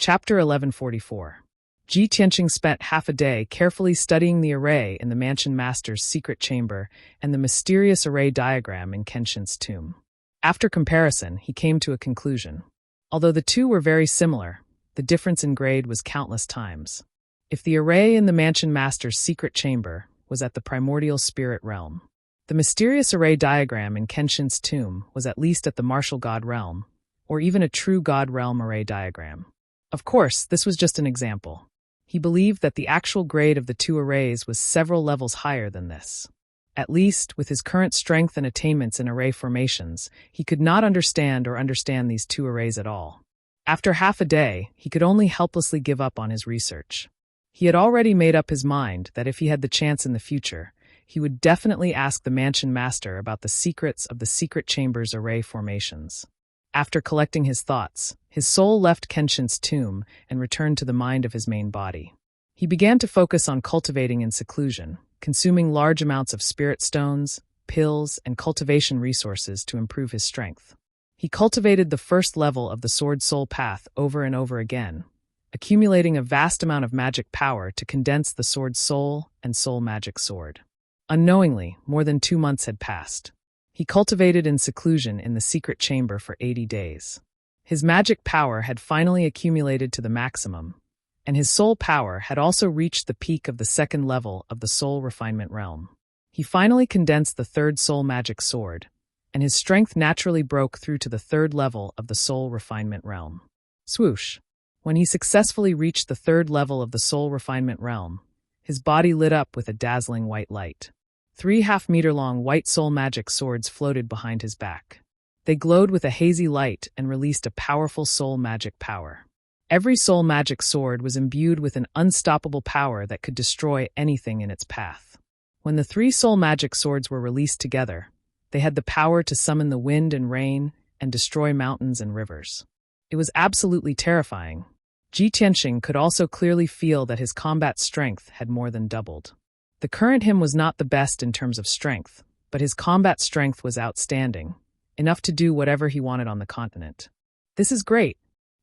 Chapter 1144. Ji Tianqing spent half a day carefully studying the array in the mansion master's secret chamber and the mysterious array diagram in Kenshin's tomb. After comparison, he came to a conclusion. Although the two were very similar, the difference in grade was countless times. If the array in the mansion master's secret chamber was at the primordial spirit realm, the mysterious array diagram in Kenshin's tomb was at least at the martial god realm, or even a true god realm array diagram. Of course, this was just an example. He believed that the actual grade of the two arrays was several levels higher than this. At least, with his current strength and attainments in array formations, he could not understand these two arrays at all. After half a day, he could only helplessly give up on his research. He had already made up his mind that if he had the chance in the future, he would definitely ask the mansion master about the secrets of the secret chamber's array formations. After collecting his thoughts, his soul left Kenshin's tomb and returned to the mind of his main body. He began to focus on cultivating in seclusion, consuming large amounts of spirit stones, pills, and cultivation resources to improve his strength. He cultivated the first level of the Sword Soul Path over and over again, accumulating a vast amount of magic power to condense the Sword Soul and Soul Magic Sword. Unknowingly, more than 2 months had passed. He cultivated in seclusion in the secret chamber for 80 days. His magic power had finally accumulated to the maximum, and his soul power had also reached the peak of the second level of the soul refinement realm. He finally condensed the third soul magic sword, and his strength naturally broke through to the third level of the soul refinement realm. Swoosh! When he successfully reached the third level of the soul refinement realm, his body lit up with a dazzling white light. 3 half-meter-long white soul magic swords floated behind his back. They glowed with a hazy light and released a powerful soul magic power. Every soul magic sword was imbued with an unstoppable power that could destroy anything in its path. When the 3 soul magic swords were released together, they had the power to summon the wind and rain and destroy mountains and rivers. It was absolutely terrifying. Ji Tianqing could also clearly feel that his combat strength had more than doubled. The current him was not the best in terms of strength, but his combat strength was outstanding, enough to do whatever he wanted on the continent. This is great.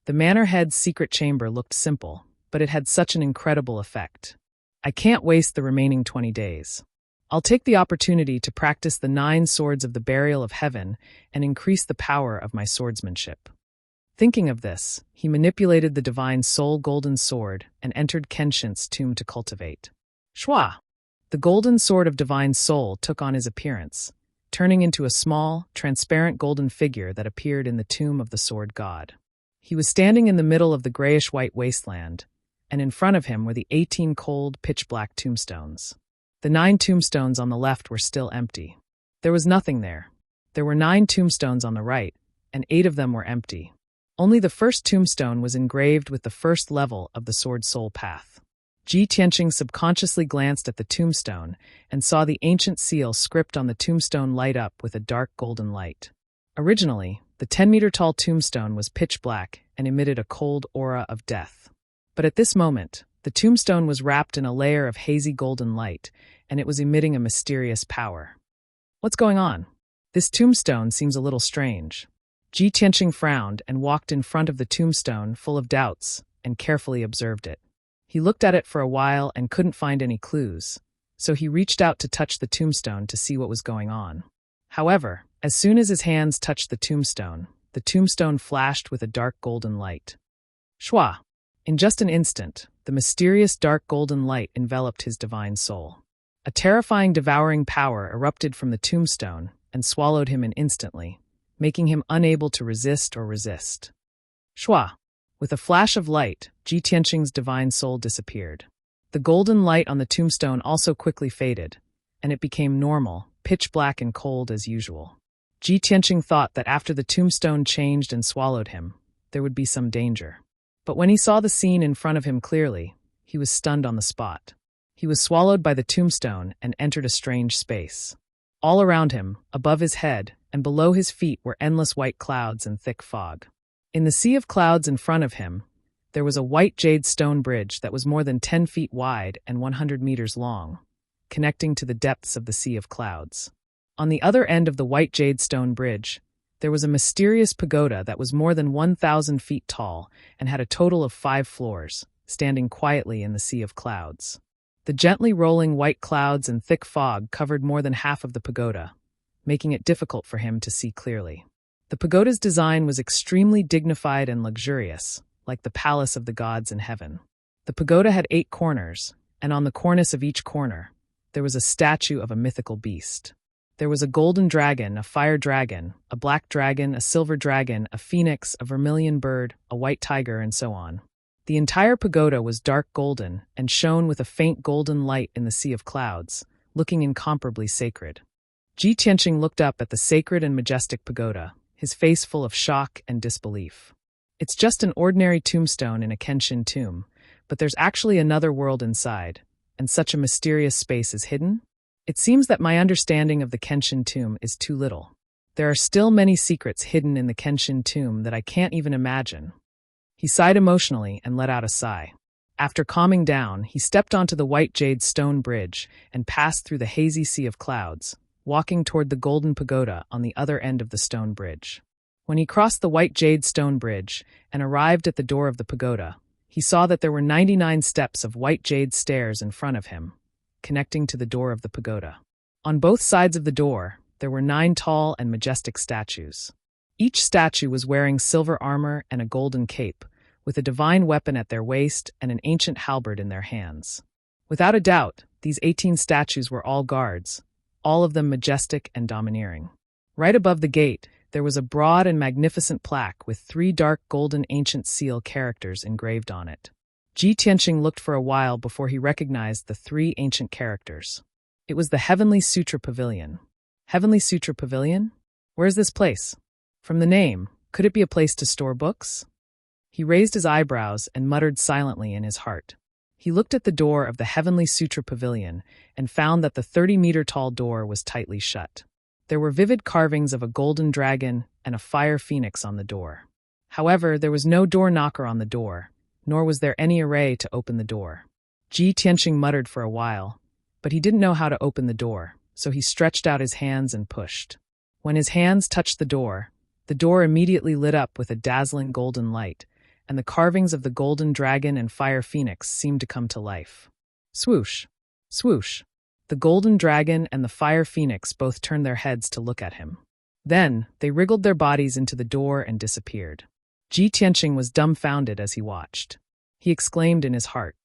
The Manor Head's secret chamber looked simple, but it had such an incredible effect. I can't waste the remaining 20 days. I'll take the opportunity to practice the 9 swords of the burial of heaven and increase the power of my swordsmanship. Thinking of this, he manipulated the divine soul golden sword and entered Kenshin's tomb to cultivate. Shwa! The golden sword of divine soul took on his appearance, turning into a small, transparent golden figure that appeared in the tomb of the sword god. He was standing in the middle of the grayish-white wasteland, and in front of him were the 18 cold, pitch-black tombstones. The 9 tombstones on the left were still empty. There was nothing there. There were 9 tombstones on the right, and 8 of them were empty. Only the first tombstone was engraved with the first level of the Sword Soul Path. Ji Tianqing subconsciously glanced at the tombstone and saw the ancient seal script on the tombstone light up with a dark golden light. Originally, the 10-meter-tall tombstone was pitch black and emitted a cold aura of death. But at this moment, the tombstone was wrapped in a layer of hazy golden light, and it was emitting a mysterious power. What's going on? This tombstone seems a little strange. Ji Tianqing frowned and walked in front of the tombstone full of doubts and carefully observed it. He looked at it for a while and couldn't find any clues, so he reached out to touch the tombstone to see what was going on. However, as soon as his hands touched the tombstone flashed with a dark golden light. Shwa! In just an instant, the mysterious dark golden light enveloped his divine soul. A terrifying devouring power erupted from the tombstone and swallowed him instantly, making him unable to resist. Shwa! With a flash of light, Ji Tianqing's divine soul disappeared. The golden light on the tombstone also quickly faded, and it became normal, pitch black and cold as usual. Ji Tianqing thought that after the tombstone changed and swallowed him, there would be some danger. But when he saw the scene in front of him clearly, he was stunned on the spot. He was swallowed by the tombstone and entered a strange space. All around him, above his head, and below his feet were endless white clouds and thick fog. In the sea of clouds in front of him, there was a white jade stone bridge that was more than 10 feet wide and 100 meters long, connecting to the depths of the sea of clouds. On the other end of the white jade stone bridge, There was a mysterious pagoda that was more than 1,000 feet tall and had a total of 5 floors, standing quietly in the sea of clouds. The gently rolling white clouds and thick fog covered more than half of the pagoda, making it difficult for him to see clearly. The pagoda's design was extremely dignified and luxurious, like the palace of the gods in heaven. The pagoda had 8 corners, and on the cornice of each corner, there was a statue of a mythical beast. There was a golden dragon, a fire dragon, a black dragon, a silver dragon, a phoenix, a vermilion bird, a white tiger, and so on. The entire pagoda was dark golden and shone with a faint golden light in the sea of clouds, looking incomparably sacred. Ji Tianqing looked up at the sacred and majestic pagoda, his face full of shock and disbelief. It's just an ordinary tombstone in a Kenshin tomb, but there's actually another world inside, and such a mysterious space is hidden? It seems that my understanding of the Kenshin tomb is too little. There are still many secrets hidden in the Kenshin tomb that I can't even imagine. He sighed emotionally and let out a sigh. After calming down, he stepped onto the white jade stone bridge and passed through the hazy sea of clouds, walking toward the golden pagoda on the other end of the stone bridge. When he crossed the white jade stone bridge and arrived at the door of the pagoda, he saw that there were 99 steps of white jade stairs in front of him, connecting to the door of the pagoda. On both sides of the door, there were 9 tall and majestic statues. Each statue was wearing silver armor and a golden cape, with a divine weapon at their waist and an ancient halberd in their hands. Without a doubt, these 18 statues were all guards, all of them majestic and domineering. Right above the gate, there was a broad and magnificent plaque with 3 dark golden ancient seal characters engraved on it. Ji Tianqing looked for a while before he recognized the 3 ancient characters. It was the Heavenly Sutra Pavilion. Heavenly Sutra Pavilion? Where's this place? From the name, could it be a place to store books? He raised his eyebrows and muttered silently in his heart. He looked at the door of the Heavenly Sutra Pavilion and found that the 30-meter-tall door was tightly shut. There were vivid carvings of a golden dragon and a fire phoenix on the door. However, there was no door knocker on the door, nor was there any array to open the door. Ji Tianqing muttered for a while, but he didn't know how to open the door, so he stretched out his hands and pushed. When his hands touched the door immediately lit up with a dazzling golden light, and the carvings of the golden dragon and fire phoenix seemed to come to life. Swoosh! Swoosh! The golden dragon and the fire phoenix both turned their heads to look at him. Then, they wriggled their bodies into the door and disappeared. Ji Tianqing was dumbfounded as he watched. He exclaimed in his heart.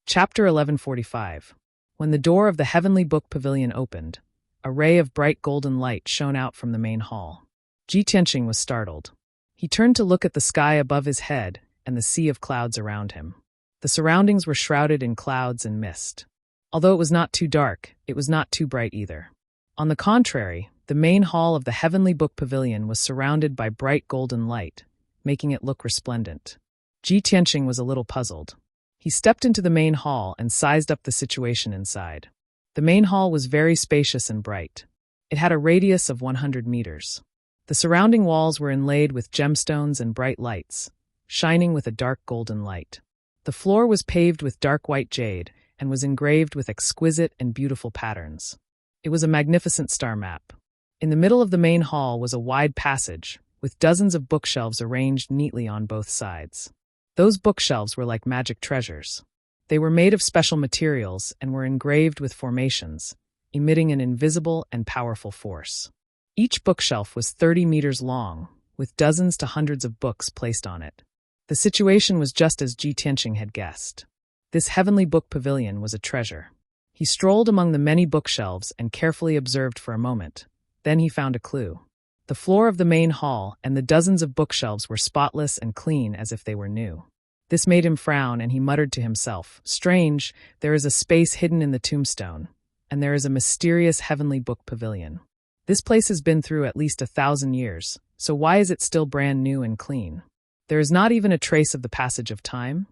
Chapter 1145. When the door of the Heavenly Book Pavilion opened, a ray of bright golden light shone out from the main hall. Ji Tianqing was startled. He turned to look at the sky above his head and the sea of clouds around him. The surroundings were shrouded in clouds and mist. Although it was not too dark, it was not too bright either. On the contrary, the main hall of the Heavenly Book Pavilion was surrounded by bright golden light, making it look resplendent. Ji Tianqing was a little puzzled. He stepped into the main hall and sized up the situation inside. The main hall was very spacious and bright. It had a radius of 100 meters. The surrounding walls were inlaid with gemstones and bright lights, shining with a dark golden light. The floor was paved with dark white jade and was engraved with exquisite and beautiful patterns. It was a magnificent star map. In the middle of the main hall was a wide passage, with dozens of bookshelves arranged neatly on both sides. Those bookshelves were like magic treasures. They were made of special materials and were engraved with formations, emitting an invisible and powerful force. Each bookshelf was 30 meters long, with dozens to hundreds of books placed on it. The situation was just as Ji Tianqing had guessed. This Heavenly Book Pavilion was a treasure. He strolled among the many bookshelves and carefully observed for a moment. Then he found a clue. The floor of the main hall and the dozens of bookshelves were spotless and clean as if they were new. This made him frown, and he muttered to himself, "Strange, there is a space hidden in the tombstone, and there is a mysterious Heavenly Book Pavilion. This place has been through at least 1,000 years, so why is it still brand new and clean? There is not even a trace of the passage of time?"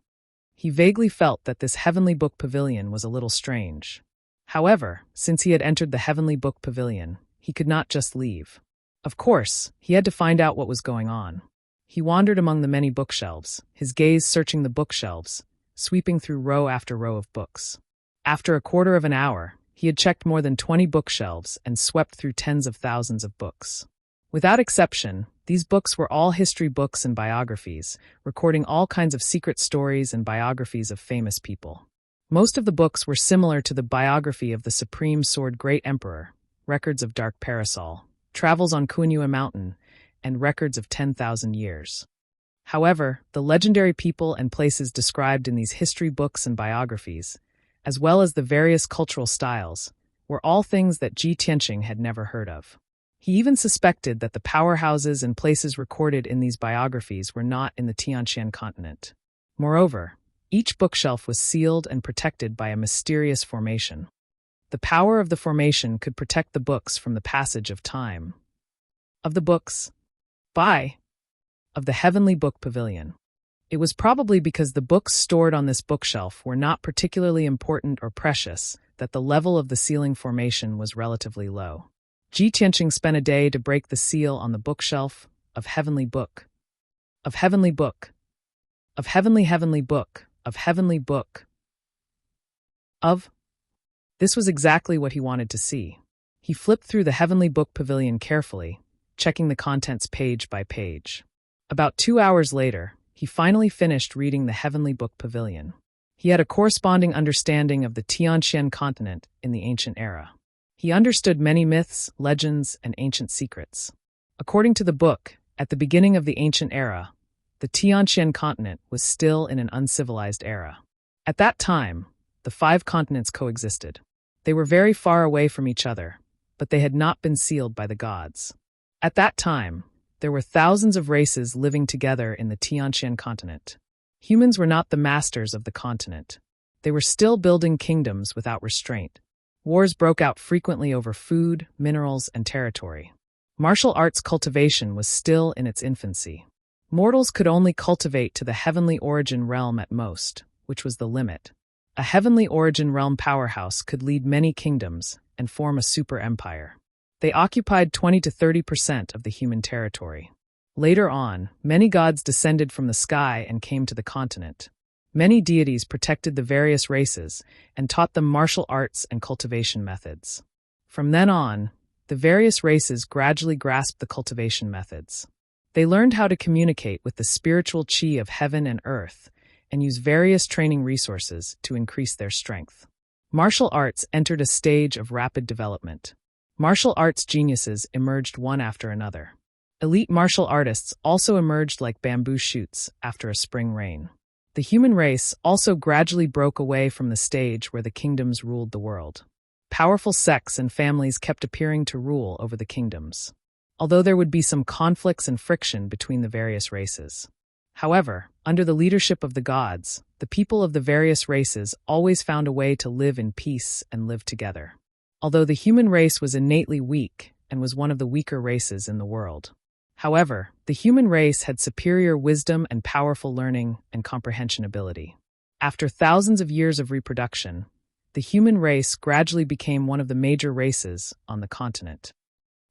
He vaguely felt that this Heavenly Book Pavilion was a little strange. However, since he had entered the Heavenly Book Pavilion, he could not just leave. Of course, he had to find out what was going on. He wandered among the many bookshelves, his gaze searching the bookshelves, sweeping through row after row of books. After a quarter of an hour, He had checked more than 20 bookshelves and swept through tens of thousands of books. Without exception, these books were all history books and biographies, recording all kinds of secret stories and biographies of famous people. Most of the books were similar to the biography of the Supreme Sword Great Emperor, records of Dark Parasol, travels on Kunyua Mountain, and records of 10,000 years. However, the legendary people and places described in these history books and biographies, as well as the various cultural styles, were all things that Ji Tianqing had never heard of. He even suspected that the powerhouses and places recorded in these biographies were not in the Tianqian continent. Moreover, each bookshelf was sealed and protected by a mysterious formation. The power of the formation could protect the books from the passage of time. Of the books, of the Heavenly Book Pavilion. It was probably because the books stored on this bookshelf were not particularly important or precious that the level of the sealing formation was relatively low. Ji Tianqing spent a day to break the seal on the bookshelf of Heavenly Book, of Heavenly Book, of Heavenly Book, of Heavenly Book, of. This was exactly what he wanted to see. He flipped through the Heavenly Book Pavilion carefully, checking the contents page by page. About 2 hours later, he finally finished reading the Heavenly Book Pavilion. He had a corresponding understanding of the Tianqian continent in the ancient era. He understood many myths, legends, and ancient secrets. According to the book, at the beginning of the ancient era, the Tianqian continent was still in an uncivilized era. At that time, the 5 continents coexisted. They were very far away from each other, but they had not been sealed by the gods. At that time, there were thousands of races living together in the Tianqian continent. Humans were not the masters of the continent. They were still building kingdoms without restraint. Wars broke out frequently over food, minerals, and territory. Martial arts cultivation was still in its infancy. Mortals could only cultivate to the heavenly origin realm at most, which was the limit. A heavenly origin realm powerhouse could lead many kingdoms and form a super empire. They occupied 20 to 30% of the human territory. Later on, many gods descended from the sky and came to the continent. Many deities protected the various races and taught them martial arts and cultivation methods. From then on, the various races gradually grasped the cultivation methods. They learned how to communicate with the spiritual chi of heaven and earth and use various training resources to increase their strength. Martial arts entered a stage of rapid development. Martial arts geniuses emerged one after another. Elite martial artists also emerged like bamboo shoots after a spring rain. The human race also gradually broke away from the stage where the kingdoms ruled the world. Powerful sects and families kept appearing to rule over the kingdoms, although there would be some conflicts and friction between the various races. However, under the leadership of the gods, the people of the various races always found a way to live in peace and live together. Although the human race was innately weak and was one of the weaker races in the world. However, the human race had superior wisdom and powerful learning and comprehension ability. After thousands of years of reproduction, the human race gradually became one of the major races on the continent.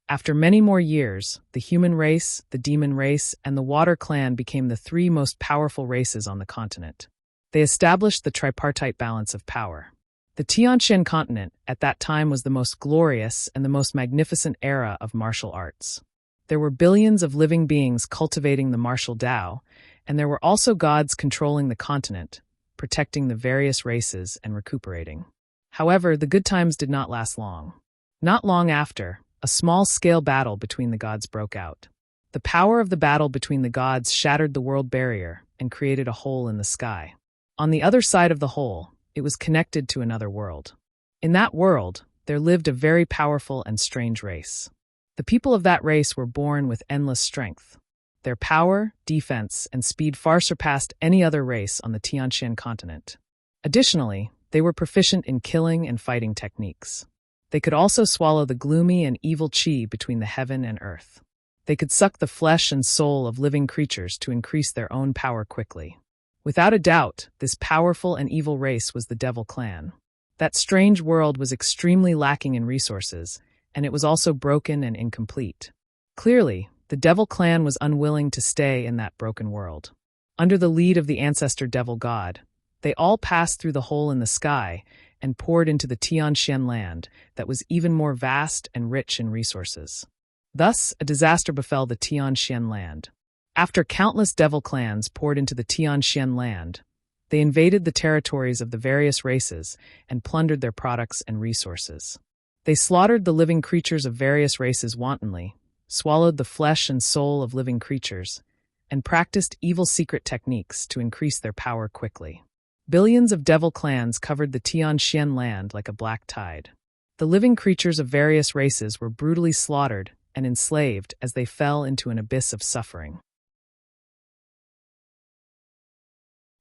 After many more years, the human race, the demon race, and the water clan became the 3 most powerful races on the continent. They established the tripartite balance of power. The Tianqian continent at that time was the most glorious and the most magnificent era of martial arts. There were billions of living beings cultivating the martial Tao, and there were also gods controlling the continent, protecting the various races and recuperating. However, the good times did not last long. Not long after, a small-scale battle between the gods broke out. The power of the battle between the gods shattered the world barrier and created a hole in the sky. On the other side of the hole, it was connected to another world. In that world, there lived a very powerful and strange race. The people of that race were born with endless strength. Their power, defense, and speed far surpassed any other race on the Tianqian continent. Additionally, they were proficient in killing and fighting techniques. They could also swallow the gloomy and evil chi between the heaven and earth. They could suck the flesh and soul of living creatures to increase their own power quickly. Without a doubt, this powerful and evil race was the Devil Clan. That strange world was extremely lacking in resources, and it was also broken and incomplete. Clearly, the Devil Clan was unwilling to stay in that broken world. Under the lead of the ancestor Devil God, they all passed through the hole in the sky and poured into the Tianxian land that was even more vast and rich in resources. Thus, a disaster befell the Tianxian land. After countless devil clans poured into the Tianxian land, they invaded the territories of the various races and plundered their products and resources. They slaughtered the living creatures of various races wantonly, swallowed the flesh and soul of living creatures, and practiced evil secret techniques to increase their power quickly. Billions of devil clans covered the Tianxian land like a black tide. The living creatures of various races were brutally slaughtered and enslaved as they fell into an abyss of suffering.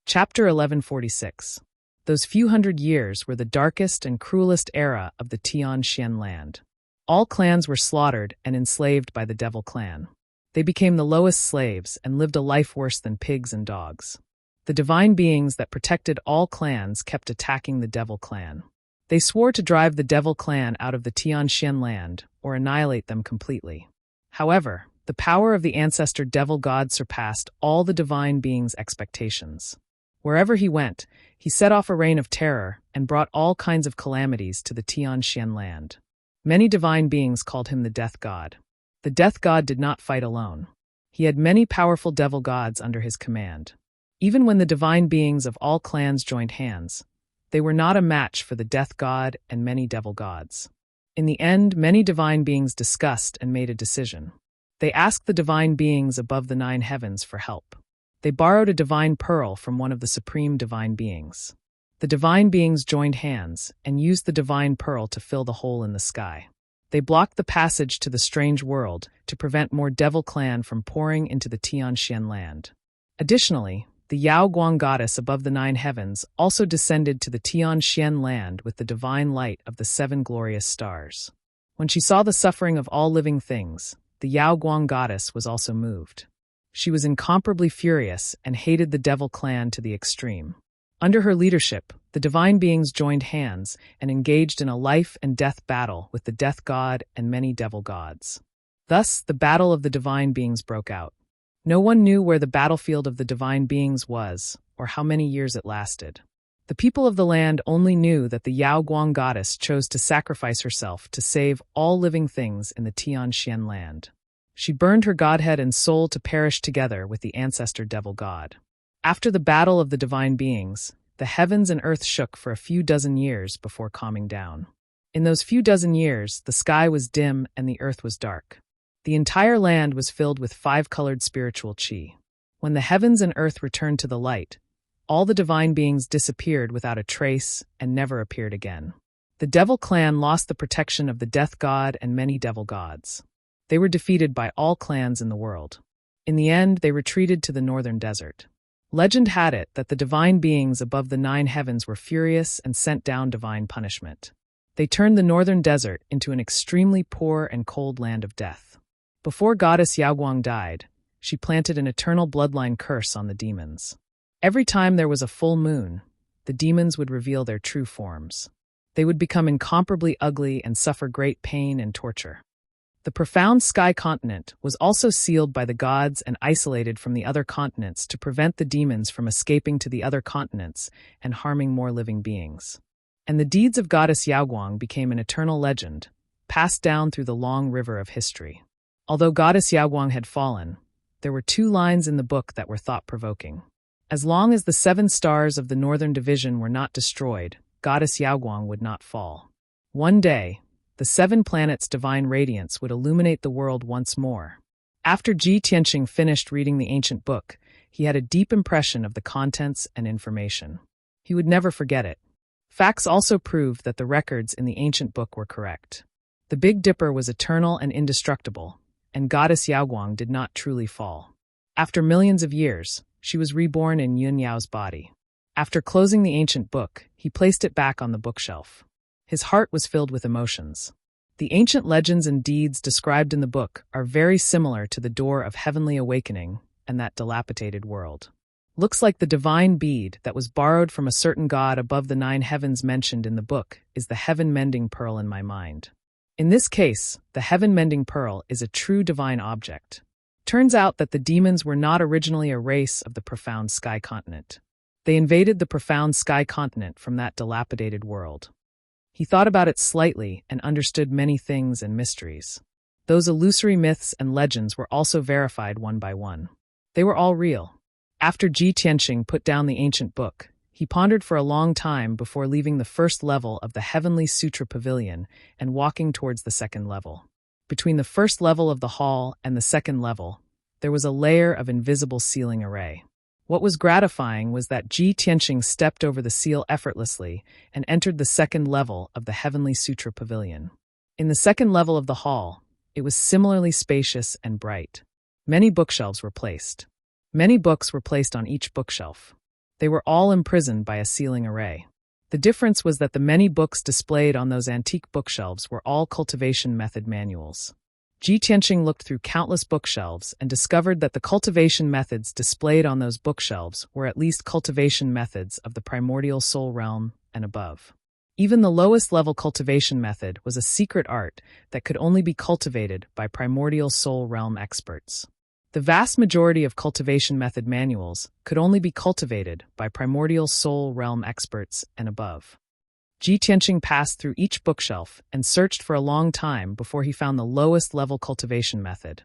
Chapter 1146. Those few hundred years were the darkest and cruelest era of the Tianxian land. All clans were slaughtered and enslaved by the devil clan. They became the lowest slaves and lived a life worse than pigs and dogs. The divine beings that protected all clans kept attacking the devil clan. They swore to drive the devil clan out of the Tianxian land or annihilate them completely. However, the power of the ancestor devil god surpassed all the divine beings' expectations. Wherever he went, he set off a reign of terror and brought all kinds of calamities to the Tianxian land. Many divine beings called him the death god. The death god did not fight alone. He had many powerful devil gods under his command. Even when the divine beings of all clans joined hands, they were not a match for the death god and many devil gods. In the end, many divine beings discussed and made a decision. They asked the divine beings above the 9 heavens for help. They borrowed a divine pearl from one of the supreme divine beings. The divine beings joined hands and used the divine pearl to fill the hole in the sky. They blocked the passage to the strange world to prevent more devil clan from pouring into the Tianxian land. Additionally, the Yao Guang goddess above the 9 heavens also descended to the Tianxian land with the divine light of the 7 glorious stars. When she saw the suffering of all living things, the Yao Guang goddess was also moved. She was incomparably furious and hated the devil clan to the extreme. Under her leadership, the divine beings joined hands and engaged in a life and death battle with the death god and many devil gods. Thus, the battle of the divine beings broke out. No one knew where the battlefield of the divine beings was or how many years it lasted. The people of the land only knew that the Yao Guang goddess chose to sacrifice herself to save all living things in the Tianxian land. She burned her godhead and soul to perish together with the ancestor devil god. After the battle of the divine beings, the heavens and earth shook for a few dozen years before calming down. In those few dozen years, the sky was dim and the earth was dark. The entire land was filled with 5-colored spiritual qi. When the heavens and earth returned to the light, all the divine beings disappeared without a trace and never appeared again. The devil clan lost the protection of the death god and many devil gods. They were defeated by all clans in the world. In the end, they retreated to the northern desert. Legend had it that the divine beings above the 9 heavens were furious and sent down divine punishment. They turned the northern desert into an extremely poor and cold land of death. Before goddess Yaoguang died, she planted an eternal bloodline curse on the demons. Every time there was a full moon, the demons would reveal their true forms. They would become incomparably ugly and suffer great pain and torture. The profound sky continent was also sealed by the gods and isolated from the other continents to prevent the demons from escaping to the other continents and harming more living beings. And the deeds of goddess Yaoguang became an eternal legend, passed down through the long river of history. Although goddess Yaoguang had fallen, there were 2 lines in the book that were thought-provoking. As long as the 7 stars of the northern division were not destroyed, goddess Yaoguang would not fall. One day, the 7 planets' divine radiance would illuminate the world once more. After Ji Tianqing finished reading the ancient book, he had a deep impression of the contents and information. He would never forget it. Facts also proved that the records in the ancient book were correct. The Big Dipper was eternal and indestructible, and goddess Yaoguang did not truly fall. After millions of years, she was reborn in Yun Yao's body. After closing the ancient book, he placed it back on the bookshelf. His heart was filled with emotions. The ancient legends and deeds described in the book are very similar to the door of heavenly awakening and that dilapidated world. Looks like the divine bead that was borrowed from a certain god above the 9 heavens mentioned in the book is the heaven-mending pearl in my mind. In this case, the heaven-mending pearl is a true divine object. Turns out that the demons were not originally a race of the profound sky continent. They invaded the profound sky continent from that dilapidated world. He thought about it slightly and understood many things and mysteries. Those illusory myths and legends were also verified one by one. They were all real. After Ji Tianqing put down the ancient book, he pondered for a long time before leaving the first level of the Heavenly Sutra Pavilion and walking towards the second level. Between the first level of the hall and the second level, there was a layer of invisible sealing array. What was gratifying was that Ji Tianqing stepped over the seal effortlessly and entered the second level of the Heavenly Sutra Pavilion. In the second level of the hall, it was similarly spacious and bright. Many bookshelves were placed. Many books were placed on each bookshelf. They were all imprisoned by a sealing array. The difference was that the many books displayed on those antique bookshelves were all cultivation method manuals. Ji Tianqing looked through countless bookshelves and discovered that the cultivation methods displayed on those bookshelves were at least cultivation methods of the primordial soul realm and above. Even the lowest level cultivation method was a secret art that could only be cultivated by primordial soul realm experts. The vast majority of cultivation method manuals could only be cultivated by primordial soul realm experts and above. Ji Tianqing passed through each bookshelf and searched for a long time before he found the lowest level cultivation method,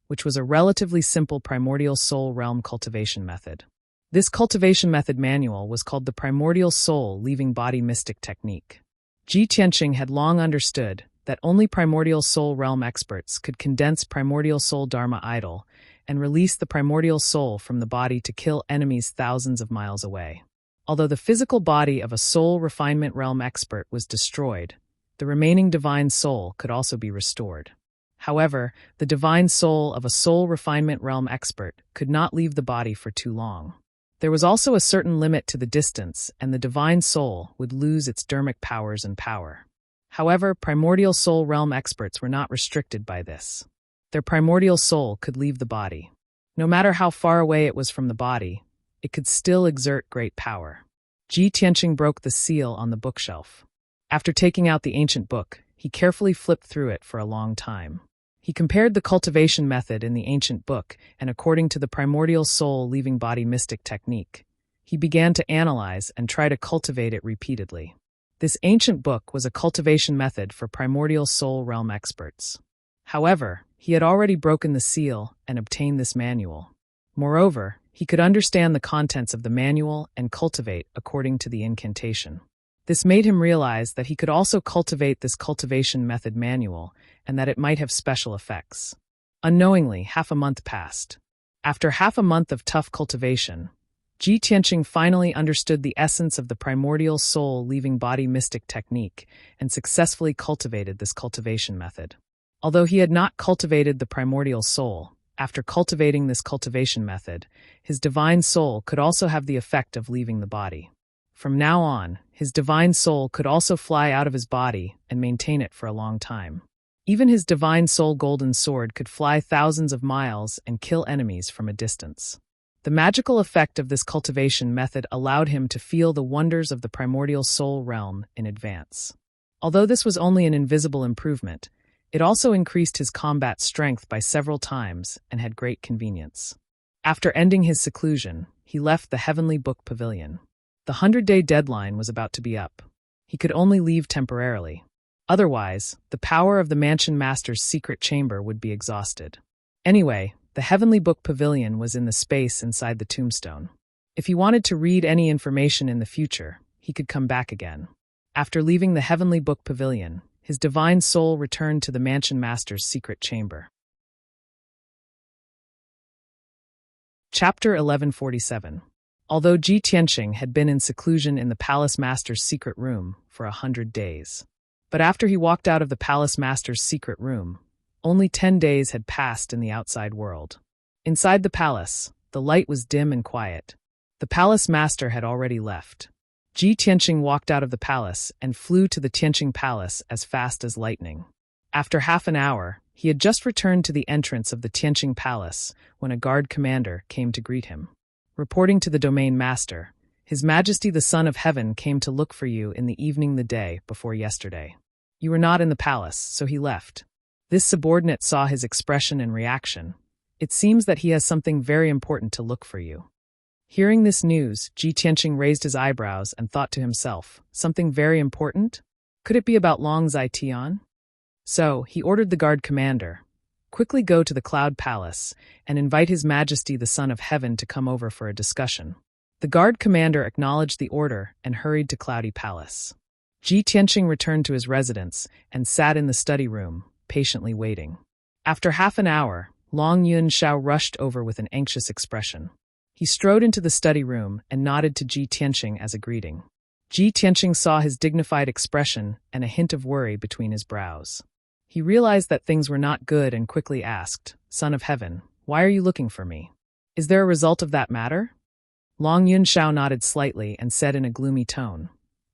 which was a relatively simple primordial soul realm cultivation method. This cultivation method manual was called the Primordial Soul Leaving Body Mystic Technique. Ji Tianqing had long understood that only primordial soul realm experts could condense primordial soul dharma idol and release the primordial soul from the body to kill enemies thousands of miles away. Although the physical body of a soul refinement realm expert was destroyed, the remaining divine soul could also be restored. However, the divine soul of a soul refinement realm expert could not leave the body for too long. There was also a certain limit to the distance, and the divine soul would lose its dharmic powers and power. However, primordial soul realm experts were not restricted by this. Their primordial soul could leave the body. No matter how far away it was from the body, it could still exert great power. Ji Tianqing broke the seal on the bookshelf. After taking out the ancient book, he carefully flipped through it for a long time. He compared the cultivation method in the ancient book, and according to the primordial soul leaving body mystic technique, he began to analyze and try to cultivate it repeatedly. This ancient book was a cultivation method for primordial soul realm experts. However, he had already broken the seal and obtained this manual. Moreover, he could understand the contents of the manual and cultivate according to the incantation. This made him realize that he could also cultivate this cultivation method manual and that it might have special effects. Unknowingly, half a month passed. After half a month of tough cultivation, Ji Tianqing finally understood the essence of the primordial soul leaving body mystic technique and successfully cultivated this cultivation method. Although he had not cultivated the primordial soul, after cultivating this cultivation method, his divine soul could also have the effect of leaving the body. From now on, his divine soul could also fly out of his body and maintain it for a long time. Even his divine soul golden sword could fly thousands of miles and kill enemies from a distance. The magical effect of this cultivation method allowed him to feel the wonders of the primordial soul realm in advance. Although this was only an invisible improvement, it also increased his combat strength by several times and had great convenience. After ending his seclusion, he left the Heavenly Book Pavilion. The 100-day deadline was about to be up. He could only leave temporarily. Otherwise, the power of the Mansion Master's secret chamber would be exhausted. Anyway, the Heavenly Book Pavilion was in the space inside the tombstone. If he wanted to read any information in the future, he could come back again. After leaving the Heavenly Book Pavilion, his divine soul returned to the Mansion Master's secret chamber. Chapter 1147. Although Ji Tianqing had been in seclusion in the Palace Master's secret room for 100 days. But after he walked out of the Palace Master's secret room, only 10 days had passed in the outside world. Inside the palace, the light was dim and quiet. The Palace Master had already left. Ji Tianqing walked out of the palace and flew to the Tianqing Palace as fast as lightning. After half an hour, he had just returned to the entrance of the Tianqing Palace when a guard commander came to greet him. Reporting to the Domain Master, His Majesty the Son of Heaven came to look for you in the evening the day before yesterday. You were not in the palace, so he left. This subordinate saw his expression and reaction. It seems that he has something very important to look for you. Hearing this news, Ji Tianqing raised his eyebrows and thought to himself, something very important? Could it be about Long Zai Tian? So, he ordered the guard commander, quickly go to the Cloud Palace and invite His Majesty the Son of Heaven to come over for a discussion. The guard commander acknowledged the order and hurried to Cloudy Palace. Ji Tianqing returned to his residence and sat in the study room, patiently waiting. After half an hour, Long Yunshao rushed over with an anxious expression. He strode into the study room and nodded to Ji Tianqing as a greeting. Ji Tianqing saw his dignified expression and a hint of worry between his brows. He realized that things were not good and quickly asked, "Son of Heaven, why are you looking for me? Is there a result of that matter?" Long Yunshao nodded slightly and said in a gloomy tone,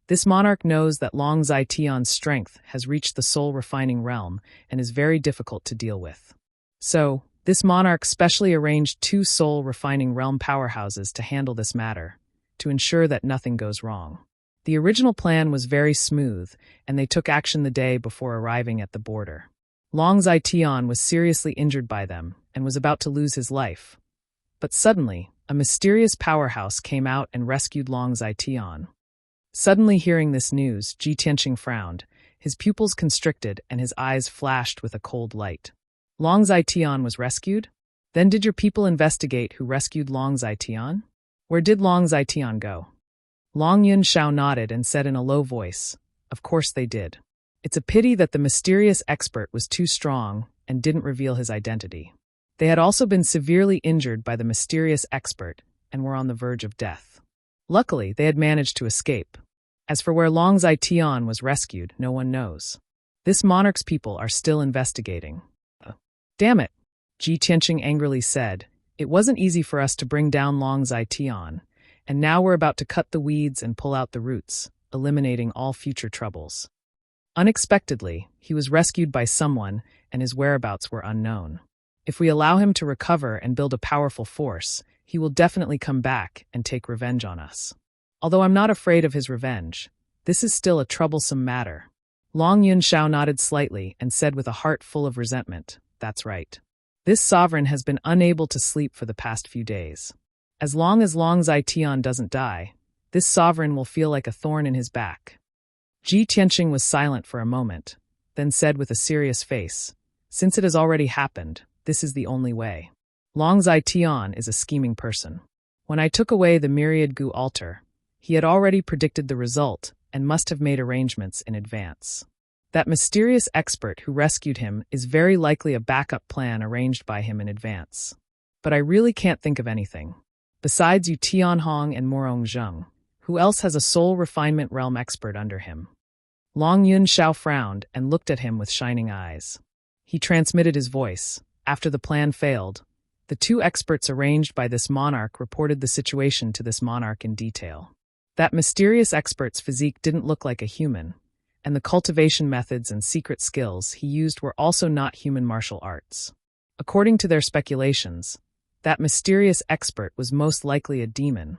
"This monarch knows that Long Zai Tian's strength has reached the soul-refining realm and is very difficult to deal with. So, this monarch specially arranged 2 soul-refining realm powerhouses to handle this matter, to ensure that nothing goes wrong. The original plan was very smooth, and they took action the day before arriving at the border. Long Zai Tian was seriously injured by them and was about to lose his life. But suddenly, a mysterious powerhouse came out and rescued Long Zai Tian." Suddenly hearing this news, Ji Tianqing frowned, his pupils constricted and his eyes flashed with a cold light. Long Zai Tian was rescued? Then did your people investigate who rescued Long Zai Tian? Where did Long Zai Tian go? Long Yunshao nodded and said in a low voice, "Of course they did. It's a pity that the mysterious expert was too strong and didn't reveal his identity. They had also been severely injured by the mysterious expert and were on the verge of death. Luckily, they had managed to escape. As for where Long Zai Tian was rescued, no one knows. This monarch's people are still investigating." "Damn it," Ji Tianqing angrily said. "It wasn't easy for us to bring down Long Zai Tian, and now we're about to cut the weeds and pull out the roots, eliminating all future troubles." Unexpectedly, he was rescued by someone, and his whereabouts were unknown. If we allow him to recover and build a powerful force, he will definitely come back and take revenge on us. Although I'm not afraid of his revenge, this is still a troublesome matter." Long Yunshao nodded slightly and said with a heart full of resentment, "That's right. This sovereign has been unable to sleep for the past few days. As long as Long Zai Tian doesn't die, this sovereign will feel like a thorn in his back." Ji Tianqing was silent for a moment, then said with a serious face, "Since it has already happened, this is the only way. Long Zai Tian is a scheming person. When I took away the myriad gu altar, he had already predicted the result and must have made arrangements in advance. That mysterious expert who rescued him is very likely a backup plan arranged by him in advance. But I really can't think of anything. Besides Yu Tianhong and Morong Zheng, who else has a soul refinement realm expert under him?" Long Yunshao frowned and looked at him with shining eyes. He transmitted his voice. After the plan failed, the 2 experts arranged by this monarch reported the situation to this monarch in detail. That mysterious expert's physique didn't look like a human, and the cultivation methods and secret skills he used were also not human martial arts. According to their speculations, that mysterious expert was most likely a demon.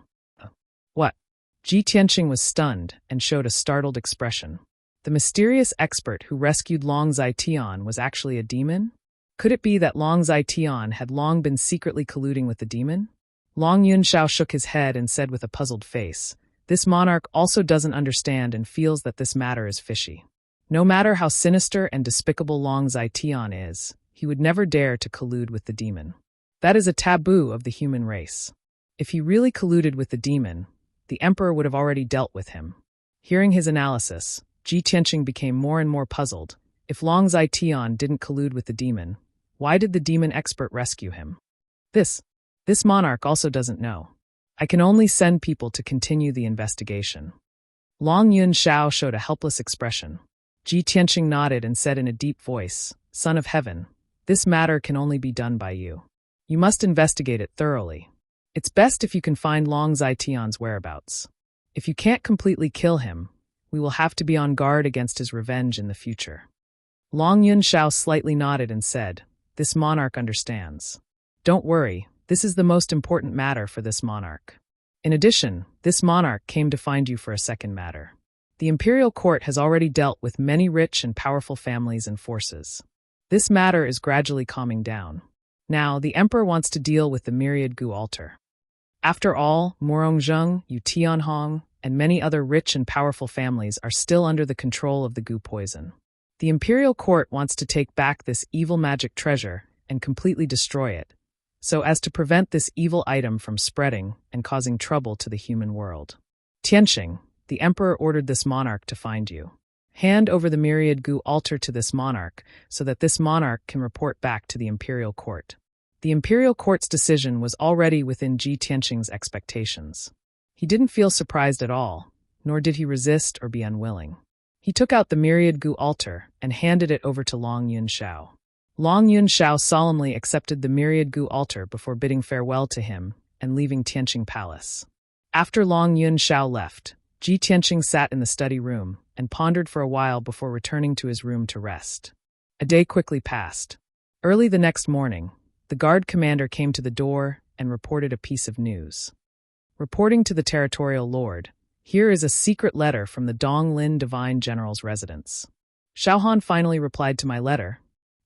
"What?" Ji Tianqing was stunned and showed a startled expression. The mysterious expert who rescued Long Zai Tian was actually a demon? Could it be that Long Zai Tian had long been secretly colluding with the demon? Long Yunshao shook his head and said with a puzzled face, "This monarch also doesn't understand and feels that this matter is fishy. No matter how sinister and despicable Long Zai Tian is, he would never dare to collude with the demon. That is a taboo of the human race. If he really colluded with the demon, the emperor would have already dealt with him." Hearing his analysis, Ji Tianqing became more and more puzzled. If Long Zai Tian didn't collude with the demon, why did the demon expert rescue him? This monarch also doesn't know. I can only send people to continue the investigation." Long Yunshao showed a helpless expression. Ji Tianqing nodded and said in a deep voice, "Son of Heaven, this matter can only be done by you. You must investigate it thoroughly. It's best if you can find Long Zai Tian's whereabouts. If you can't completely kill him, we will have to be on guard against his revenge in the future." Long Yunshao slightly nodded and said, "This monarch understands. Don't worry, this is the most important matter for this monarch. In addition, this monarch came to find you for a second matter. The imperial court has already dealt with many rich and powerful families and forces. This matter is gradually calming down. Now, the emperor wants to deal with the myriad gu altar." After all, Murongjung, Tianhong, and many other rich and powerful families are still under the control of the Gu poison. The imperial court wants to take back this evil magic treasure and completely destroy it, so as to prevent this evil item from spreading and causing trouble to the human world. Tianqing, the emperor ordered this monarch to find you. Hand over the myriad Gu altar to this monarch so that this monarch can report back to the imperial court. The imperial court's decision was already within Ji Tianqing's expectations. He didn't feel surprised at all, nor did he resist or be unwilling. He took out the myriad Gu altar and handed it over to Long Yunshao. Long Yunshao solemnly accepted the myriad Gu altar before bidding farewell to him and leaving Tianqing Palace. After Long Yunshao left, Ji Tianqing sat in the study room and pondered for a while before returning to his room to rest. A day quickly passed. Early the next morning, the guard commander came to the door and reported a piece of news. Reporting to the territorial lord, here is a secret letter from the Donglin Divine General's residence. Xiaohan finally replied to my letter.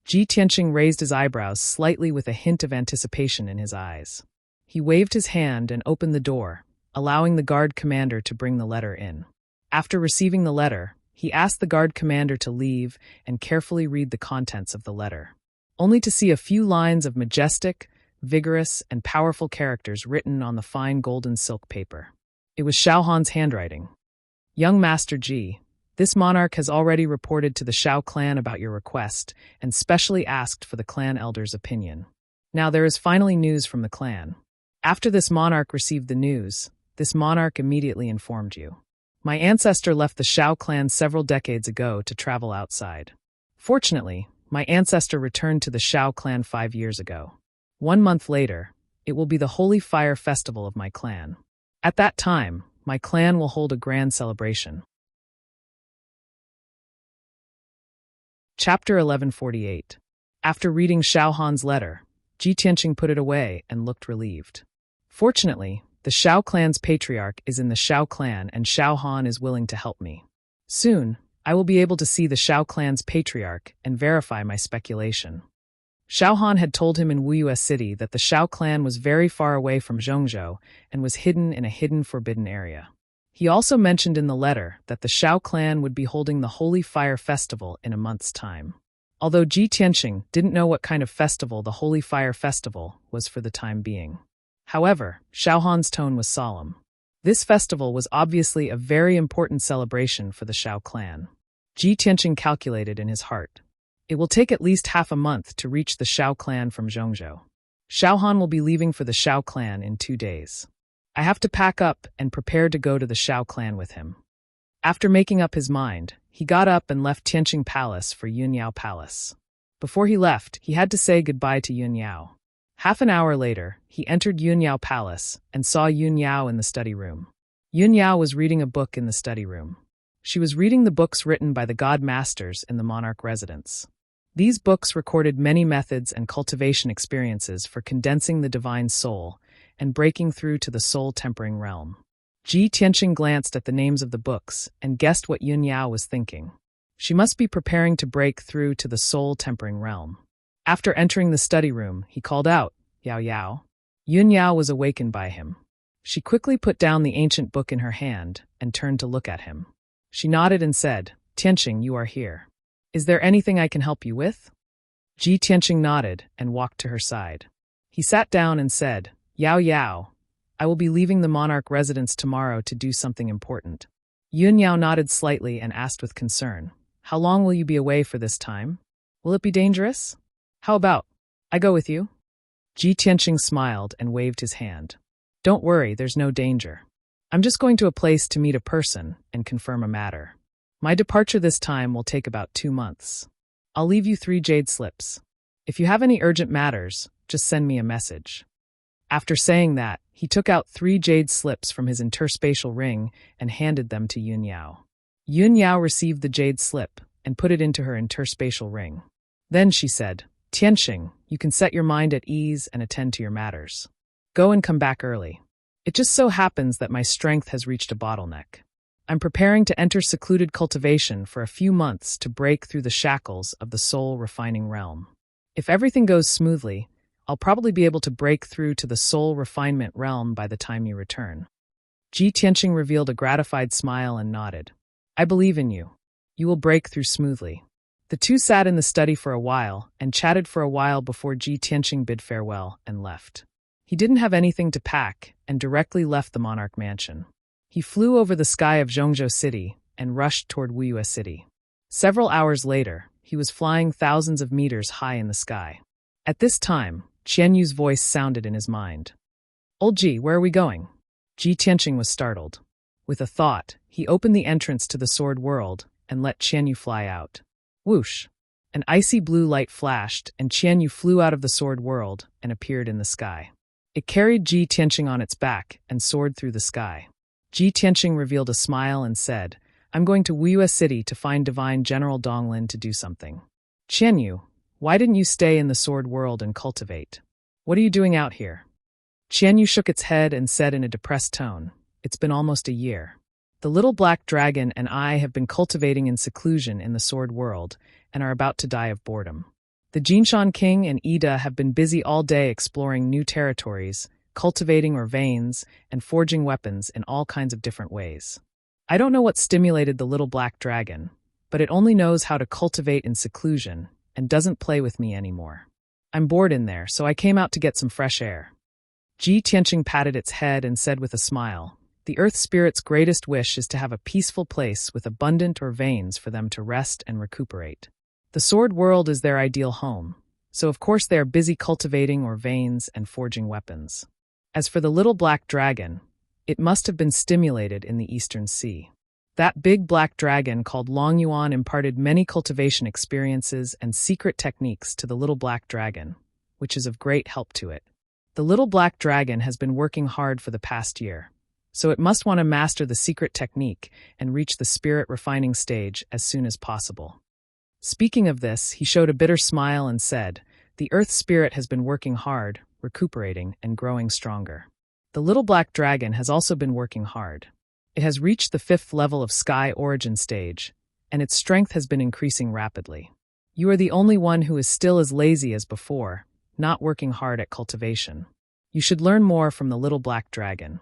Ji Tianqing raised his eyebrows slightly with a hint of anticipation in his eyes. He waved his hand and opened the door, allowing the guard commander to bring the letter in. After receiving the letter, he asked the guard commander to leave and carefully read the contents of the letter, only to see a few lines of majestic, vigorous, and powerful characters written on the fine golden silk paper. It was Xiaohan's handwriting. Young Master Ji, this monarch has already reported to the Shao clan about your request and specially asked for the clan elder's opinion. Now there is finally news from the clan. After this monarch received the news, this monarch immediately informed you. My ancestor left the Shao clan several decades ago to travel outside. Fortunately, my ancestor returned to the Shao clan 5 years ago. 1 month later, it will be the Holy Fire Festival of my clan. At that time, my clan will hold a grand celebration. Chapter 1148. After reading Xiaohan's letter, Ji Tianqing put it away and looked relieved. Fortunately, the Shao clan's patriarch is in the Shao clan and Xiaohan is willing to help me. Soon, I will be able to see the Shao clan's patriarch and verify my speculation. Xiaohan had told him in Wuyue City that the Shao clan was very far away from Zhongzhou and was hidden in a hidden forbidden area. He also mentioned in the letter that the Shao clan would be holding the Holy Fire Festival in a month's time. Although Ji Tianqing didn't know what kind of festival the Holy Fire Festival was for the time being. However, Xiaohan's tone was solemn. This festival was obviously a very important celebration for the Shao clan. Ji Tianqing calculated in his heart. It will take at least half a month to reach the Shao clan from Zhongzhou. Xiaohan will be leaving for the Shao clan in 2 days. I have to pack up and prepare to go to the Shao clan with him. After making up his mind, he got up and left Tianqing Palace for Yunyao Palace. Before he left, he had to say goodbye to Yunyao. Half an hour later, he entered Yunyao Palace and saw Yunyao in the study room. Yunyao was reading a book in the study room. She was reading the books written by the god masters in the monarch residence. These books recorded many methods and cultivation experiences for condensing the divine soul and breaking through to the soul-tempering realm. Ji Tianqing glanced at the names of the books and guessed what Yunyao was thinking. She must be preparing to break through to the soul-tempering realm. After entering the study room, he called out, "Yao Yao." Yunyao was awakened by him. She quickly put down the ancient book in her hand and turned to look at him. She nodded and said, "Tianqing, you are here. Is there anything I can help you with?" Ji Tianqing nodded and walked to her side. He sat down and said, "Yao Yao, I will be leaving the monarch residence tomorrow to do something important." Yunyao nodded slightly and asked with concern, "How long will you be away for this time? Will it be dangerous? How about, I go with you?" Ji Tianqing smiled and waved his hand. "Don't worry, there's no danger. I'm just going to a place to meet a person and confirm a matter. My departure this time will take about 2 months. I'll leave you 3 jade slips. If you have any urgent matters, just send me a message." After saying that, he took out 3 jade slips from his interspatial ring and handed them to Yunyao. Yunyao received the jade slip and put it into her interspatial ring. Then she said, "Tianqing, you can set your mind at ease and attend to your matters. Go and come back early. It just so happens that my strength has reached a bottleneck. I'm preparing to enter secluded cultivation for a few months to break through the shackles of the soul-refining realm. If everything goes smoothly, I'll probably be able to break through to the soul refinement realm by the time you return." Ji Tianqing revealed a gratified smile and nodded. "I believe in you. You will break through smoothly." The two sat in the study for a while and chatted for a while before Ji Tianqing bid farewell and left. He didn't have anything to pack and directly left the monarch mansion. He flew over the sky of Zhongzhou City and rushed toward Wuyue City. Several hours later, he was flying thousands of meters high in the sky. At this time, Qian Yu's voice sounded in his mind. "Old Ji, where are we going?" Ji Tianqing was startled. With a thought, he opened the entrance to the sword world and let Qian Yu fly out. Whoosh! An icy blue light flashed, and Qian Yu flew out of the sword world and appeared in the sky. It carried Ji Tianqing on its back and soared through the sky. Ji Tianqing revealed a smile and said, "I'm going to Wuyue City to find Divine General Donglin to do something." "Qian Yu, why didn't you stay in the sword world and cultivate? What are you doing out here?" Qian Yu shook its head and said in a depressed tone, "It's been almost a year. The little black dragon and I have been cultivating in seclusion in the sword world and are about to die of boredom. The Jinshan King and Ida have been busy all day exploring new territories, cultivating our veins, and forging weapons in all kinds of different ways. I don't know what stimulated the little black dragon, but it only knows how to cultivate in seclusion and doesn't play with me anymore. I'm bored in there, so I came out to get some fresh air." Ji Tianqing patted its head and said with a smile, "The Earth Spirit's greatest wish is to have a peaceful place with abundant or veins for them to rest and recuperate. The sword world is their ideal home, so of course they are busy cultivating or veins and forging weapons. As for the little black dragon, it must have been stimulated in the Eastern Sea. That big black dragon called Long Yuan imparted many cultivation experiences and secret techniques to the little black dragon, which is of great help to it. The little black dragon has been working hard for the past year, so it must want to master the secret technique and reach the spirit refining stage as soon as possible." Speaking of this, he showed a bitter smile and said, "The Earth Spirit has been working hard, recuperating, and growing stronger. The little black dragon has also been working hard. It has reached the 5th level of Sky Origin stage, and its strength has been increasing rapidly. You are the only one who is still as lazy as before, not working hard at cultivation. You should learn more from the little black dragon."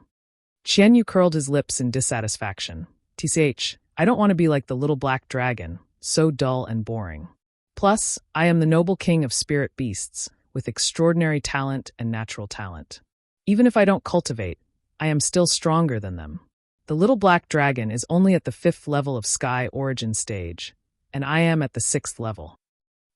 Qian Yu curled his lips in dissatisfaction. "Tch, I don't want to be like the little black dragon, so dull and boring. Plus, I am the noble king of spirit beasts, with extraordinary talent and natural talent. Even if I don't cultivate, I am still stronger than them. The little black dragon is only at the 5th level of Sky Origin stage, and I am at the 6th level.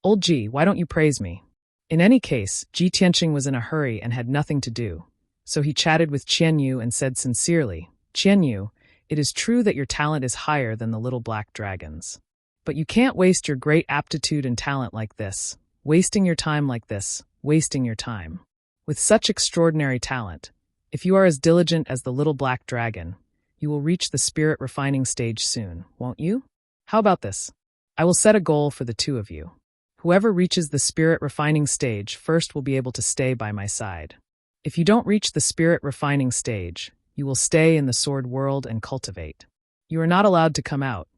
Old Ji, why don't you praise me?" In any case, Ji Tianqing was in a hurry and had nothing to do, so he chatted with Qian Yu and said sincerely, "Qian Yu, it is true that your talent is higher than the little black dragon's. But you can't waste your great aptitude and talent like this, wasting your time like this, wasting your time. With such extraordinary talent, if you are as diligent as the little black dragon, you will reach the spirit refining stage soon, won't you? How about this? I will set a goal for the two of you. Whoever reaches the spirit refining stage first will be able to stay by my side. If you don't reach the spirit refining stage, you will stay in the sword world and cultivate. You are not allowed to come out."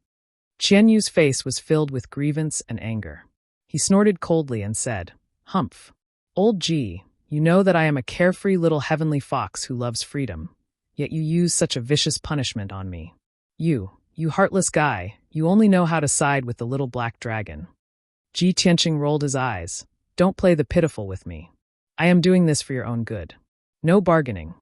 Qian Yu's face was filled with grievance and anger. He snorted coldly and said, "Humph. Old Ji, you know that I am a carefree little heavenly fox who loves freedom, yet you use such a vicious punishment on me. You heartless guy, you only know how to side with the little black dragon." Ji Tianqing rolled his eyes. "Don't play the pitiful with me. I am doing this for your own good. No bargaining."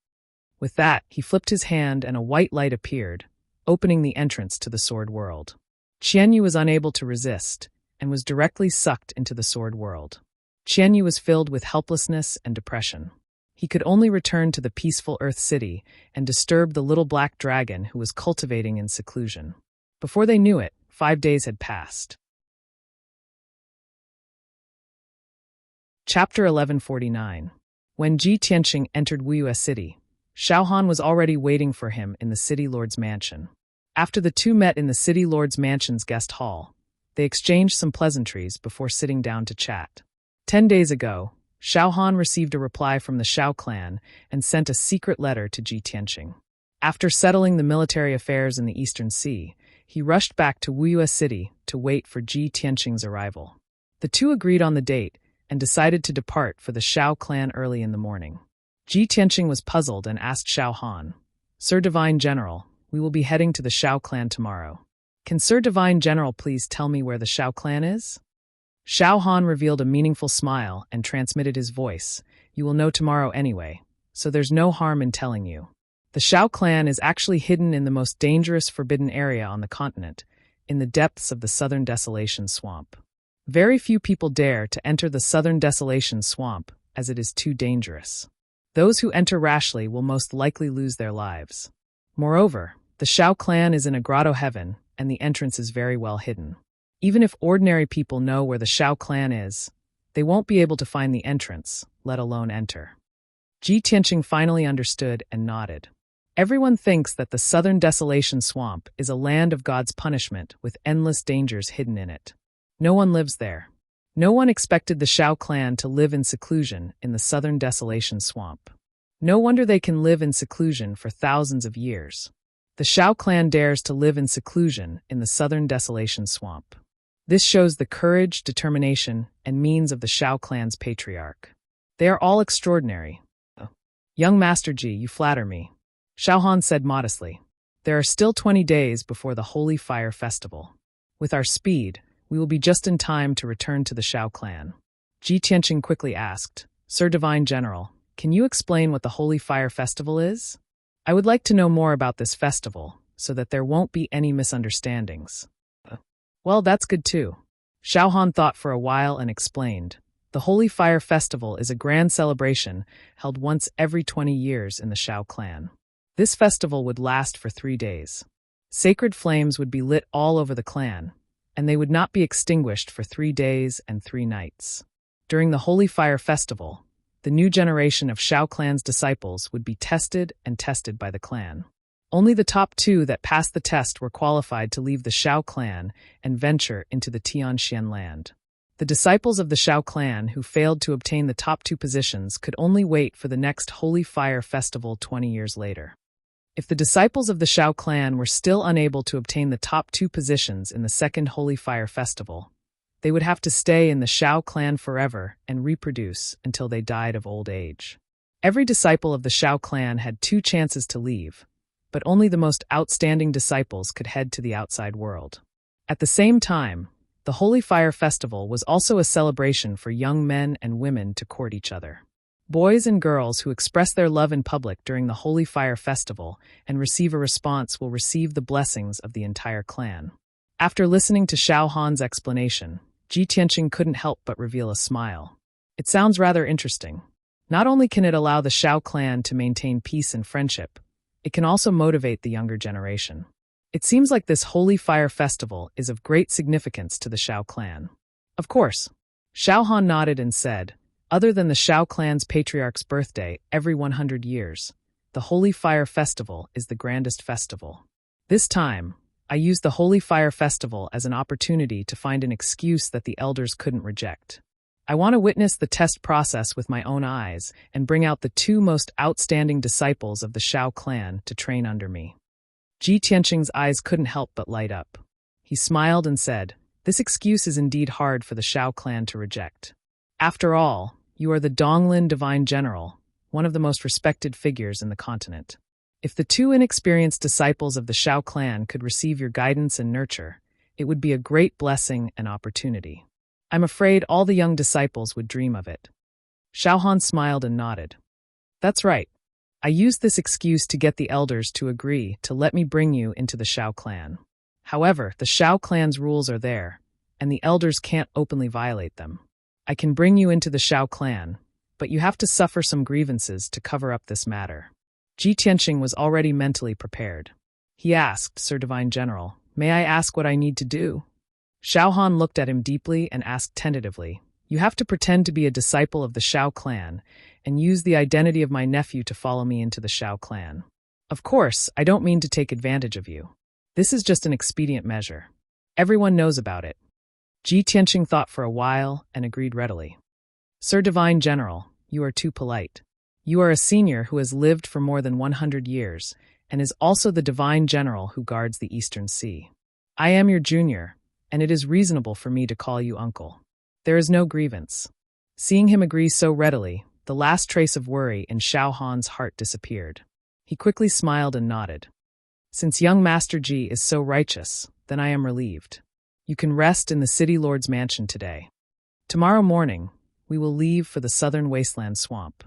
With that, he flipped his hand and a white light appeared, opening the entrance to the sword world. Qian Yu was unable to resist and was directly sucked into the sword world. Qian Yu was filled with helplessness and depression. He could only return to the peaceful Earth City and disturb the little black dragon who was cultivating in seclusion. Before they knew it, 5 days had passed. Chapter 1149. When Ji Tianqing entered Wuyue City, Xiaohan was already waiting for him in the city lord's mansion. After the two met in the city lord's mansion's guest hall, they exchanged some pleasantries before sitting down to chat. 10 days ago, Xiaohan received a reply from the Xiao clan and sent a secret letter to Ji Tianqing. After settling the military affairs in the Eastern Sea, he rushed back to Wuyue City to wait for Ji Tianqing's arrival. The two agreed on the date, and decided to depart for the Shao clan early in the morning. Ji Tianqing was puzzled and asked Shao Han, "Sir Divine General, we will be heading to the Shao clan tomorrow. Can Sir Divine General please tell me where the Shao clan is?" Shao Han revealed a meaningful smile and transmitted his voice. "You will know tomorrow anyway, so there's no harm in telling you. The Shao clan is actually hidden in the most dangerous forbidden area on the continent, in the depths of the Southern Desolation Swamp. Very few people dare to enter the Southern Desolation Swamp, as it is too dangerous. Those who enter rashly will most likely lose their lives. Moreover, the Shao clan is in a grotto heaven, and the entrance is very well hidden. Even if ordinary people know where the Shao clan is, they won't be able to find the entrance, let alone enter." Ji Tianqing finally understood and nodded. Everyone thinks that the Southern Desolation Swamp is a land of God's punishment with endless dangers hidden in it. No one lives there. No one expected the Shao clan to live in seclusion in the Southern Desolation Swamp. No wonder they can live in seclusion for thousands of years. The Shao clan dares to live in seclusion in the Southern Desolation Swamp. This shows the courage, determination, and means of the Shao clan's patriarch. They are all extraordinary. "Young Master Ji, you flatter me," Shao Han said modestly. "There are still 20 days before the Holy Fire Festival. With our speed, we will be just in time to return to the Shao clan." Ji Tianqing quickly asked, "Sir Divine General, can you explain what the Holy Fire Festival is? I would like to know more about this festival, so that there won't be any misunderstandings." "Well, that's good too." Shao Han thought for a while and explained. "The Holy Fire Festival is a grand celebration held once every 20 years in the Shao clan. This festival would last for 3 days. Sacred flames would be lit all over the clan, and they would not be extinguished for 3 days and 3 nights. During the Holy Fire Festival, the new generation of Shao clan's disciples would be tested and tested by the clan. Only the top 2 that passed the test were qualified to leave the Shao clan and venture into the Tianxian land. The disciples of the Shao clan who failed to obtain the top 2 positions could only wait for the next Holy Fire Festival 20 years later. If the disciples of the Shao clan were still unable to obtain the top 2 positions in the second Holy Fire Festival, they would have to stay in the Shao clan forever and reproduce until they died of old age. Every disciple of the Shao clan had 2 chances to leave, but only the most outstanding disciples could head to the outside world. At the same time, the Holy Fire Festival was also a celebration for young men and women to court each other. Boys and girls who express their love in public during the Holy Fire Festival and receive a response will receive the blessings of the entire clan. After listening to Shao Han's explanation, Ji Tianqing couldn't help but reveal a smile. It sounds rather interesting. Not only can it allow the Shao clan to maintain peace and friendship, it can also motivate the younger generation. It seems like this Holy Fire Festival is of great significance to the Shao clan. Of course. Shao Han nodded and said, "Other than the Shao clan's patriarch's birthday every 100 years, the Holy Fire Festival is the grandest festival. This time, I used the Holy Fire Festival as an opportunity to find an excuse that the elders couldn't reject. I want to witness the test process with my own eyes and bring out the 2 most outstanding disciples of the Shao clan to train under me." Ji Tianqing's eyes couldn't help but light up. He smiled and said, "This excuse is indeed hard for the Shao clan to reject. After all, you are the Donglin Divine General, one of the most respected figures in the continent. If the 2 inexperienced disciples of the Shao clan could receive your guidance and nurture, it would be a great blessing and opportunity. I'm afraid all the young disciples would dream of it." Shao Han smiled and nodded. "That's right. I used this excuse to get the elders to agree to let me bring you into the Shao clan. However, the Shao clan's rules are there, and the elders can't openly violate them. I can bring you into the Shao clan, but you have to suffer some grievances to cover up this matter." Ji Tianqing was already mentally prepared. He asked, "Sir Divine General, may I ask what I need to do?" Shao Han looked at him deeply and asked tentatively, "You have to pretend to be a disciple of the Shao clan and use the identity of my nephew to follow me into the Shao clan. Of course, I don't mean to take advantage of you. This is just an expedient measure. Everyone knows about it." Ji Tianqing thought for a while and agreed readily. "Sir Divine General, you are too polite. You are a senior who has lived for more than 100 years and is also the Divine General who guards the Eastern Sea. I am your junior, and it is reasonable for me to call you uncle. There is no grievance. Seeing him agree so readily, the last trace of worry in Xiao Han's heart disappeared. He quickly smiled and nodded. Since young Master Ji is so righteous, then I am relieved. You can rest in the city lord's mansion today. Tomorrow morning, we will leave for the southern wasteland swamp.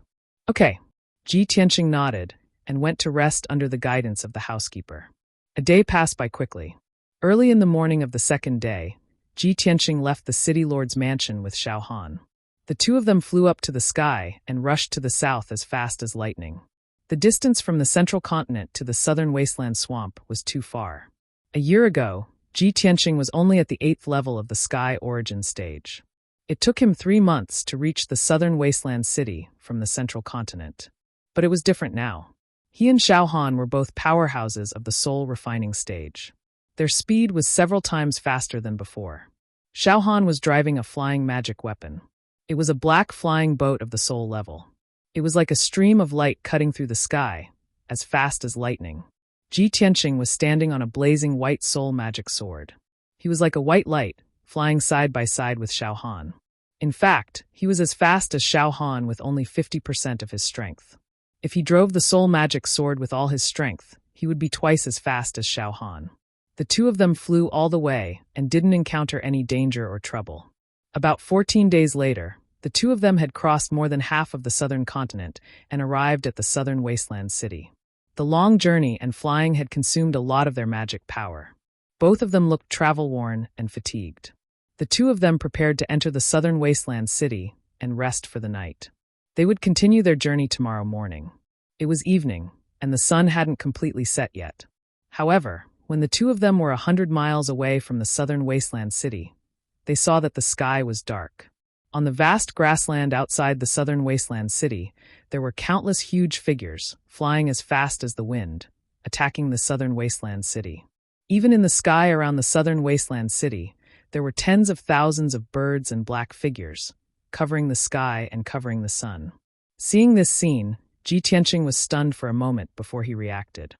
Okay. Ji Tianqing nodded and went to rest under the guidance of the housekeeper. A day passed by quickly. Early in the morning of the second day, Ji Tianqing left the city lord's mansion with Xiao Han. The two of them flew up to the sky and rushed to the south as fast as lightning. The distance from the central continent to the southern wasteland swamp was too far. A year ago, Ji Tianqing was only at the 8th level of the sky origin stage. It took him 3 months to reach the southern wasteland city from the central continent. But it was different now. He and Xiao Han were both powerhouses of the soul refining stage. Their speed was several times faster than before. Xiao Han was driving a flying magic weapon. It was a black flying boat of the soul level. It was like a stream of light cutting through the sky, as fast as lightning. Ji Tianqing was standing on a blazing white soul magic sword. He was like a white light, flying side by side with Xiao Han. In fact, he was as fast as Xiao Han with only 50% of his strength. If he drove the soul magic sword with all his strength, he would be twice as fast as Xiao Han. The two of them flew all the way and didn't encounter any danger or trouble. About 14 days later, the two of them had crossed more than half of the southern continent and arrived at the southern wasteland city. The long journey and flying had consumed a lot of their magic power. Both of them looked travel-worn and fatigued. The two of them prepared to enter the southern wasteland city and rest for the night. They would continue their journey tomorrow morning. It was evening, and the sun hadn't completely set yet. However, when the two of them were 100 miles away from the southern wasteland city, they saw that the sky was dark. On the vast grassland outside the southern wasteland city, there were countless huge figures, flying as fast as the wind, attacking the southern wasteland city. Even in the sky around the southern wasteland city, there were tens of thousands of birds and black figures, covering the sky and covering the sun. Seeing this scene, Ji Tianqing was stunned for a moment before he reacted.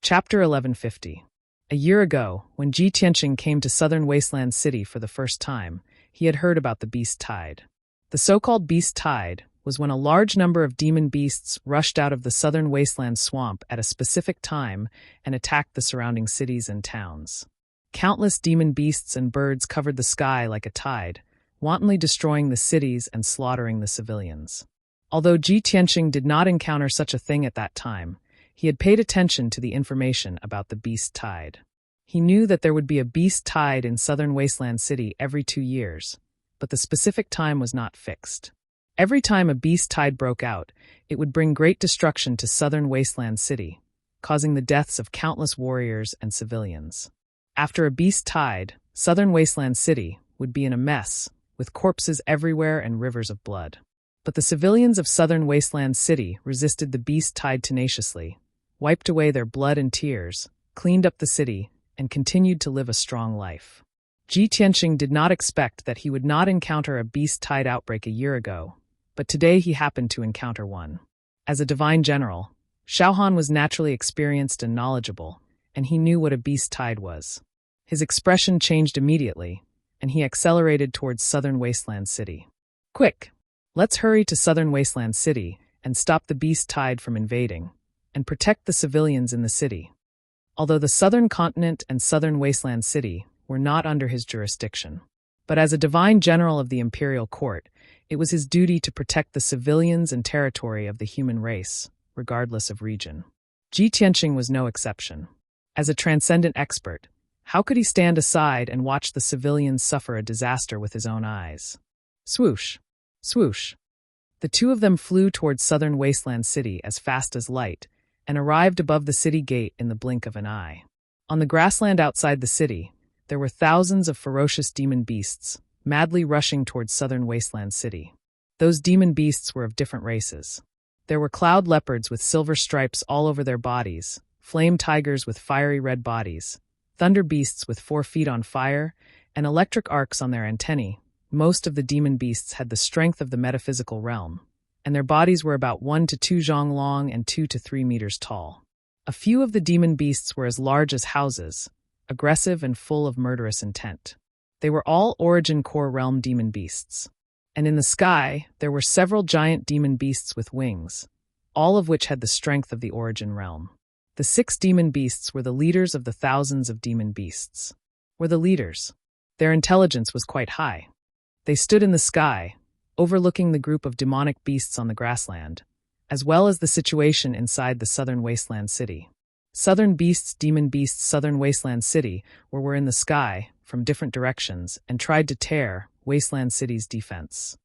Chapter 1150. A year ago, when Ji Tianqing came to southern wasteland city for the first time, he had heard about the beast tide. The so-called beast tide was when a large number of demon beasts rushed out of the southern wasteland swamp at a specific time and attacked the surrounding cities and towns. Countless demon beasts and birds covered the sky like a tide, wantonly destroying the cities and slaughtering the civilians. Although Ji Tianqing did not encounter such a thing at that time, he had paid attention to the information about the beast tide. He knew that there would be a beast tide in southern wasteland city every 2 years, but the specific time was not fixed. Every time a beast tide broke out, it would bring great destruction to southern wasteland city, causing the deaths of countless warriors and civilians. After a beast tide, southern wasteland city would be in a mess, with corpses everywhere and rivers of blood. But the civilians of southern wasteland city resisted the beast tide tenaciously, wiped away their blood and tears, cleaned up the city, and continued to live a strong life. Ji Tianqing did not expect that he would not encounter a beast tide outbreak a year ago, but today he happened to encounter one. As a divine general, Xiao Han was naturally experienced and knowledgeable, and he knew what a beast tide was. His expression changed immediately, and he accelerated towards southern wasteland city. Quick! Let's hurry to southern wasteland city and stop the beast tide from invading, and protect the civilians in the city. Although the southern continent and southern wasteland city were not under his jurisdiction, but as a divine general of the imperial court, it was his duty to protect the civilians and territory of the human race, regardless of region. Ji Tianqing was no exception. As a transcendent expert, how could he stand aside and watch the civilians suffer a disaster with his own eyes? Swoosh! Swoosh! The two of them flew towards southern wasteland city as fast as light, and arrived above the city gate in the blink of an eye. On the grassland outside the city, there were thousands of ferocious demon beasts, madly rushing towards southern wasteland city. Those demon beasts were of different races. There were cloud leopards with silver stripes all over their bodies, flame tigers with fiery red bodies, thunder beasts with 4 feet on fire, and electric arcs on their antennae. Most of the demon beasts had the strength of the metaphysical realm, and their bodies were about 1 to 2 zhang long and 2 to 3 meters tall. A few of the demon beasts were as large as houses, aggressive and full of murderous intent. They were all Origin Core Realm demon beasts. And in the sky, there were several giant demon beasts with wings, all of which had the strength of the Origin Realm. The 6 demon beasts were the leaders of the thousands of demon beasts. Their intelligence was quite high. They stood in the sky, overlooking the group of demonic beasts on the grassland, as well as the situation inside the southern wasteland city. Southern demon beasts, southern wasteland city were in the sky from different directions and tried to tear wasteland city's defense.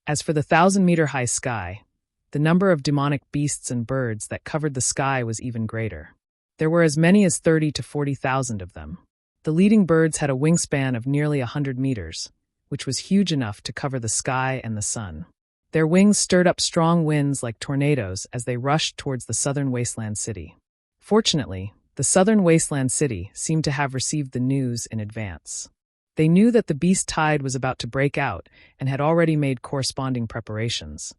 As for the 1,000-meter-high sky, the number of demonic beasts and birds that covered the sky was even greater. There were as many as 30 to 40,000 of them. The leading birds had a wingspan of nearly 100 meters, which was huge enough to cover the sky and the sun. Their wings stirred up strong winds like tornadoes as they rushed towards the southern wasteland city. Fortunately, the southern wasteland city seemed to have received the news in advance. They knew that the beast tide was about to break out and had already made corresponding preparations.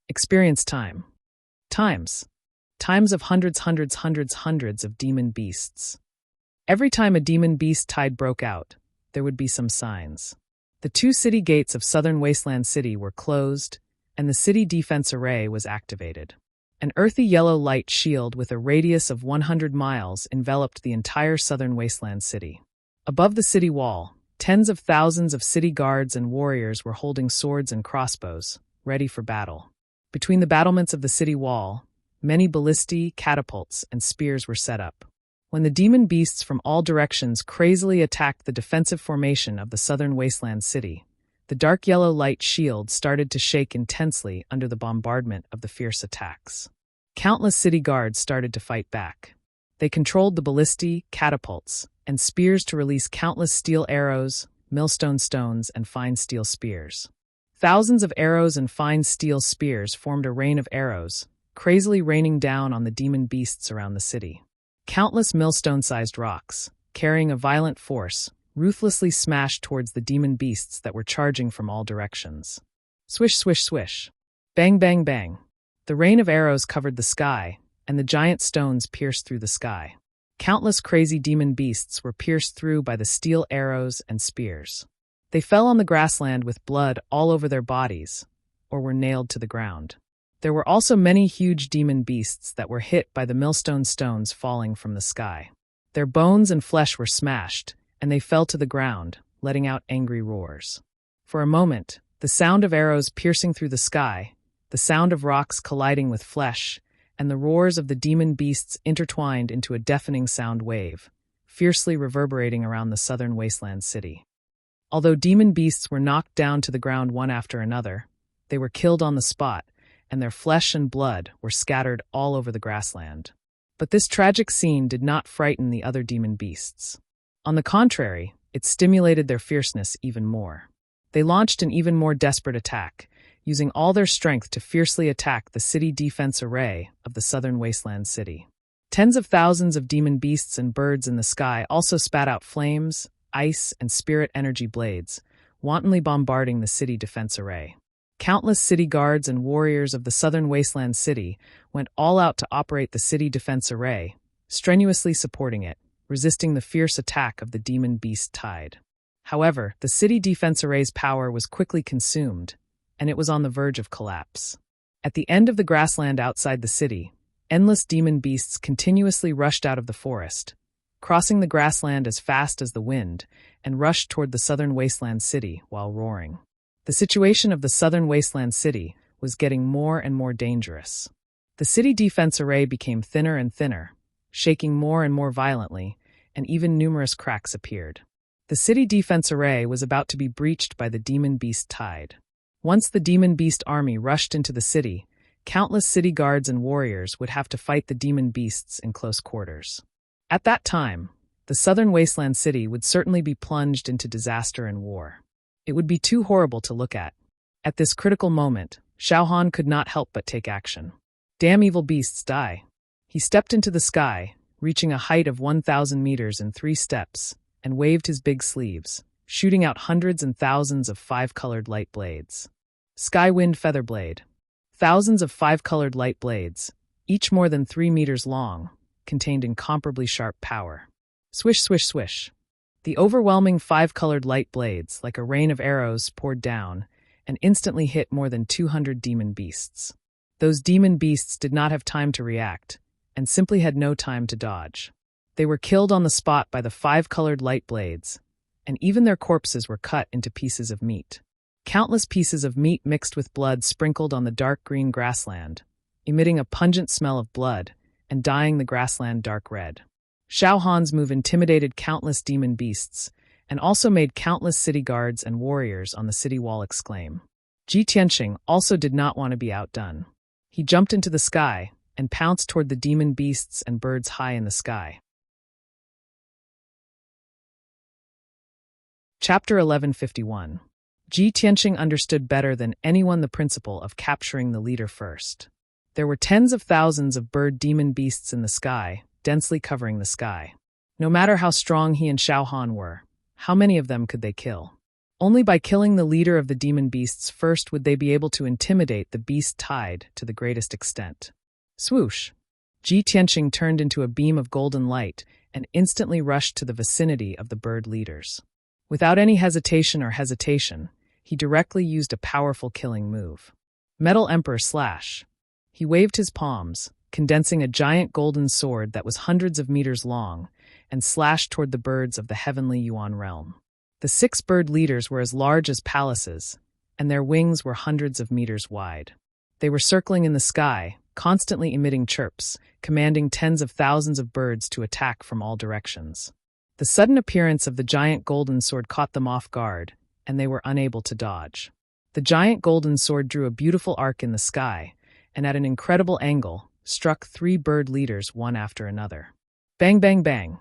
Experience time. Times of hundreds of demon beasts. Every time a demon beast tide broke out, there would be some signs. The 2 city gates of southern wasteland city were closed, and the city defense array was activated. An earthy yellow light shield with a radius of 100 miles enveloped the entire southern wasteland city. Above the city wall, tens of thousands of city guards and warriors were holding swords and crossbows, ready for battle. Between the battlements of the city wall, many ballistae, catapults, and spears were set up. When the demon beasts from all directions crazily attacked the defensive formation of the southern wasteland city, the dark yellow light shield started to shake intensely under the bombardment of the fierce attacks. Countless city guards started to fight back. They controlled the ballistae, catapults, and spears to release countless steel arrows, millstone stones, and fine steel spears. Thousands of arrows and fine steel spears formed a rain of arrows, crazily raining down on the demon beasts around the city. Countless millstone-sized rocks, carrying a violent force, ruthlessly smashed towards the demon beasts that were charging from all directions. Swish, swish, swish. Bang, bang, bang. The rain of arrows covered the sky, and the giant stones pierced through the sky. Countless crazy demon beasts were pierced through by the steel arrows and spears. They fell on the grassland with blood all over their bodies, or were nailed to the ground. There were also many huge demon beasts that were hit by the millstone stones falling from the sky. Their bones and flesh were smashed, and they fell to the ground, letting out angry roars. For a moment, the sound of arrows piercing through the sky, the sound of rocks colliding with flesh, and the roars of the demon beasts intertwined into a deafening sound wave, fiercely reverberating around the southern wasteland city. Although demon beasts were knocked down to the ground one after another, they were killed on the spot, and their flesh and blood were scattered all over the grassland. But this tragic scene did not frighten the other demon beasts. On the contrary, it stimulated their fierceness even more. They launched an even more desperate attack, using all their strength to fiercely attack the city defense array of the southern wasteland city. Tens of thousands of demon beasts and birds in the sky also spat out flames, ice, and spirit energy blades, wantonly bombarding the city defense array. Countless city guards and warriors of the southern wasteland city went all out to operate the city defense array, strenuously supporting it, resisting the fierce attack of the demon beast tide. However, the city defense array's power was quickly consumed, and it was on the verge of collapse. At the end of the grassland outside the city, endless demon beasts continuously rushed out of the forest, crossing the grassland as fast as the wind, and rushed toward the southern wasteland city while roaring. The situation of the southern wasteland city was getting more and more dangerous. The city defense array became thinner and thinner, shaking more and more violently, and even numerous cracks appeared. The city defense array was about to be breached by the demon beast tide. Once the demon beast army rushed into the city, countless city guards and warriors would have to fight the demon beasts in close quarters. At that time, the southern wasteland city would certainly be plunged into disaster and war. It would be too horrible to look at. At this critical moment, Xiaohan could not help but take action. Damn evil beasts, die. He stepped into the sky, reaching a height of 1,000 meters in 3 steps, and waved his big sleeves, shooting out hundreds and thousands of 5-colored light blades. Skywind Feather Blade. Thousands of 5-colored light blades, each more than 3 meters long, contained incomparably sharp power. Swish, swish, swish. The overwhelming five-colored light blades, like a rain of arrows, poured down and instantly hit more than 200 demon beasts. Those demon beasts did not have time to react and simply had no time to dodge. They were killed on the spot by the five-colored light blades, and even their corpses were cut into pieces of meat. Countless pieces of meat mixed with blood sprinkled on the dark green grassland, emitting a pungent smell of blood and dyeing the grassland dark red. Shao Han's move intimidated countless demon beasts and also made countless city guards and warriors on the city wall exclaim. Ji Tianqing also did not want to be outdone. He jumped into the sky and pounced toward the demon beasts and birds high in the sky. Chapter 1151. Ji Tianqing understood better than anyone the principle of capturing the leader first. There were tens of thousands of bird demon beasts in the sky, densely covering the sky. No matter how strong he and Shao Han were, how many of them could they kill? Only by killing the leader of the demon beasts first would they be able to intimidate the beast tide to the greatest extent. Swoosh! Ji Tianqing turned into a beam of golden light and instantly rushed to the vicinity of the bird leaders. Without any hesitation, he directly used a powerful killing move. Metal Emperor Slash. He waved his palms, condensing a giant golden sword that was hundreds of meters long, and slashed toward the birds of the heavenly Yuan realm. The 6 bird leaders were as large as palaces, and their wings were hundreds of meters wide. They were circling in the sky, constantly emitting chirps, commanding tens of thousands of birds to attack from all directions. The sudden appearance of the giant golden sword caught them off guard, and they were unable to dodge. The giant golden sword drew a beautiful arc in the sky, and at an incredible angle, struck 3 bird leaders one after another. Bang, bang, bang.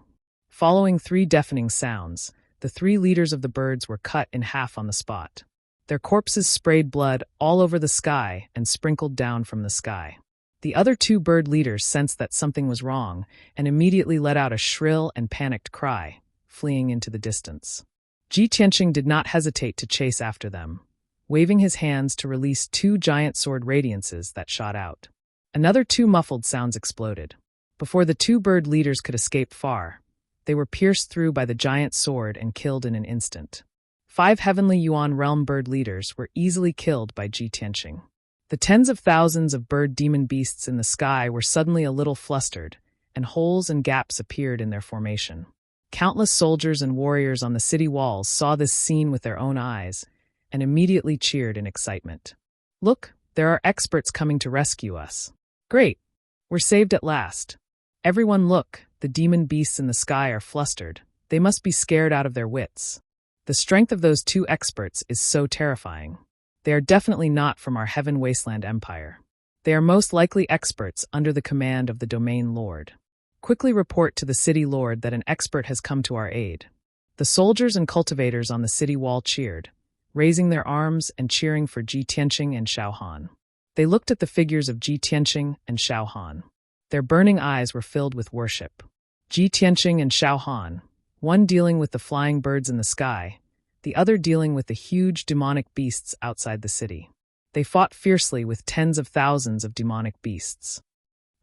Following 3 deafening sounds, the 3 leaders of the birds were cut in half on the spot. Their corpses sprayed blood all over the sky and sprinkled down from the sky. The other 2 bird leaders sensed that something was wrong and immediately let out a shrill and panicked cry, fleeing into the distance. Ji Tianqing did not hesitate to chase after them, waving his hands to release 2 giant sword radiances that shot out. Another 2 muffled sounds exploded. Before the 2 bird leaders could escape far, they were pierced through by the giant sword and killed in an instant. 5 heavenly Yuan realm bird leaders were easily killed by Ji Tianqing. The tens of thousands of bird demon beasts in the sky were suddenly a little flustered, and holes and gaps appeared in their formation. Countless soldiers and warriors on the city walls saw this scene with their own eyes and immediately cheered in excitement. Look, there are experts coming to rescue us. Great! We're saved at last. Everyone look, the demon beasts in the sky are flustered. They must be scared out of their wits. The strength of those 2 experts is so terrifying. They are definitely not from our Heaven Wasteland Empire. They are most likely experts under the command of the Domain Lord. Quickly report to the City Lord that an expert has come to our aid. The soldiers and cultivators on the city wall cheered, raising their arms and cheering for Ji Tianqing and Shao Han. They looked at the figures of Ji Tianqing and Shao Han. Their burning eyes were filled with worship. Ji Tianqing and Shao Han, one dealing with the flying birds in the sky, the other dealing with the huge demonic beasts outside the city. They fought fiercely with tens of thousands of demonic beasts.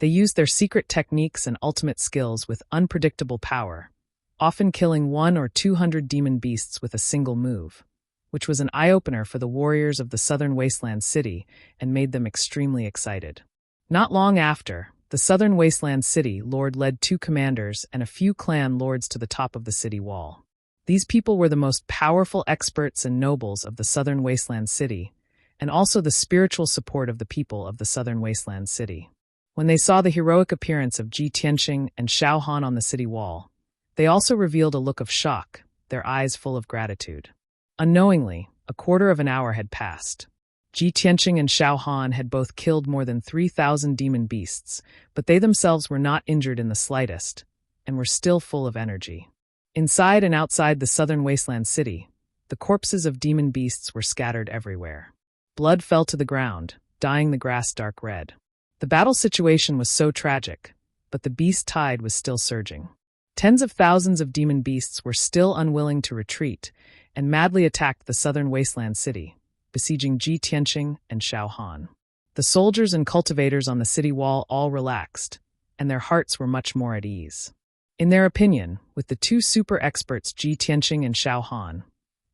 They used their secret techniques and ultimate skills with unpredictable power, often killing 100 or 200 demon beasts with a single move, which was an eye-opener for the warriors of the Southern Wasteland City and made them extremely excited. Not long after, the Southern Wasteland City Lord led 2 commanders and a few clan lords to the top of the city wall. These people were the most powerful experts and nobles of the Southern Wasteland City, and also the spiritual support of the people of the Southern Wasteland City. When they saw the heroic appearance of Ji Tianqing and Shao Han on the city wall, they also revealed a look of shock, their eyes full of gratitude. Unknowingly, a quarter of an hour had passed. Ji Tianqing and Shao Han had both killed more than 3,000 demon beasts, but they themselves were not injured in the slightest, and were still full of energy. Inside and outside the Southern Wasteland City, the corpses of demon beasts were scattered everywhere. Blood fell to the ground, dyeing the grass dark red. The battle situation was so tragic, but the beast tide was still surging. Tens of thousands of demon beasts were still unwilling to retreat and madly attacked the Southern Wasteland City, besieging Ji Tianqing and Shao Han. The soldiers and cultivators on the city wall all relaxed, and their hearts were much more at ease. In their opinion, with the two super experts Ji Tianqing and Xiao Han,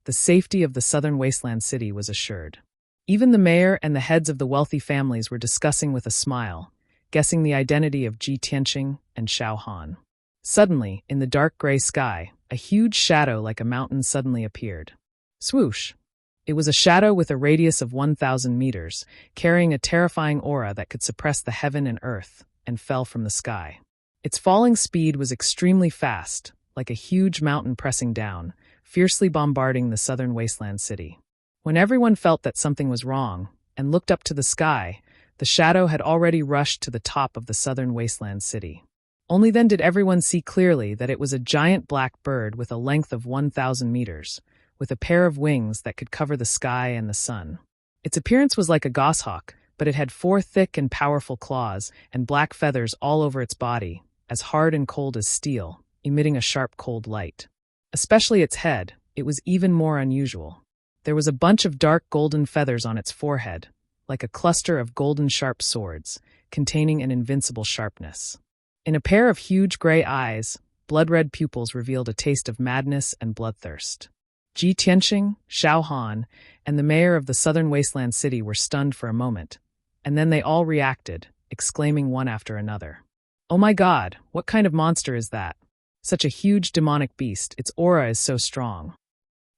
the safety of the southern wasteland city was assured. Even the mayor and the heads of the wealthy families were discussing with a smile, guessing the identity of Ji Tianqing and Xiao Han. Suddenly, in the dark gray sky, a huge shadow like a mountain suddenly appeared. Swoosh! It was a shadow with a radius of 1,000 meters, carrying a terrifying aura that could suppress the heaven and earth, and fell from the sky. Its falling speed was extremely fast, like a huge mountain pressing down, fiercely bombarding the southern wasteland city. When everyone felt that something was wrong, and looked up to the sky, the shadow had already rushed to the top of the southern wasteland city. Only then did everyone see clearly that it was a giant black bird with a length of 1,000 meters, with a pair of wings that could cover the sky and the sun. Its appearance was like a goshawk, but it had 4 thick and powerful claws and black feathers all over its body, as hard and cold as steel, emitting a sharp cold light. Especially its head, it was even more unusual. There was a bunch of dark golden feathers on its forehead, like a cluster of golden sharp swords, containing an invincible sharpness. In a pair of huge gray eyes, blood-red pupils revealed a taste of madness and bloodthirst. Ji Tianqing, Xiao Han, and the mayor of the southern wasteland city were stunned for a moment, and then they all reacted, exclaiming one after another. "Oh my God, what kind of monster is that? Such a huge demonic beast, its aura is so strong.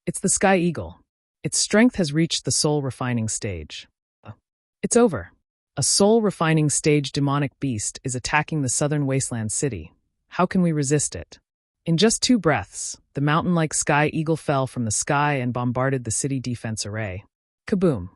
It's the sky eagle. Its strength has reached the soul-refining stage. It's over. A soul-refining stage demonic beast is attacking the southern wasteland city. How can we resist it?" In just 2 breaths, the mountain-like sky eagle fell from the sky and bombarded the city defense array. Kaboom!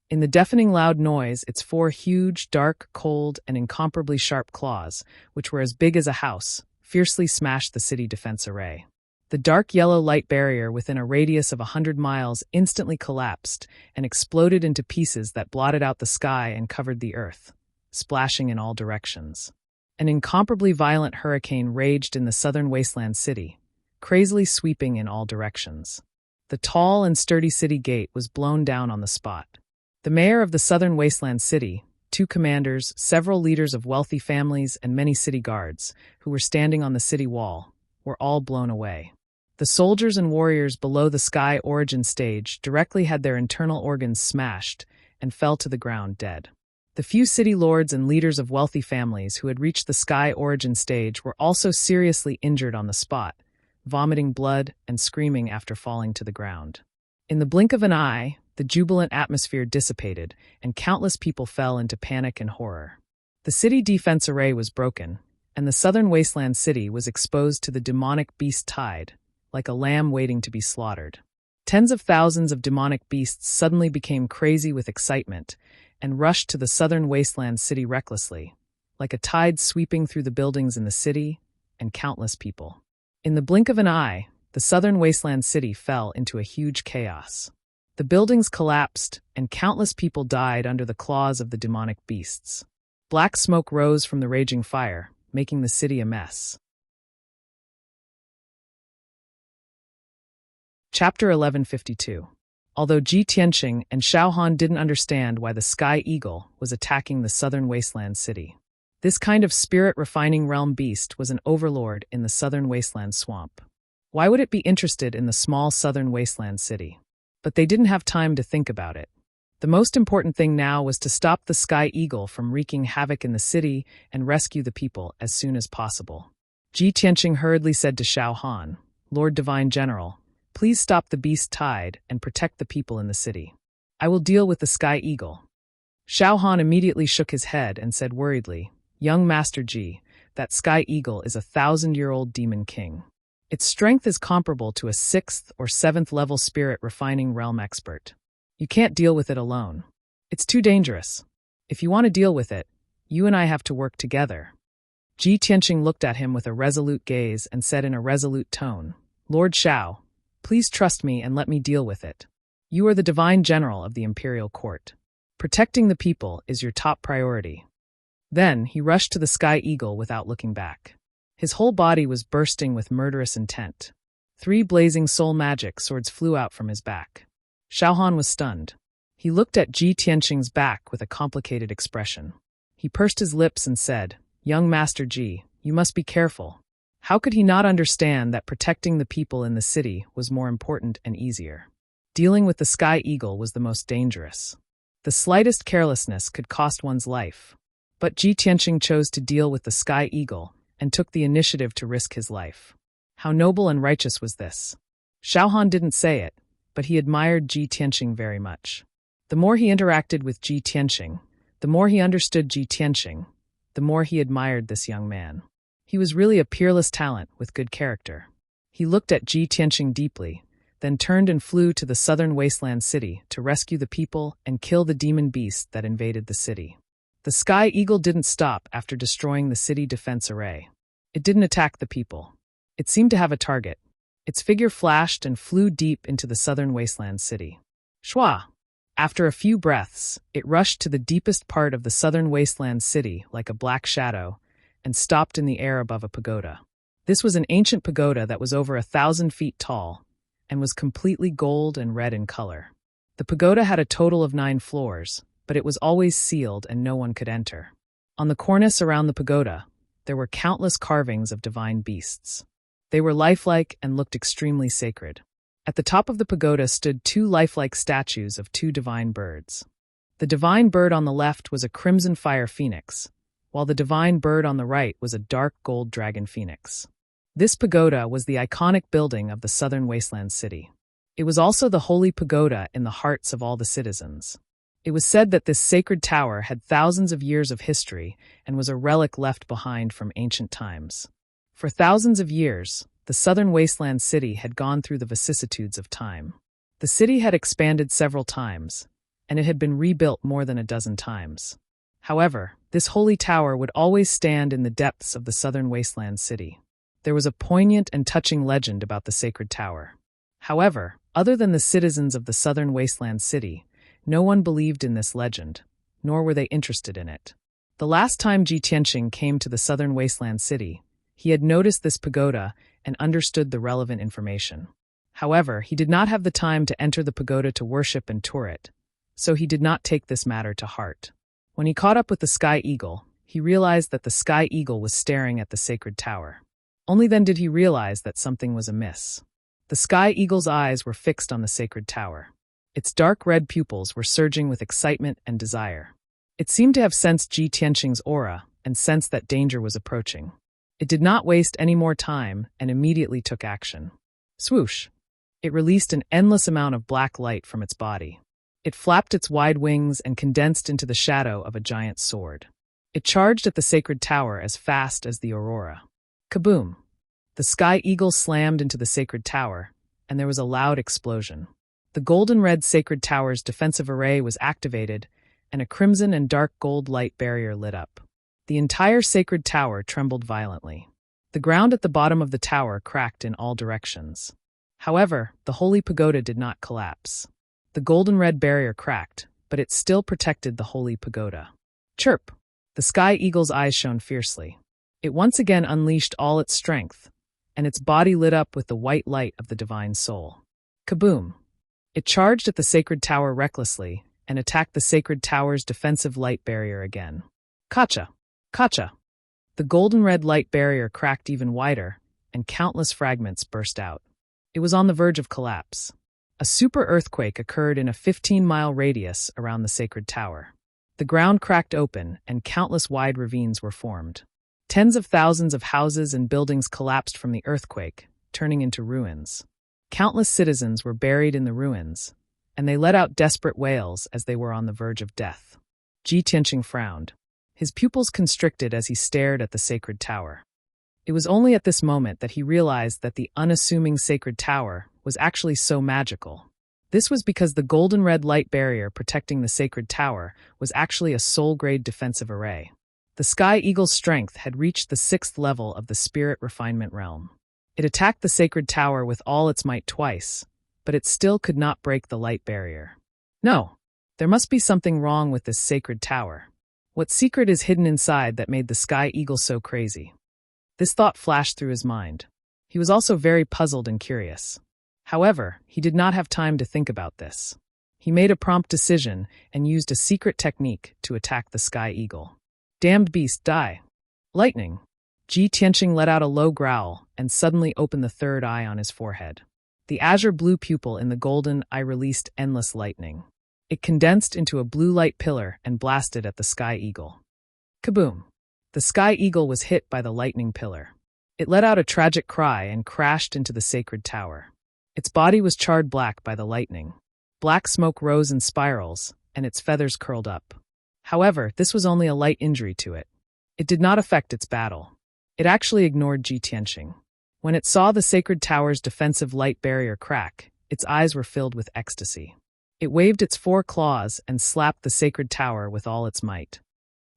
In the deafening loud noise, its 4 huge, dark, cold, and incomparably sharp claws, which were as big as a house, fiercely smashed the city defense array. The dark yellow light barrier within a radius of 100 miles instantly collapsed and exploded into pieces that blotted out the sky and covered the earth, splashing in all directions. An incomparably violent hurricane raged in the southern wasteland city, crazily sweeping in all directions. The tall and sturdy city gate was blown down on the spot. The mayor of the southern wasteland city, 2 commanders, several leaders of wealthy families, and many city guards, who were standing on the city wall, were all blown away. The soldiers and warriors below the sky origin stage directly had their internal organs smashed and fell to the ground dead. The few city lords and leaders of wealthy families who had reached the sky origin stage were also seriously injured on the spot, vomiting blood and screaming after falling to the ground. In the blink of an eye, the jubilant atmosphere dissipated, and countless people fell into panic and horror. The city defense array was broken, and the southern wasteland city was exposed to the demonic beast tide, like a lamb waiting to be slaughtered. Tens of thousands of demonic beasts suddenly became crazy with excitement and rushed to the southern wasteland city recklessly, like a tide sweeping through the buildings in the city and countless people. In the blink of an eye, the southern wasteland city fell into a huge chaos. The buildings collapsed, and countless people died under the claws of the demonic beasts. Black smoke rose from the raging fire, making the city a mess. Chapter 1152. Although Ji Tianqing and Xiao Han didn't understand why the Sky Eagle was attacking the southern wasteland city. This kind of spirit-refining realm beast was an overlord in the southern wasteland swamp. Why would it be interested in the small southern wasteland city? But they didn't have time to think about it. The most important thing now was to stop the Sky Eagle from wreaking havoc in the city and rescue the people as soon as possible. Ji Tianqing hurriedly said to Xiao Han, "Lord Divine General, please stop the beast tide and protect the people in the city. I will deal with the Sky Eagle." Xiao Han immediately shook his head and said worriedly, "Young Master Ji, that Sky Eagle is a 1,000-year-old demon king. Its strength is comparable to a 6th or 7th level spirit refining realm expert. You can't deal with it alone. It's too dangerous. If you want to deal with it, you and I have to work together." Ji Tianqing looked at him with a resolute gaze and said in a resolute tone, "Lord Xiao, please trust me and let me deal with it. You are the divine general of the imperial court. Protecting the people is your top priority." Then he rushed to the Sky Eagle without looking back. His whole body was bursting with murderous intent. 3 blazing soul magic swords flew out from his back. Xiao Han was stunned. He looked at Ji Tianqing's back with a complicated expression. He pursed his lips and said, "Young Master Ji, you must be careful. How could he not understand that protecting the people in the city was more important and easier? Dealing with the sky eagle was the most dangerous. The slightest carelessness could cost one's life. But Ji Tianqing chose to deal with the sky eagle and took the initiative to risk his life. How noble and righteous was this? Xiaohan didn't say it, but he admired Ji Tianqing very much. The more he interacted with Ji Tianqing, the more he understood Ji Tianqing, the more he admired this young man. He was really a peerless talent with good character. He looked at Ji Tianqing deeply, then turned and flew to the southern wasteland city to rescue the people and kill the demon beast that invaded the city. The sky eagle didn't stop after destroying the city defense array. It didn't attack the people. It seemed to have a target. Its figure flashed and flew deep into the southern wasteland city. Shwa! After a few breaths, it rushed to the deepest part of the southern wasteland city like a black shadow and stopped in the air above a pagoda. This was an ancient pagoda that was over 1,000 feet tall and was completely gold and red in color. The pagoda had a total of 9 floors, but it was always sealed and no one could enter. On the cornice around the pagoda, there were countless carvings of divine beasts. They were lifelike and looked extremely sacred. At the top of the pagoda stood 2 lifelike statues of 2 divine birds. The divine bird on the left was a crimson fire phoenix, while the divine bird on the right was a dark gold dragon phoenix. This pagoda was the iconic building of the southern wasteland city. It was also the holy pagoda in the hearts of all the citizens. It was said that this sacred tower had thousands of years of history and was a relic left behind from ancient times. For thousands of years, the southern wasteland city had gone through the vicissitudes of time. The city had expanded several times, and it had been rebuilt more than a dozen times. However, this holy tower would always stand in the depths of the southern wasteland city. There was a poignant and touching legend about the sacred tower. However, other than the citizens of the southern wasteland city, no one believed in this legend, nor were they interested in it. The last time Ji Tianqing came to the southern wasteland city, he had noticed this pagoda and understood the relevant information. However, he did not have the time to enter the pagoda to worship and tour it, so he did not take this matter to heart. When he caught up with the sky eagle, he realized that the sky eagle was staring at the sacred tower. Only then did he realize that something was amiss. The sky eagle's eyes were fixed on the sacred tower. Its dark red pupils were surging with excitement and desire. It seemed to have sensed Ji Tianqing's aura and sensed that danger was approaching. It did not waste any more time and immediately took action. Swoosh! It released an endless amount of black light from its body. It flapped its wide wings and condensed into the shadow of a giant sword. It charged at the sacred tower as fast as the aurora. Kaboom! The sky eagle slammed into the sacred tower, and there was a loud explosion. The golden red sacred tower's defensive array was activated, and a crimson and dark gold light barrier lit up. The entire sacred tower trembled violently. The ground at the bottom of the tower cracked in all directions. However, the holy pagoda did not collapse. The golden red barrier cracked, but it still protected the holy pagoda. Chirp! The sky eagle's eyes shone fiercely. It once again unleashed all its strength, and its body lit up with the white light of the divine soul. Kaboom! It charged at the sacred tower recklessly and attacked the sacred tower's defensive light barrier again. Kacha! Kacha! The golden red light barrier cracked even wider, and countless fragments burst out. It was on the verge of collapse. A super earthquake occurred in a 15-mile radius around the sacred tower. The ground cracked open, and countless wide ravines were formed. Tens of thousands of houses and buildings collapsed from the earthquake, turning into ruins. Countless citizens were buried in the ruins, and they let out desperate wails as they were on the verge of death. Ji Tianqing frowned. His pupils constricted as he stared at the sacred tower. It was only at this moment that he realized that the unassuming sacred tower was actually so magical. This was because the golden red light barrier protecting the sacred tower was actually a soul-grade defensive array. The sky eagle's strength had reached the 6th level of the spirit refinement realm. It attacked the sacred tower with all its might twice, but it still could not break the light barrier. No, there must be something wrong with this sacred tower. What secret is hidden inside that made the sky eagle so crazy? This thought flashed through his mind. He was also very puzzled and curious. However, he did not have time to think about this. He made a prompt decision and used a secret technique to attack the sky eagle. Damned beast, die! Lightning! Ji Tianqing let out a low growl and suddenly opened the third eye on his forehead. The azure-blue pupil in the golden eye released endless lightning. It condensed into a blue light pillar and blasted at the sky eagle. Kaboom! The sky eagle was hit by the lightning pillar. It let out a tragic cry and crashed into the sacred tower. Its body was charred black by the lightning. Black smoke rose in spirals, and its feathers curled up. However, this was only a light injury to it. It did not affect its battle. It actually ignored Ji Tianqing. When it saw the sacred tower's defensive light barrier crack, its eyes were filled with ecstasy. It waved its 4 claws and slapped the sacred tower with all its might.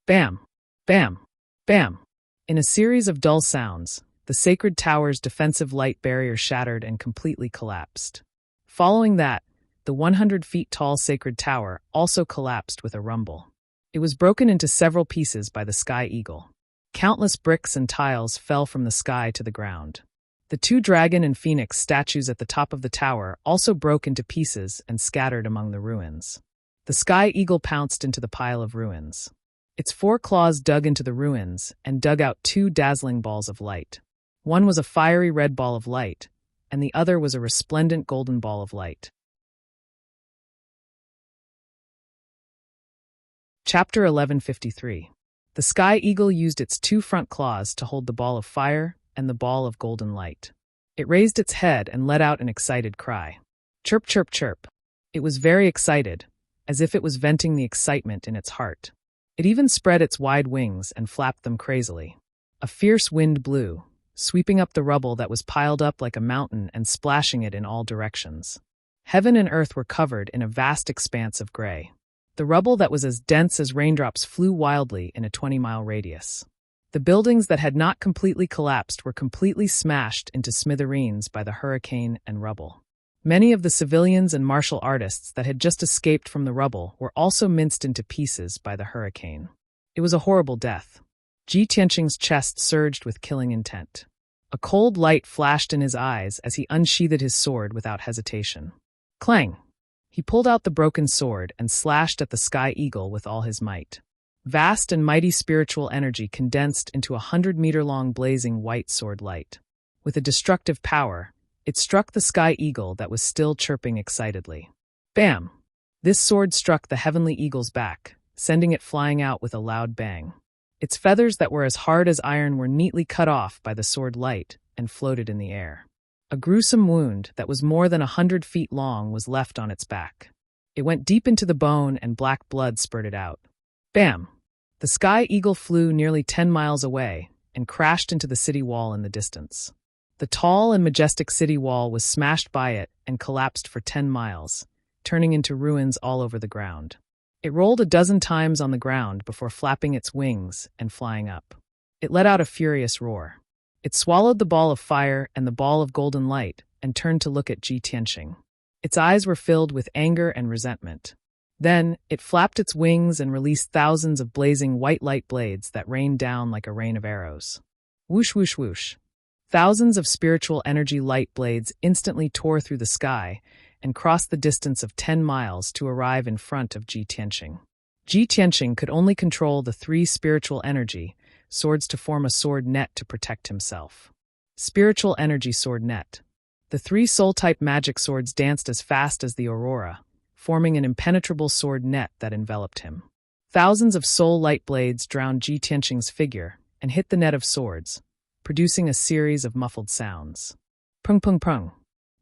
Bam! Bam! Bam! In a series of dull sounds, the sacred tower's defensive light barrier shattered and completely collapsed. Following that, the 100 feet tall sacred tower also collapsed with a rumble. It was broken into several pieces by the sky eagle. Countless bricks and tiles fell from the sky to the ground. The 2 dragon and phoenix statues at the top of the tower also broke into pieces and scattered among the ruins. The sky eagle pounced into the pile of ruins. Its 4 claws dug into the ruins and dug out 2 dazzling balls of light. One was a fiery red ball of light, and the other was a resplendent golden ball of light. Chapter 1153. The sky eagle used its 2 front claws to hold the ball of fire and the ball of golden light. It raised its head and let out an excited cry. Chirp, chirp, chirp. It was very excited, as if it was venting the excitement in its heart. It even spread its wide wings and flapped them crazily. A fierce wind blew, sweeping up the rubble that was piled up like a mountain and splashing it in all directions. Heaven and earth were covered in a vast expanse of gray. The rubble that was as dense as raindrops flew wildly in a 20-mile radius. The buildings that had not completely collapsed were completely smashed into smithereens by the hurricane and rubble. Many of the civilians and martial artists that had just escaped from the rubble were also minced into pieces by the hurricane. It was a horrible death. Ji Tianqing's chest surged with killing intent. A cold light flashed in his eyes as he unsheathed his sword without hesitation. Clang! He pulled out the broken sword and slashed at the sky eagle with all his might. Vast and mighty spiritual energy condensed into a 100-meter-long blazing white sword light. With a destructive power, it struck the sky eagle that was still chirping excitedly. Bam! This sword struck the heavenly eagle's back, sending it flying out with a loud bang. Its feathers that were as hard as iron were neatly cut off by the sword light and floated in the air. A gruesome wound that was more than 100 feet long was left on its back. It went deep into the bone and black blood spurted out. Bam! The sky eagle flew nearly 10 miles away and crashed into the city wall in the distance. The tall and majestic city wall was smashed by it and collapsed for 10 miles, turning into ruins all over the ground. It rolled a dozen times on the ground before flapping its wings and flying up. It let out a furious roar. It swallowed the ball of fire and the ball of golden light and turned to look at Ji Tianqing. Its eyes were filled with anger and resentment. Then, it flapped its wings and released thousands of blazing white light blades that rained down like a rain of arrows. Whoosh, whoosh, whoosh. Thousands of spiritual energy light blades instantly tore through the sky and crossed the distance of 10 miles to arrive in front of Ji Tianqing. Ji Tianqing could only control the 3 spiritual energy swords to form a sword net to protect himself. Spiritual energy sword net. The 3 soul-type magic swords danced as fast as the aurora, forming an impenetrable sword net that enveloped him. Thousands of soul light blades drowned Ji Tianqing's figure and hit the net of swords, producing a series of muffled sounds. Prung prung prung.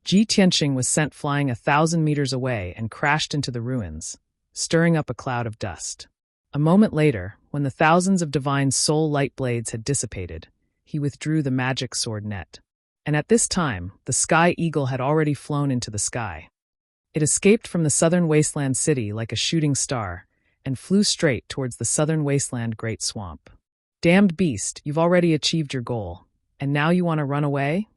Ji Tianqing was sent flying 1,000 meters away and crashed into the ruins, stirring up a cloud of dust. A moment later, when the thousands of divine soul light blades had dissipated, he withdrew the magic sword net. And at this time, the sky eagle had already flown into the sky. It escaped from the southern wasteland city like a shooting star and flew straight towards the southern wasteland great swamp. Damned beast, you've already achieved your goal, and now you want to run away?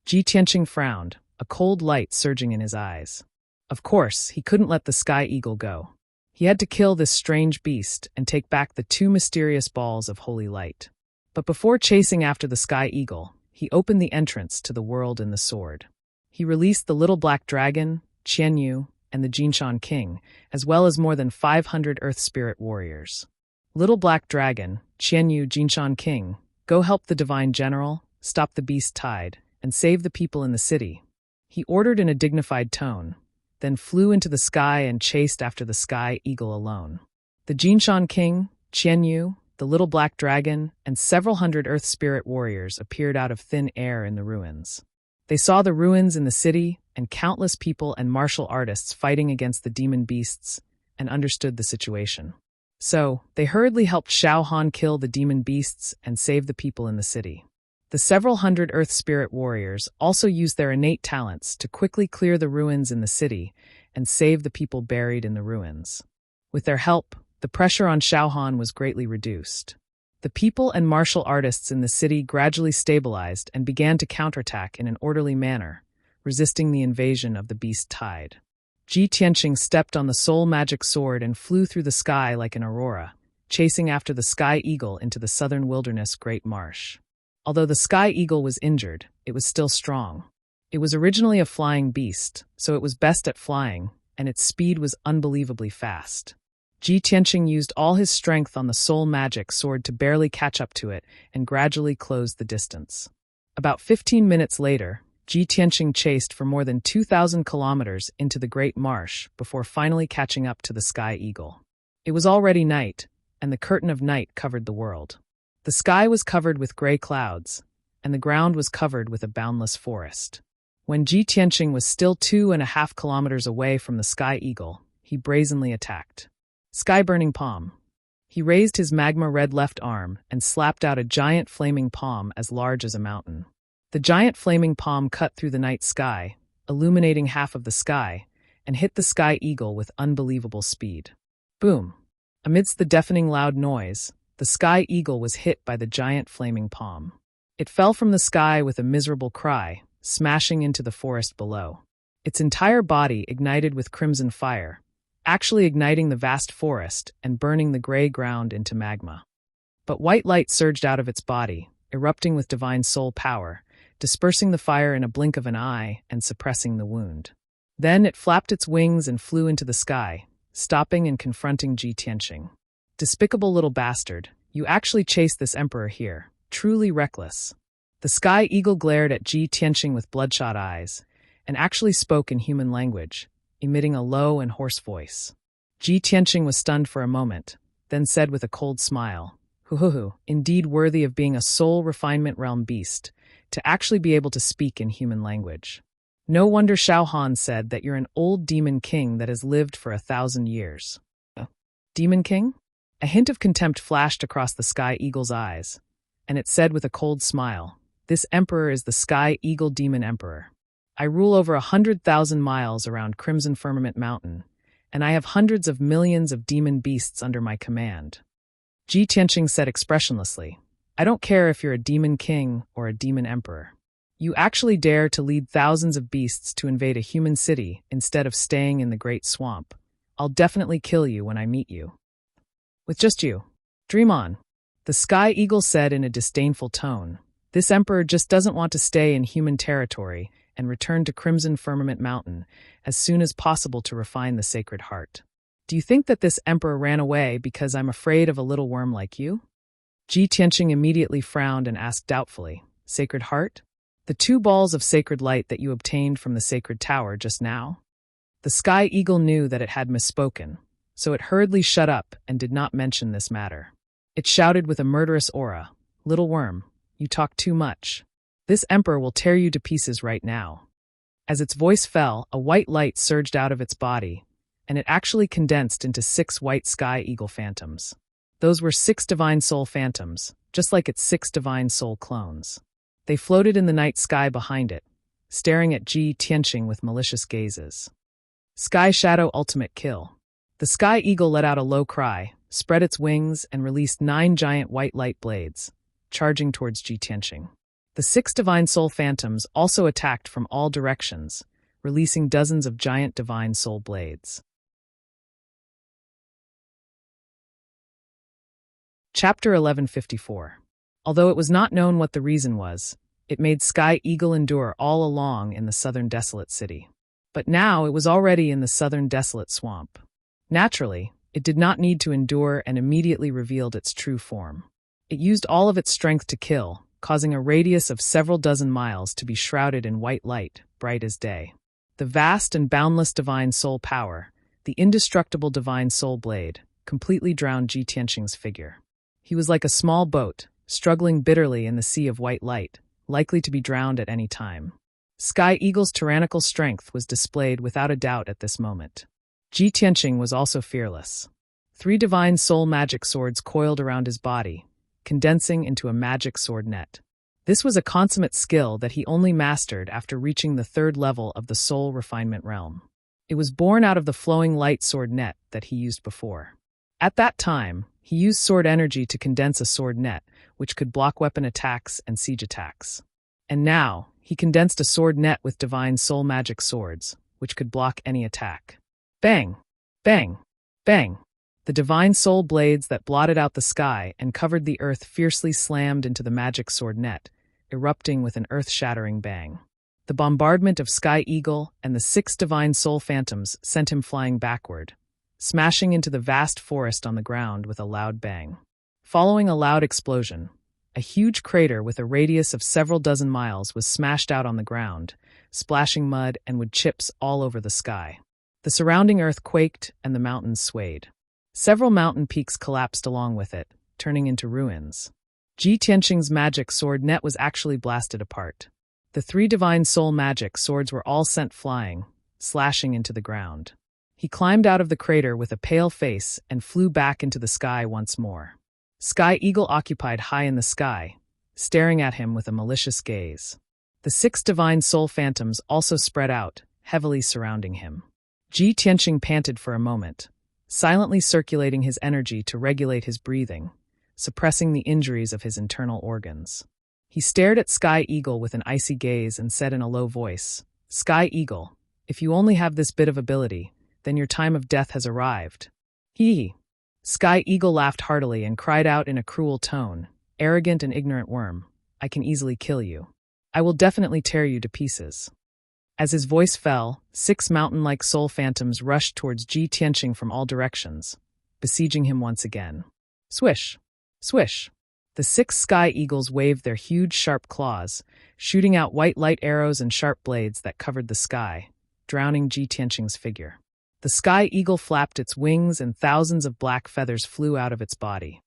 Ji Tianqing frowned, a cold light surging in his eyes. Of course, he couldn't let the sky eagle go. He had to kill this strange beast and take back the 2 mysterious balls of holy light. But before chasing after the sky eagle, he opened the entrance to the world in the sword. He released the little black dragon, Qianyu, and the Jinshan King, as well as more than 500 Earth Spirit warriors. Little Black Dragon, Qianyu, Jinshan King, Go help the divine general, stop the beast tide, and save the people in the city," he ordered in a dignified tone, then flew into the sky and chased after the sky eagle alone. The Jinshan king, Qianyu, the little black dragon, and several hundred earth spirit warriors appeared out of thin air in the ruins. They saw the ruins in the city and countless people and martial artists fighting against the demon beasts and understood the situation. So, they hurriedly helped Xiao Han kill the demon beasts and save the people in the city. The several hundred earth spirit warriors also used their innate talents to quickly clear the ruins in the city and save the people buried in the ruins. With their help, the pressure on Xiao Han was greatly reduced. The people and martial artists in the city gradually stabilized and began to counterattack in an orderly manner, resisting the invasion of the beast tide. Ji Tianqing stepped on the soul magic sword and flew through the sky like an aurora, chasing after the sky eagle into the southern wilderness Great Marsh. Although the sky eagle was injured, it was still strong. It was originally a flying beast, so it was best at flying, and its speed was unbelievably fast. Ji Tianqing used all his strength on the soul magic sword to barely catch up to it and gradually closed the distance. About 15 minutes later, Ji Tianqing chased for more than 2,000 kilometers into the Great Marsh before finally catching up to the sky eagle. It was already night, and the curtain of night covered the world. The sky was covered with gray clouds, and the ground was covered with a boundless forest. When Ji Tianqing was still 2.5 kilometers away from the sky eagle, he brazenly attacked. Sky-burning palm. He raised his magma-red left arm and slapped out a giant flaming palm as large as a mountain. The giant flaming palm cut through the night sky, illuminating half of the sky, and hit the sky eagle with unbelievable speed. Boom! Amidst the deafening loud noise, the sky eagle was hit by the giant flaming palm. It fell from the sky with a miserable cry, smashing into the forest below. Its entire body ignited with crimson fire, actually igniting the vast forest and burning the gray ground into magma. But white light surged out of its body, erupting with divine soul power, dispersing the fire in a blink of an eye and suppressing the wound. Then it flapped its wings and flew into the sky, stopping and confronting Ji Tianqing. "Despicable little bastard, you actually chased this emperor here, truly reckless." The sky eagle glared at Ji Tianqing with bloodshot eyes, and actually spoke in human language, emitting a low and hoarse voice. Ji Tianqing was stunned for a moment, then said with a cold smile, "Hu, indeed worthy of being a soul refinement realm beast, to actually be able to speak in human language. No wonder Xiao Han said that you're an old demon king that has lived for 1,000 years. Demon king?" A hint of contempt flashed across the sky eagle's eyes, and it said with a cold smile, "This emperor is the sky eagle demon emperor. I rule over 100,000 miles around Crimson Firmament Mountain, and I have hundreds of millions of demon beasts under my command." Ji Tianqing said expressionlessly, "I don't care if you're a demon king or a demon emperor. You actually dare to lead thousands of beasts to invade a human city instead of staying in the Great Swamp. I'll definitely kill you when I meet you. With just you. Dream on." The sky eagle said in a disdainful tone, "This emperor just doesn't want to stay in human territory and return to Crimson Firmament Mountain as soon as possible to refine the Sacred Heart. Do you think that this emperor ran away because I'm afraid of a little worm like you?" Ji Tianqing immediately frowned and asked doubtfully, "Sacred Heart? The 2 balls of sacred light that you obtained from the sacred tower just now?" The sky eagle knew that it had misspoken, so it hurriedly shut up and did not mention this matter. It shouted with a murderous aura, "Little worm, you talk too much. This emperor will tear you to pieces right now." As its voice fell, a white light surged out of its body, and it actually condensed into 6 white sky eagle phantoms. Those were 6 divine soul phantoms, just like its 6 divine soul clones. They floated in the night sky behind it, staring at Ji Tianqing with malicious gazes. Sky Shadow Ultimate Kill. The sky eagle let out a low cry, spread its wings, and released 9 giant white light blades, charging towards Ji Tianqing. The 6 divine soul phantoms also attacked from all directions, releasing dozens of giant divine soul blades. Chapter 1154. Although it was not known what the reason was, it made Sky Eagle endure all along in the southern desolate city. But now it was already in the southern desolate swamp. Naturally, it did not need to endure and immediately revealed its true form. It used all of its strength to kill, causing a radius of several dozen miles to be shrouded in white light, bright as day. The vast and boundless divine soul power, the indestructible divine soul blade, completely drowned Ji Tianqing's figure. He was like a small boat, struggling bitterly in the sea of white light, likely to be drowned at any time. Sky Eagle's tyrannical strength was displayed without a doubt at this moment. Ji Tianqing was also fearless. 3 divine soul magic swords coiled around his body, condensing into a magic sword net. This was a consummate skill that he only mastered after reaching the 3rd level of the soul refinement realm. It was born out of the flowing light sword net that he used before. At that time, he used sword energy to condense a sword net, which could block weapon attacks and siege attacks. And now, he condensed a sword net with divine soul magic swords, which could block any attack. Bang! Bang! Bang! The divine soul blades that blotted out the sky and covered the earth fiercely slammed into the magic sword net, erupting with an earth-shattering bang. The bombardment of Sky Eagle and the 6 divine soul phantoms sent him flying backward, smashing into the vast forest on the ground with a loud bang. Following a loud explosion, a huge crater with a radius of several dozen miles was smashed out on the ground, splashing mud and wood chips all over the sky. The surrounding earth quaked and the mountains swayed. Several mountain peaks collapsed along with it, turning into ruins. Ji Tianqing's magic sword net was actually blasted apart. The 3 divine soul magic swords were all sent flying, slashing into the ground. He climbed out of the crater with a pale face and flew back into the sky once more. Sky Eagle occupied high in the sky, staring at him with a malicious gaze. The 6 divine soul phantoms also spread out, heavily surrounding him. Ji Tianqing panted for a moment, silently circulating his energy to regulate his breathing, suppressing the injuries of his internal organs. He stared at Sky Eagle with an icy gaze and said in a low voice, "Sky Eagle, if you only have this bit of ability, then your time of death has arrived." Hee. Sky Eagle laughed heartily and cried out in a cruel tone, "Arrogant and ignorant worm, I can easily kill you. I will definitely tear you to pieces." As his voice fell, 6 mountain-like soul phantoms rushed towards Ji Tianqing from all directions, besieging him once again. Swish! Swish! The 6 sky eagles waved their huge sharp claws, shooting out white light arrows and sharp blades that covered the sky, drowning Ji Tianqing's figure. The sky eagle flapped its wings and thousands of black feathers flew out of its body.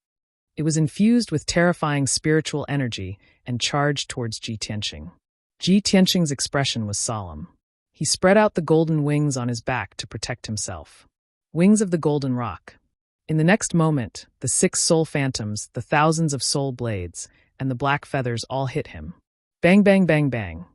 It was infused with terrifying spiritual energy and charged towards Ji Tianqing. Ji Tianqing's expression was solemn. He spread out the golden wings on his back to protect himself. Wings of the golden rock. In the next moment, the 6 soul phantoms, the thousands of soul blades, and the black feathers all hit him. Bang, bang, bang, bang.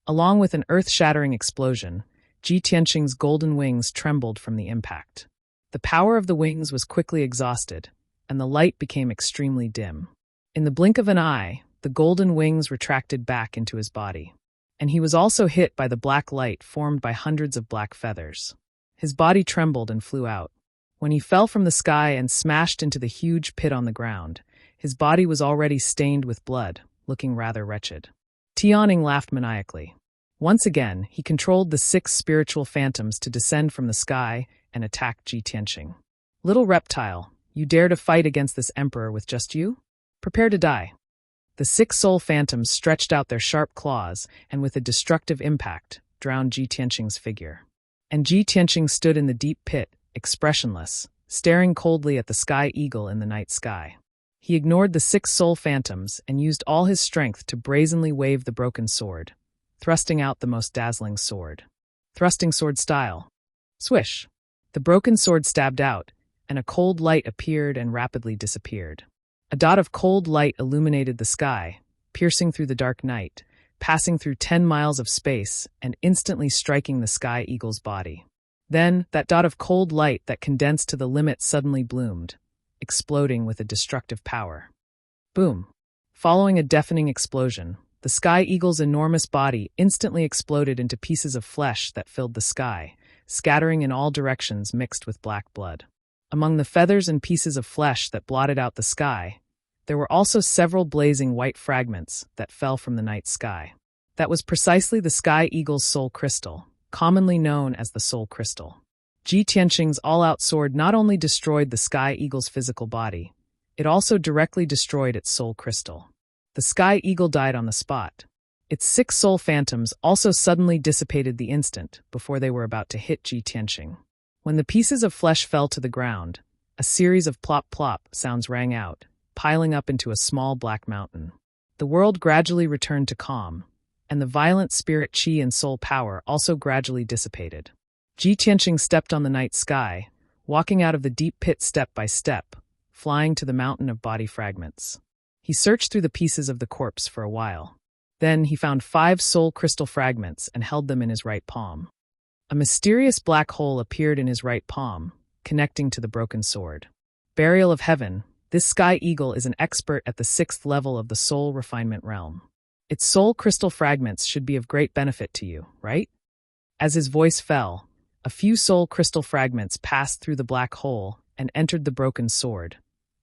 Along with an earth-shattering explosion, Ji Tianqing's golden wings trembled from the impact. The power of the wings was quickly exhausted, and the light became extremely dim. In the blink of an eye, the golden wings retracted back into his body. And he was also hit by the black light formed by hundreds of black feathers. His body trembled and flew out. When he fell from the sky and smashed into the huge pit on the ground, his body was already stained with blood, looking rather wretched. Tianqing laughed maniacally. Once again, he controlled the 6 spiritual phantoms to descend from the sky and attack Ji Tianqing. "Little reptile, you dare to fight against this emperor with just you? Prepare to die." The 6 soul phantoms stretched out their sharp claws and with a destructive impact, drowned Ji Tianqing's figure. And Ji Tianqing stood in the deep pit, expressionless, staring coldly at the sky eagle in the night sky. He ignored the 6 soul phantoms and used all his strength to brazenly wave the broken sword, thrusting out the most dazzling sword. Thrusting sword style. Swish! The broken sword stabbed out, and a cold light appeared and rapidly disappeared. A dot of cold light illuminated the sky, piercing through the dark night, passing through 10 miles of space and instantly striking the sky eagle's body. Then, that dot of cold light that condensed to the limit suddenly bloomed, exploding with a destructive power. Boom! Following a deafening explosion, the sky eagle's enormous body instantly exploded into pieces of flesh that filled the sky, scattering in all directions mixed with black blood. Among the feathers and pieces of flesh that blotted out the sky, there were also several blazing white fragments that fell from the night sky. That was precisely the sky eagle's soul crystal, commonly known as the soul crystal. Ji Tianqing's all-out sword not only destroyed the sky eagle's physical body, It also directly destroyed its soul crystal. The sky eagle died on the spot. Its 6 soul phantoms also suddenly dissipated the instant before they were about to hit Ji Tianqing. When the pieces of flesh fell to the ground, a series of plop-plop sounds rang out, piling up into a small black mountain. The world gradually returned to calm, and the violent spirit qi and soul power also gradually dissipated. Ji Tianqing stepped on the night sky, walking out of the deep pit step by step, flying to the mountain of body fragments. He searched through the pieces of the corpse for a while. Then he found 5 soul crystal fragments and held them in his right palm. A mysterious black hole appeared in his right palm, connecting to the broken sword. Burial of Heaven, this sky eagle is an expert at the 6th level of the soul refinement realm. Its soul crystal fragments should be of great benefit to you, right? As his voice fell, a few soul crystal fragments passed through the black hole and entered the broken sword,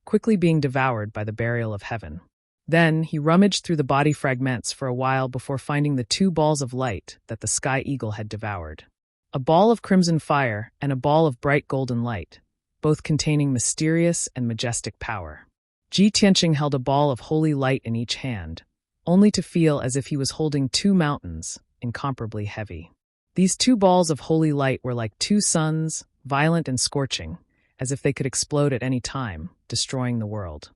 quickly being devoured by the Burial of Heaven. Then he rummaged through the body fragments for a while before finding the 2 balls of light that the sky eagle had devoured. A ball of crimson fire and a ball of bright golden light, both containing mysterious and majestic power. Ji Tianqing held a ball of holy light in each hand, only to feel as if he was holding 2 mountains, incomparably heavy. These 2 balls of holy light were like 2 suns, violent and scorching, as if they could explode at any time, destroying the world.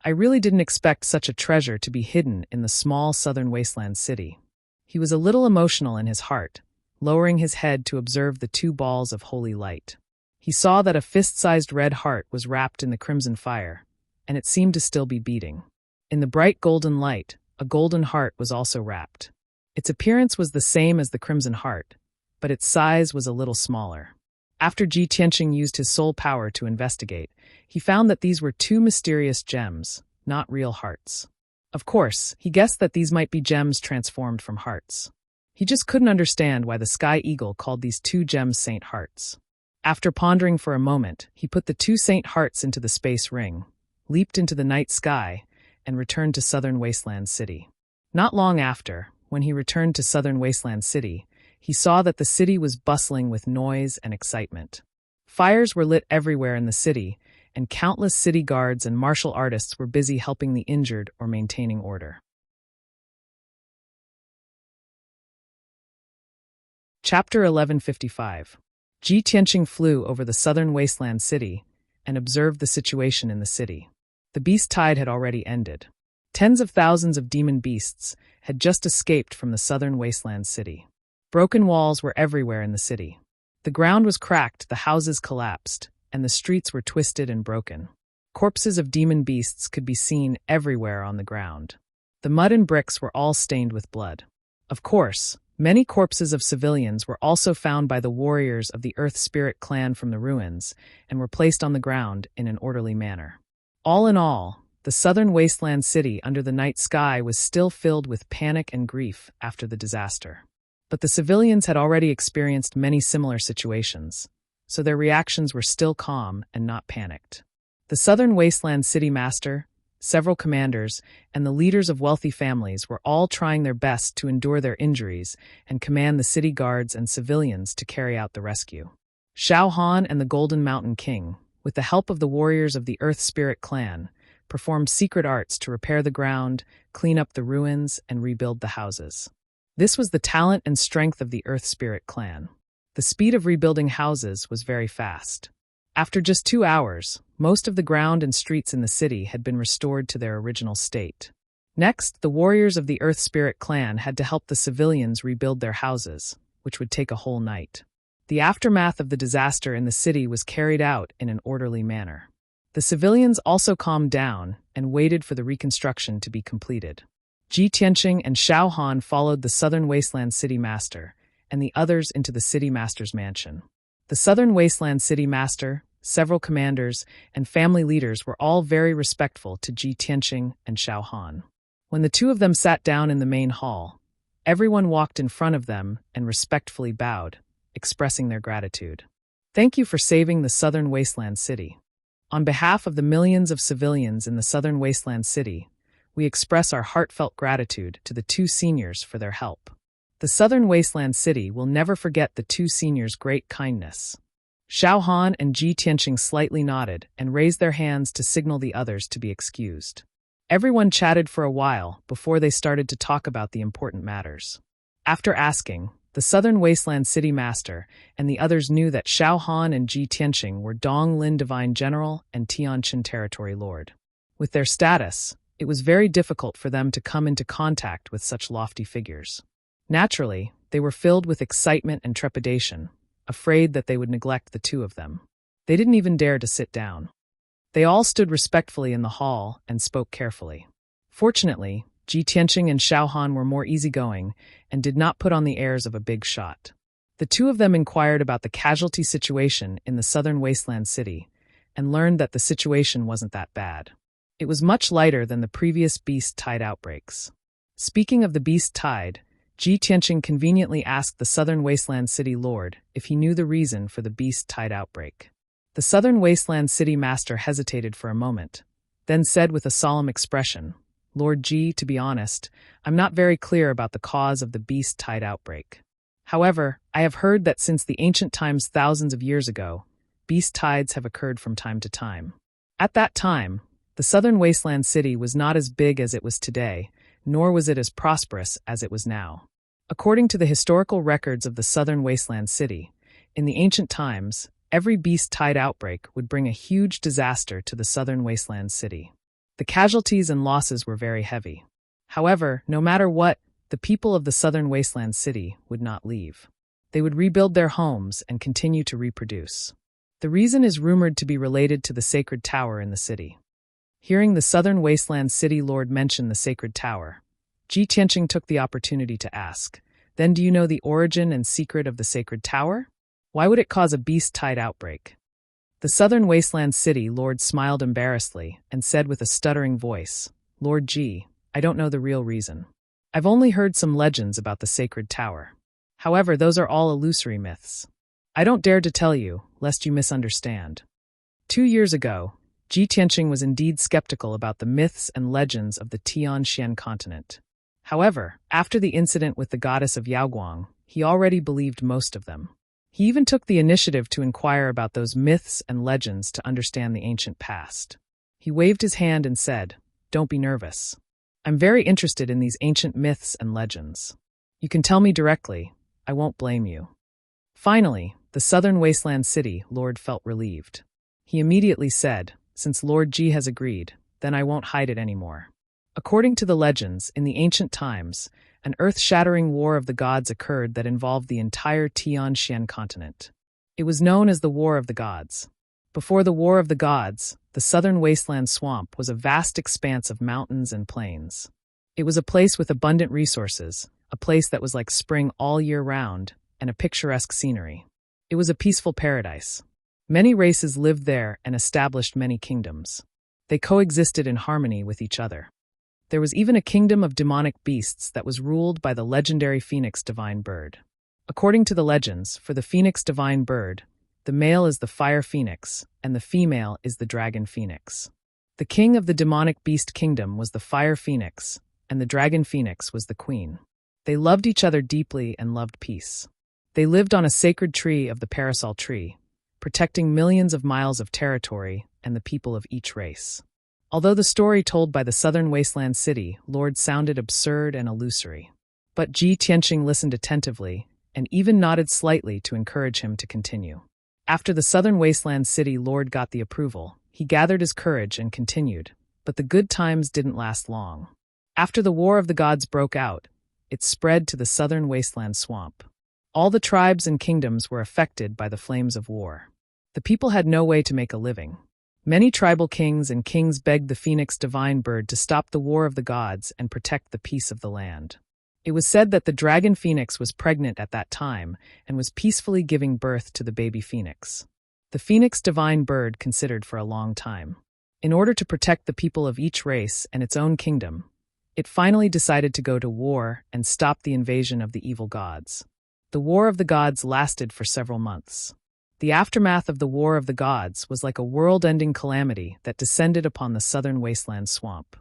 I really didn't expect such a treasure to be hidden in the small southern wasteland city. He was a little emotional in his heart, lowering his head to observe the 2 balls of holy light. He saw that a fist-sized red heart was wrapped in the crimson fire, and it seemed to still be beating. In the bright golden light, a golden heart was also wrapped. Its appearance was the same as the crimson heart, but its size was a little smaller. After Ji Tianqing used his soul power to investigate, he found that these were 2 mysterious gems, not real hearts. Of course, he guessed that these might be gems transformed from hearts. He just couldn't understand why the sky eagle called these 2 gems saint hearts. After pondering for a moment, he put the 2 saint hearts into the space ring, leaped into the night sky, and returned to Southern Wasteland City. Not long after, when he returned to Southern Wasteland City, he saw that the city was bustling with noise and excitement. Fires were lit everywhere in the city, and countless city guards and martial artists were busy helping the injured or maintaining order. Chapter 1155. Ji Tianqing flew over the southern wasteland city and observed the situation in the city. The beast tide had already ended. Tens of thousands of demon beasts had just escaped from the southern wasteland city. Broken walls were everywhere in the city. The ground was cracked, the houses collapsed, and the streets were twisted and broken. Corpses of demon beasts could be seen everywhere on the ground. The mud and bricks were all stained with blood. Of course, many corpses of civilians were also found by the warriors of the Earth Spirit clan from the ruins and were placed on the ground in an orderly manner. All in all, the southern wasteland city under the night sky was still filled with panic and grief after the disaster. But the civilians had already experienced many similar situations, so their reactions were still calm and not panicked. The southern wasteland city master, several commanders, and the leaders of wealthy families were all trying their best to endure their injuries and command the city guards and civilians to carry out the rescue. Shao Han and the Golden Mountain King, with the help of the warriors of the Earth Spirit clan, performed secret arts to repair the ground, clean up the ruins, and rebuild the houses. This was the talent and strength of the Earth Spirit clan. The speed of rebuilding houses was very fast. After just 2 hours, most of the ground and streets in the city had been restored to their original state. Next, the warriors of the Earth Spirit clan had to help the civilians rebuild their houses, which would take a whole night. The aftermath of the disaster in the city was carried out in an orderly manner. The civilians also calmed down and waited for the reconstruction to be completed. Ji Tianqing and Shao Han followed the southern wasteland city master and the others into the city master's mansion. The southern wasteland city master, several commanders, and family leaders were all very respectful to Ji Tianqing and Shao Han. When the 2 of them sat down in the main hall, everyone walked in front of them and respectfully bowed, expressing their gratitude. Thank you for saving the southern wasteland city. On behalf of the millions of civilians in the southern wasteland city, we express our heartfelt gratitude to the 2 seniors for their help. The southern wasteland city will never forget the 2 seniors' great kindness. Xiao Han and Ji Tianqing slightly nodded and raised their hands to signal the others to be excused. Everyone chatted for a while before they started to talk about the important matters. After asking, the Southern Wasteland City Master and the others knew that Xiao Han and Ji Tianqing were Dong Lin Divine General and Tianqin Territory Lord. With their status, it was very difficult for them to come into contact with such lofty figures. Naturally, they were filled with excitement and trepidation, afraid that they would neglect the two of them. They didn't even dare to sit down. They all stood respectfully in the hall and spoke carefully. Fortunately, Ji Tianqing and Xiao Han were more easygoing and did not put on the airs of a big shot. The two of them inquired about the casualty situation in the Southern Wasteland City and learned that the situation wasn't that bad. It was much lighter than the previous beast tide outbreaks. Speaking of the beast tide, Ji Tianqing conveniently asked the Southern Wasteland City Lord if he knew the reason for the beast tide outbreak. The Southern Wasteland City Master hesitated for a moment, then said with a solemn expression, "Lord Ji, to be honest, I'm not very clear about the cause of the beast tide outbreak. However, I have heard that since the ancient times thousands of years ago, beast tides have occurred from time to time. At that time, the Southern Wasteland City was not as big as it was today, nor was it as prosperous as it was now. According to the historical records of the Southern Wasteland City, in the ancient times, every beast tide outbreak would bring a huge disaster to the Southern Wasteland City. The casualties and losses were very heavy. However, no matter what, the people of the Southern Wasteland City would not leave. They would rebuild their homes and continue to reproduce. The reason is rumored to be related to the sacred tower in the city." Hearing the Southern Wasteland City Lord mention the sacred tower, Ji Tianqing took the opportunity to ask, "Then do you know the origin and secret of the sacred tower? Why would it cause a beast tide outbreak?" The Southern Wasteland City Lord smiled embarrassedly and said with a stuttering voice, "Lord Ji, I don't know the real reason. I've only heard some legends about the sacred tower. However, those are all illusory myths. I don't dare to tell you, lest you misunderstand." 2 years ago, Ji Tianqing was indeed skeptical about the myths and legends of the Tianxian continent. However, after the incident with the goddess of Yaoguang, he already believed most of them. He even took the initiative to inquire about those myths and legends to understand the ancient past. He waved his hand and said, "Don't be nervous. I'm very interested in these ancient myths and legends. You can tell me directly. I won't blame you." Finally, the Southern Wasteland City Lord felt relieved. He immediately said, "Since Lord Ji has agreed, then I won't hide it anymore. According to the legends, in the ancient times, an earth-shattering war of the gods occurred that involved the entire Tianxian continent. It was known as the War of the Gods. Before the War of the Gods, the Southern Wasteland Swamp was a vast expanse of mountains and plains. It was a place with abundant resources, a place that was like spring all year round, and a picturesque scenery. It was a peaceful paradise. Many races lived there and established many kingdoms. They coexisted in harmony with each other. There was even a kingdom of demonic beasts that was ruled by the legendary phoenix divine bird. According to the legends, for the phoenix divine bird, the male is the fire phoenix, and the female is the dragon phoenix. The king of the demonic beast kingdom was the fire phoenix, and the dragon phoenix was the queen. They loved each other deeply and loved peace. They lived on a sacred tree of the parasol tree, protecting millions of miles of territory and the people of each race. Although the story told by the Southern Wasteland City Lord sounded absurd and illusory, but Ji Tianqing listened attentively and even nodded slightly to encourage him to continue. After the Southern Wasteland City Lord got the approval, he gathered his courage and continued, but the good times didn't last long. After the War of the Gods broke out, it spread to the Southern Wasteland Swamp. All the tribes and kingdoms were affected by the flames of war. The people had no way to make a living. Many tribal kings and kings begged the phoenix divine bird to stop the war of the gods and protect the peace of the land. It was said that the dragon phoenix was pregnant at that time and was peacefully giving birth to the baby phoenix. The phoenix divine bird considered for a long time. In order to protect the people of each race and its own kingdom, it finally decided to go to war and stop the invasion of the evil gods. The War of the Gods lasted for several months. The aftermath of the War of the Gods was like a world-ending calamity that descended upon the Southern Wasteland Swamp.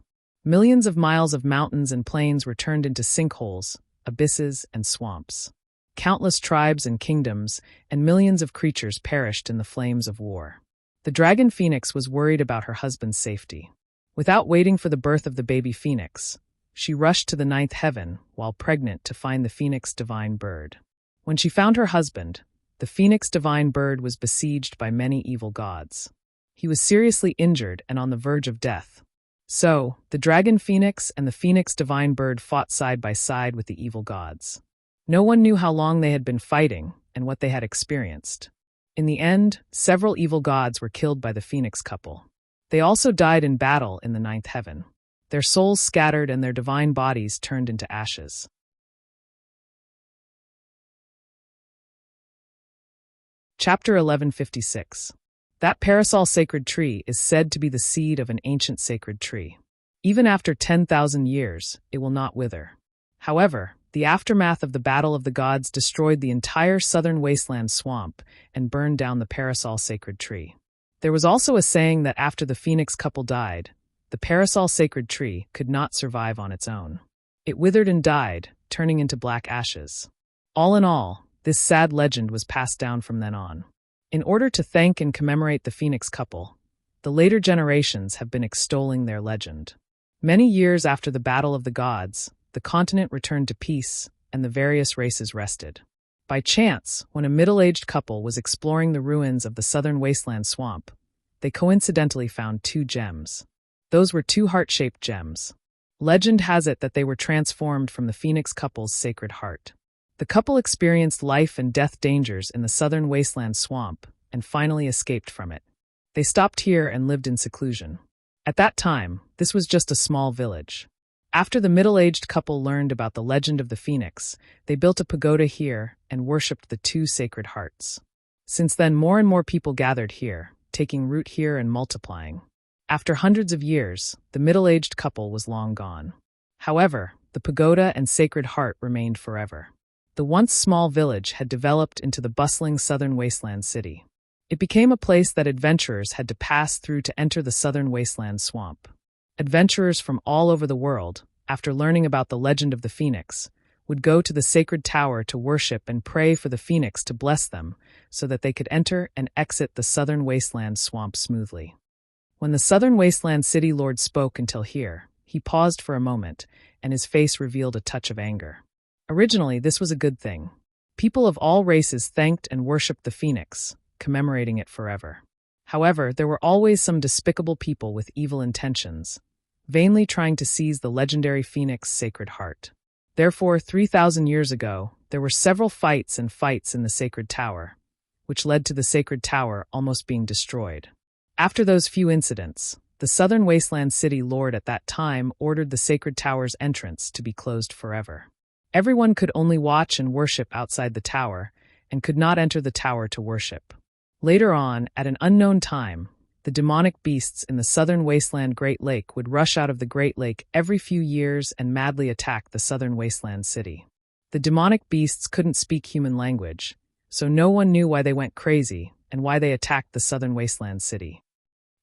Millions of miles of mountains and plains were turned into sinkholes, abysses, and swamps. Countless tribes and kingdoms, and millions of creatures perished in the flames of war. The dragon phoenix was worried about her husband's safety. Without waiting for the birth of the baby phoenix, she rushed to the ninth heaven while pregnant to find the phoenix divine bird. When she found her husband, the phoenix divine bird was besieged by many evil gods. He was seriously injured and on the verge of death. So, the dragon phoenix and the phoenix divine bird fought side by side with the evil gods. No one knew how long they had been fighting and what they had experienced. In the end, several evil gods were killed by the phoenix couple. They also died in battle in the ninth heaven. Their souls scattered and their divine bodies turned into ashes. Chapter 1156. That parasol sacred tree is said to be the seed of an ancient sacred tree. Even after 10,000 years, it will not wither. However, the aftermath of the Battle of the Gods destroyed the entire southern wasteland swamp and burned down the parasol sacred tree. There was also a saying that after the phoenix couple died, the parasol sacred tree could not survive on its own. It withered and died, turning into black ashes. All in all, this sad legend was passed down from then on. In order to thank and commemorate the phoenix couple, the later generations have been extolling their legend. Many years after the Battle of the Gods, the continent returned to peace, and the various races rested. By chance, when a middle-aged couple was exploring the ruins of the southern wasteland swamp, they coincidentally found 2 gems. Those were 2 heart-shaped gems. Legend has it that they were transformed from the phoenix couple's sacred heart. The couple experienced life and death dangers in the southern wasteland swamp and finally escaped from it. They stopped here and lived in seclusion. At that time, this was just a small village. After the middle-aged couple learned about the legend of the phoenix, they built a pagoda here and worshipped the 2 sacred hearts. Since then, more and more people gathered here, taking root here and multiplying. After hundreds of years, the middle-aged couple was long gone. However, the pagoda and sacred heart remained forever. The once small village had developed into the bustling southern wasteland city. It became a place that adventurers had to pass through to enter the southern wasteland swamp. Adventurers from all over the world, after learning about the legend of the phoenix, would go to the sacred tower to worship and pray for the phoenix to bless them so that they could enter and exit the southern wasteland swamp smoothly. When the southern wasteland city lord spoke until here, he paused for a moment, and his face revealed a touch of anger. Originally, this was a good thing. People of all races thanked and worshipped the phoenix, commemorating it forever. However, there were always some despicable people with evil intentions, vainly trying to seize the legendary phoenix sacred heart. Therefore, 3,000 years ago, there were several fights in the sacred tower, which led to the sacred tower almost being destroyed. After those few incidents, the southern wasteland city lord at that time ordered the sacred tower's entrance to be closed forever. Everyone could only watch and worship outside the tower, and could not enter the tower to worship. Later on, at an unknown time, the demonic beasts in the southern wasteland Great Lake would rush out of the Great Lake every few years and madly attack the southern wasteland city. The demonic beasts couldn't speak human language, so no one knew why they went crazy and why they attacked the southern wasteland city.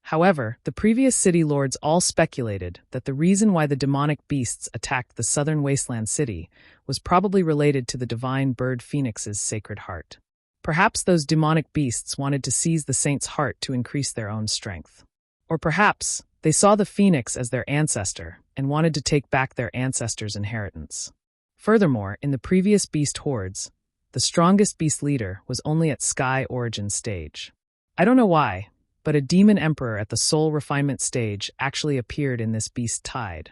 However, the previous city lords all speculated that the reason why the demonic beasts attacked the southern wasteland city was probably related to the divine bird phoenix's sacred heart. Perhaps those demonic beasts wanted to seize the saint's heart to increase their own strength. Or perhaps they saw the phoenix as their ancestor and wanted to take back their ancestors' inheritance. Furthermore, in the previous beast hordes, the strongest beast leader was only at sky origin stage. I don't know why, but a demon emperor at the soul refinement stage actually appeared in this beast tide.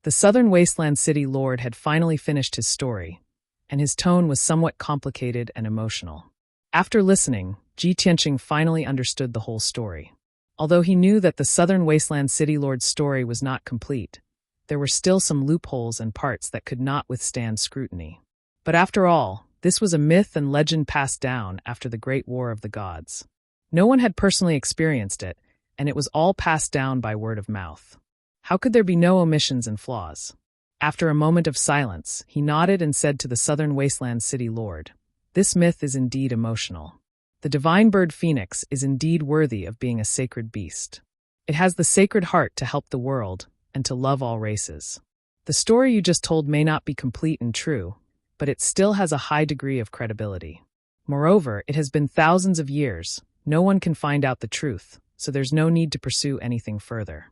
The southern wasteland city lord had finally finished his story, and his tone was somewhat complicated and emotional. After listening, Ji Tianqing finally understood the whole story. Although he knew that the southern wasteland city lord's story was not complete, there were still some loopholes and parts that could not withstand scrutiny. But after all, this was a myth and legend passed down after the Great War of the Gods. No one had personally experienced it, and it was all passed down by word of mouth. How could there be no omissions and flaws? After a moment of silence, he nodded and said to the southern wasteland city lord, "This myth is indeed emotional. The divine bird phoenix is indeed worthy of being a sacred beast. It has the sacred heart to help the world and to love all races. The story you just told may not be complete and true, but it still has a high degree of credibility. Moreover, it has been thousands of years. No one can find out the truth, so there's no need to pursue anything further.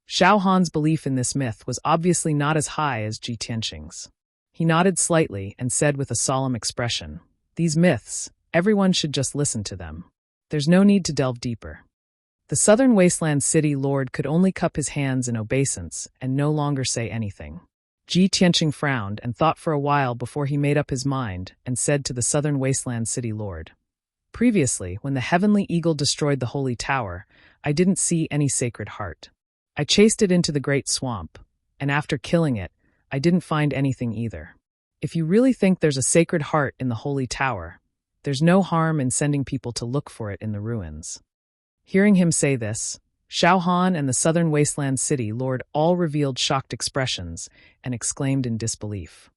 Xiao Han's belief in this myth was obviously not as high as Ji Tianqing's. He nodded slightly and said with a solemn expression, "These myths, everyone should just listen to them. There's no need to delve deeper." The southern wasteland city lord could only cup his hands in obeisance and no longer say anything. Ji Tianqing frowned and thought for a while before he made up his mind and said to the southern wasteland city lord, "Previously, when the heavenly eagle destroyed the holy tower, I didn't see any sacred heart. I chased it into the great swamp, and after killing it, I didn't find anything either. If you really think there's a sacred heart in the holy tower, there's no harm in sending people to look for it in the ruins." Hearing him say this, Xiao Han and the southern wasteland city lord all revealed shocked expressions and exclaimed in disbelief.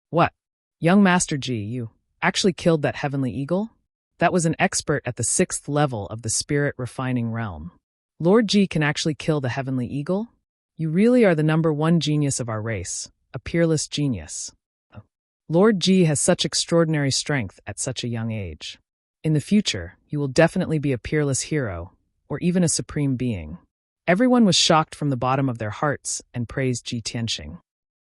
"What? Young Master Ji, you actually killed that heavenly eagle? That was an expert at the 6th level of the spirit refining realm. Lord Ji can actually kill the heavenly eagle? You really are the #1 genius of our race, a peerless genius. Lord Ji has such extraordinary strength at such a young age. In the future, you will definitely be a peerless hero, or even a supreme being." Everyone was shocked from the bottom of their hearts and praised Ji Tianqing.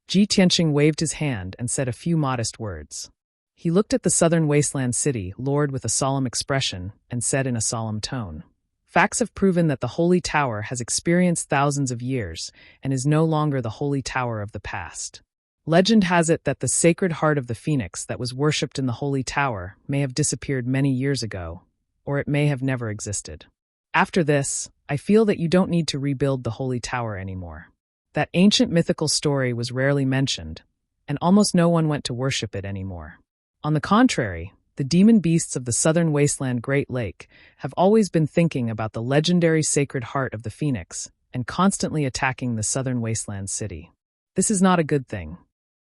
Ji Tianqing waved his hand and said a few modest words. He looked at the southern wasteland city lord with a solemn expression and said in a solemn tone, "Facts have proven that the holy tower has experienced thousands of years and is no longer the holy tower of the past. Legend has it that the sacred heart of the phoenix that was worshipped in the holy tower may have disappeared many years ago, or it may have never existed. After this, I feel that you don't need to rebuild the holy tower anymore. That ancient mythical story was rarely mentioned, and almost no one went to worship it anymore. On the contrary, the demon beasts of the southern wasteland Great Lake have always been thinking about the legendary sacred heart of the phoenix and constantly attacking the southern wasteland city. This is not a good thing."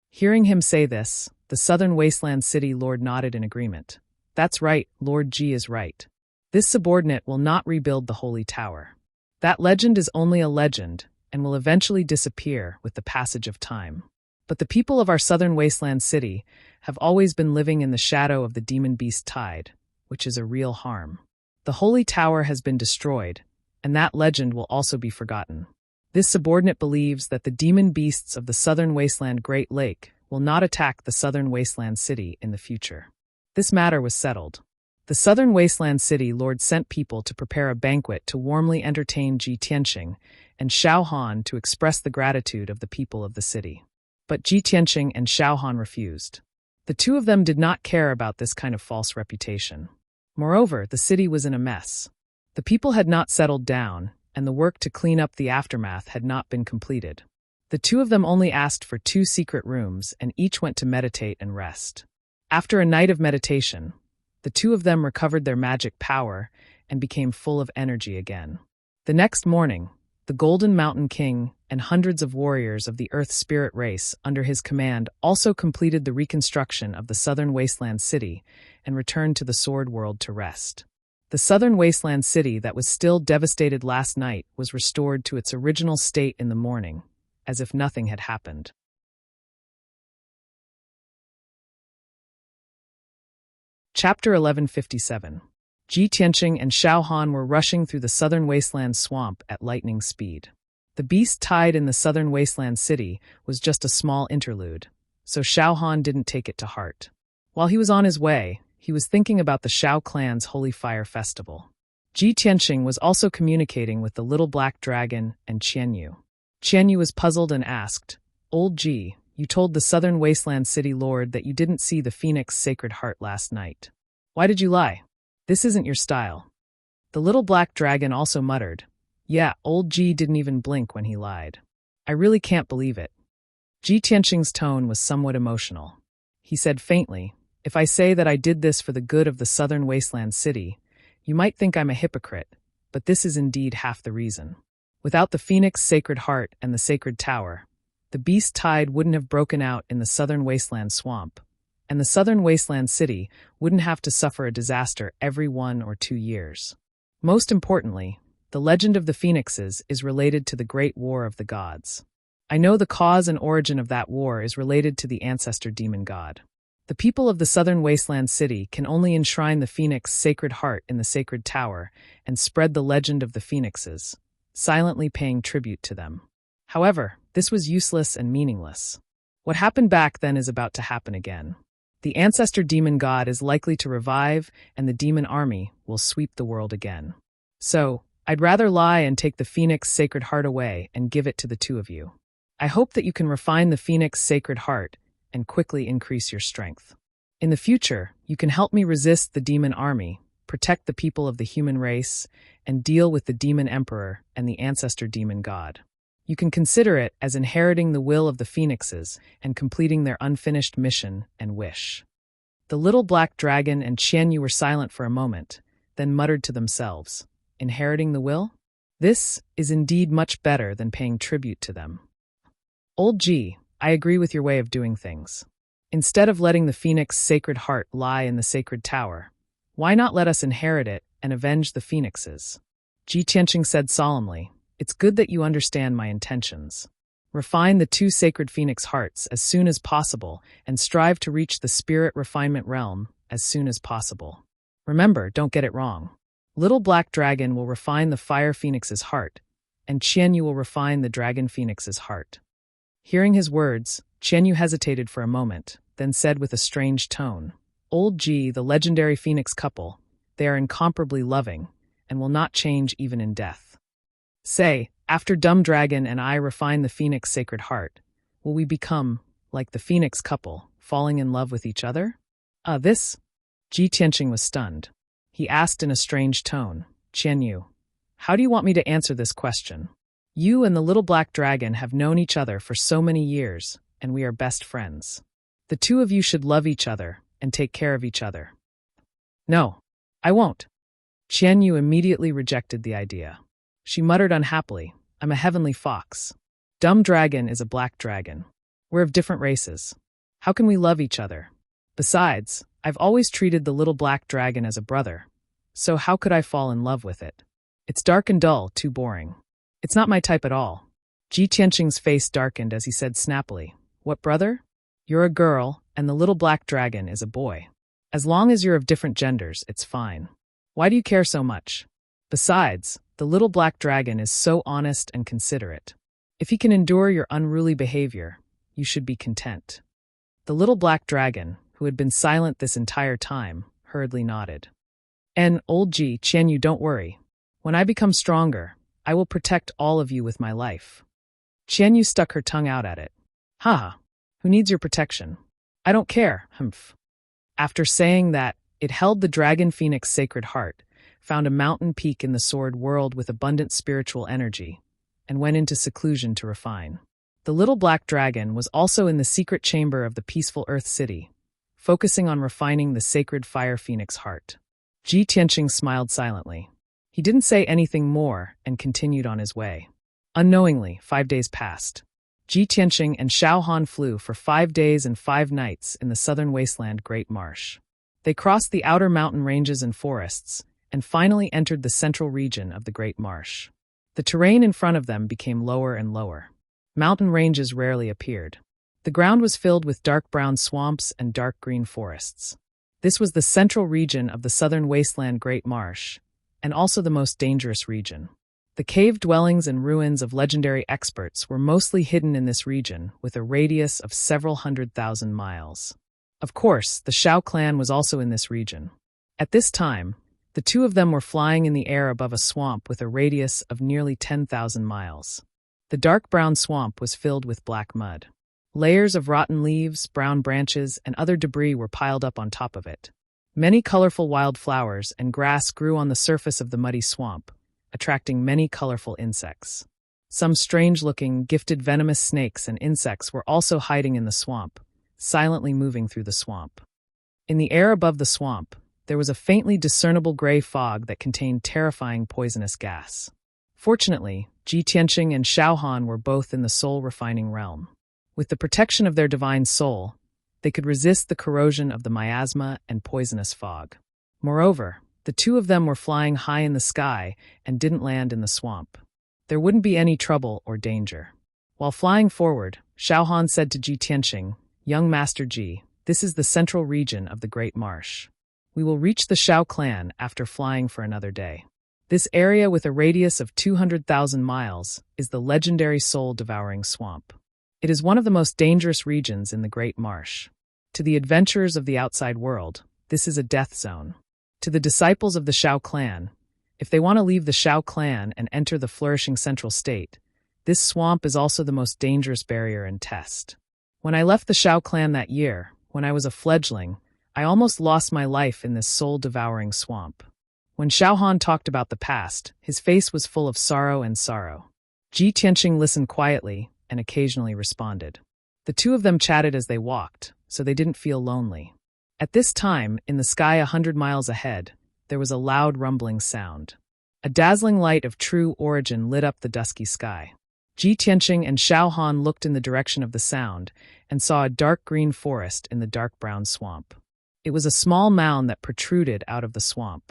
Hearing him say this, the southern wasteland city lord nodded in agreement. "That's right, Lord Ji is right. This subordinate will not rebuild the holy tower. That legend is only a legend and will eventually disappear with the passage of time. But the people of our southern wasteland city have always been living in the shadow of the demon beast tide, which is a real harm. The holy tower has been destroyed, and that legend will also be forgotten. This subordinate believes that the demon beasts of the southern wasteland Great Lake will not attack the southern wasteland city in the future." This matter was settled. The southern wasteland city lord sent people to prepare a banquet to warmly entertain Ji Tianqing and Xiao Han to express the gratitude of the people of the city. But Ji Tianqing and Xiao Han refused. The two of them did not care about this kind of false reputation. Moreover, the city was in a mess. The people had not settled down, and the work to clean up the aftermath had not been completed. The two of them only asked for 2 secret rooms, and each went to meditate and rest. After a night of meditation, the two of them recovered their magic power and became full of energy again. The next morning, the Golden Mountain King and hundreds of warriors of the Earth Spirit race under his command also completed the reconstruction of the southern wasteland city and returned to the Sword World to rest. The southern wasteland city that was still devastated last night was restored to its original state in the morning, as if nothing had happened. Chapter 1157. Ji Tianqing and Xiao Han were rushing through the southern wasteland swamp at lightning speed. The beast tied in the southern wasteland city was just a small interlude, so Xiao Han didn't take it to heart. While he was on his way, he was thinking about the Xiao clan's Holy Fire Festival. Ji Tianqing was also communicating with the little black dragon and Qianyu. Qianyu was puzzled and asked, "Old Ji, you told the southern wasteland city lord that you didn't see the phoenix sacred heart last night. Why did you lie? This isn't your style." The little black dragon also muttered, "Yeah, old Ji didn't even blink when he lied. I really can't believe it." Ji Tianqing's tone was somewhat emotional. He said faintly, "If I say that I did this for the good of the southern wasteland city, you might think I'm a hypocrite, but this is indeed half the reason. Without the phoenix sacred heart and the sacred tower, the beast tide wouldn't have broken out in the southern wasteland swamp, and the southern wasteland city wouldn't have to suffer a disaster every 1 or 2 years. Most importantly, the legend of the phoenixes is related to the Great War of the Gods. I know the cause and origin of that war is related to the ancestor demon god. The people of the southern wasteland city can only enshrine the phoenix sacred heart in the sacred tower and spread the legend of the phoenixes, silently paying tribute to them. However, this was useless and meaningless. What happened back then is about to happen again. The ancestor demon god is likely to revive, and the demon army will sweep the world again. So, I'd rather lie and take the phoenix sacred heart away and give it to the two of you. I hope that you can refine the phoenix sacred heart and quickly increase your strength. In the future, you can help me resist the demon army, protect the people of the human race, and deal with the demon emperor and the ancestor demon god. You can consider it as inheriting the will of the phoenixes and completing their unfinished mission and wish. The little black dragon and Qianyu were silent for a moment, then muttered to themselves, "Inheriting the will? This is indeed much better than paying tribute to them." Old G, I agree with your way of doing things. Instead of letting the phoenix sacred heart lie in the sacred tower, why not let us inherit it and avenge the phoenixes? Ji Tianqing said solemnly, "It's good that you understand my intentions. Refine the two sacred phoenix hearts as soon as possible and strive to reach the spirit refinement realm as soon as possible. Remember, don't get it wrong. Little black dragon will refine the fire phoenix's heart, and Qianyu will refine the dragon phoenix's heart." Hearing his words, Qianyu hesitated for a moment, then said with a strange tone, "Old G, the legendary phoenix couple, they are incomparably loving, and will not change even in death. Say, after Dumb Dragon and I refine the phoenix sacred heart, will we become, like the phoenix couple, falling in love with each other?" This? Ji Tianqing was stunned. He asked in a strange tone, "Qianyu, how do you want me to answer this question? You and the little black dragon have known each other for so many years, and we are best friends. The two of you should love each other and take care of each other." "No, I won't." Qianyu immediately rejected the idea. She muttered unhappily, "I'm a heavenly fox. Dumb Dragon is a black dragon. We're of different races. How can we love each other? Besides, I've always treated the little black dragon as a brother, so how could I fall in love with it? It's dark and dull, too boring. It's not my type at all." Ji Tianqing's face darkened as he said snappily, "What brother? You're a girl, and the little black dragon is a boy. As long as you're of different genders, it's fine. Why do you care so much? Besides, the little black dragon is so honest and considerate. If he can endure your unruly behavior, you should be content." The little black dragon, who had been silent this entire time, hurriedly nodded. "And, Old Ji, Qianyu, don't worry. When I become stronger, I will protect all of you with my life." Qianyu stuck her tongue out at it. "Haha, who needs your protection? I don't care, humph." After saying that, it held the dragon phoenix sacred heart, found a mountain peak in the sword world with abundant spiritual energy, and went into seclusion to refine. The little black dragon was also in the secret chamber of the peaceful Earth City, focusing on refining the sacred fire phoenix heart. Ji Tianqing smiled silently. He didn't say anything more and continued on his way. Unknowingly, 5 days passed. Ji Tianqing and Xiao Han flew for 5 days and 5 nights in the southern wasteland Great Marsh. They crossed the outer mountain ranges and forests, and finally entered the central region of the Great Marsh. The terrain in front of them became lower and lower. Mountain ranges rarely appeared. The ground was filled with dark brown swamps and dark green forests. This was the central region of the southern wasteland Great Marsh, and also the most dangerous region. The cave dwellings and ruins of legendary experts were mostly hidden in this region, with a radius of several 100,000 miles. Of course, the Shao clan was also in this region. At this time, the two of them were flying in the air above a swamp with a radius of nearly 10,000 miles. The dark brown swamp was filled with black mud. Layers of rotten leaves, brown branches, and other debris were piled up on top of it. Many colorful wild flowers and grass grew on the surface of the muddy swamp, attracting many colorful insects. Some strange-looking, gifted venomous snakes and insects were also hiding in the swamp, silently moving through the swamp. In the air above the swamp, there was a faintly discernible gray fog that contained terrifying poisonous gas. Fortunately, Ji Tianqing and Xiao Han were both in the soul-refining realm. With the protection of their divine soul, they could resist the corrosion of the miasma and poisonous fog. Moreover, the two of them were flying high in the sky and didn't land in the swamp. There wouldn't be any trouble or danger. While flying forward, Xiao Han said to Ji Tianqing, "Young Master Ji, This is the central region of the Great Marsh. We will reach the Shao clan after flying for another day. This area with a radius of 200,000 miles is the legendary soul-devouring swamp. It is one of the most dangerous regions in the Great Marsh. To the adventurers of the outside world, this is a death zone. To the disciples of the Shao clan, if they want to leave the Shao clan and enter the flourishing central state, this swamp is also the most dangerous barrier and test. When I left the Shao clan that year, when I was a fledgling, I almost lost my life in this soul-devouring swamp. When Shao Han talked about the past, his face was full of sorrow and sorrow. Ji Tianqing listened quietly and occasionally responded. The two of them chatted as they walked, so they didn't feel lonely. At this time, in the sky 100 miles ahead, there was a loud rumbling sound. A dazzling light of true origin lit up the dusky sky. Ji Tianqing and Shao Han looked in the direction of the sound and saw a dark green forest in the dark brown swamp. It was a small mound that protruded out of the swamp.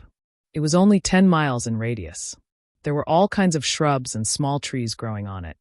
It was only 10 miles in radius. There were all kinds of shrubs and small trees growing on it.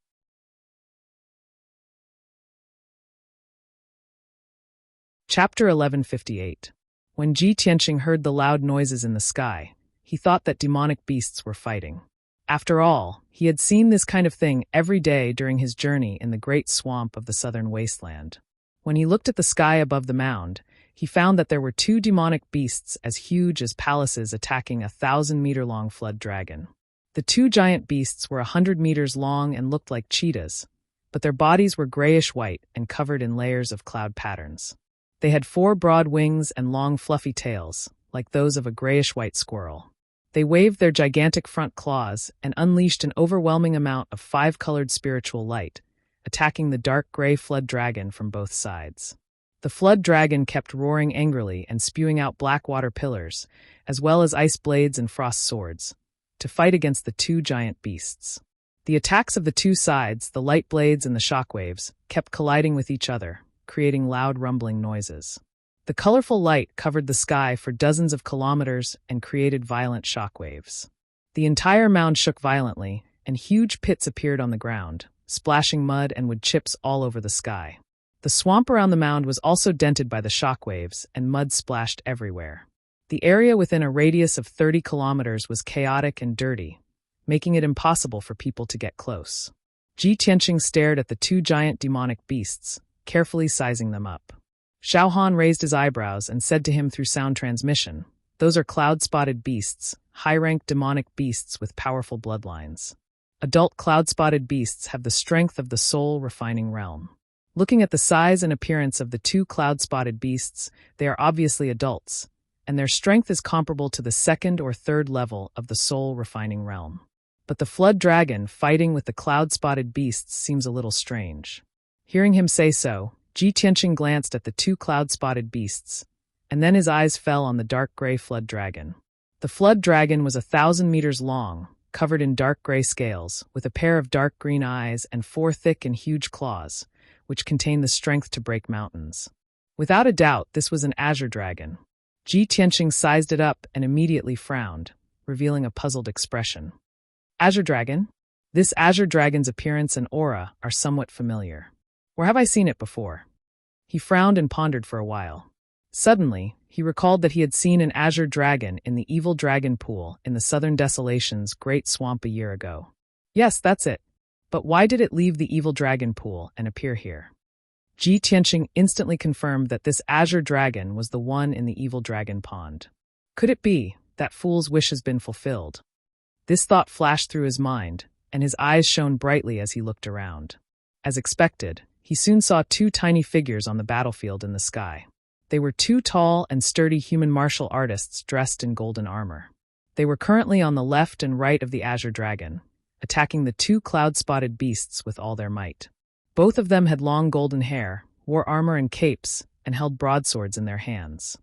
Chapter 1158. When Ji Tianqing heard the loud noises in the sky, he thought that demonic beasts were fighting. After all, he had seen this kind of thing every day during his journey in the great swamp of the southern wasteland. When he looked at the sky above the mound, he found that there were two demonic beasts as huge as palaces attacking a 1,000-meter-long flood dragon. The two giant beasts were 100 meters long and looked like cheetahs, but their bodies were grayish-white and covered in layers of cloud patterns. They had 4 broad wings and long fluffy tails, like those of a grayish-white squirrel. They waved their gigantic front claws and unleashed an overwhelming amount of 5-colored spiritual light, attacking the dark gray flood dragon from both sides. The flood dragon kept roaring angrily and spewing out black water pillars, as well as ice blades and frost swords, to fight against the two giant beasts. The attacks of the two sides, the light blades and the shockwaves, kept colliding with each other, creating loud rumbling noises. The colorful light covered the sky for dozens of kilometers and created violent shockwaves. The entire mound shook violently, and huge pits appeared on the ground, splashing mud and wood chips all over the sky. The swamp around the mound was also dented by the shockwaves, and mud splashed everywhere. The area within a radius of 30 kilometers was chaotic and dirty, making it impossible for people to get close. Ji Tianqing stared at the two giant demonic beasts, carefully sizing them up. Shao Han raised his eyebrows and said to him through sound transmission, "Those are cloud-spotted beasts, high-ranked demonic beasts with powerful bloodlines. Adult cloud-spotted beasts have the strength of the soul-refining realm." Looking at the size and appearance of the two cloud-spotted beasts, they are obviously adults, and their strength is comparable to the 2nd or 3rd level of the soul-refining realm. But the flood dragon fighting with the cloud-spotted beasts seems a little strange. Hearing him say so, Ji Tianqing glanced at the two cloud-spotted beasts, and then his eyes fell on the dark gray flood dragon. The flood dragon was 1,000 meters long, covered in dark gray scales, with a pair of dark green eyes and 4 thick and huge claws, which contained the strength to break mountains. Without a doubt, this was an azure dragon. Ji Tianqing sized it up and immediately frowned, revealing a puzzled expression. Azure dragon? This azure dragon's appearance and aura are somewhat familiar. Where have I seen it before? He frowned and pondered for a while. Suddenly, he recalled that he had seen an azure dragon in the evil dragon pool in the Southern Desolation's Great Swamp a year ago. Yes, that's it. But why did it leave the evil dragon pool and appear here? Ji Tianqing instantly confirmed that this azure dragon was the one in the evil dragon pond. Could it be that fool's wish has been fulfilled? This thought flashed through his mind, and his eyes shone brightly as he looked around. As expected, he soon saw two tiny figures on the battlefield in the sky. They were two tall and sturdy human martial artists dressed in golden armor. They were currently on the left and right of the azure dragon, attacking the two cloud-spotted beasts with all their might. Both of them had long golden hair, wore armor and capes, and held broadswords in their hands.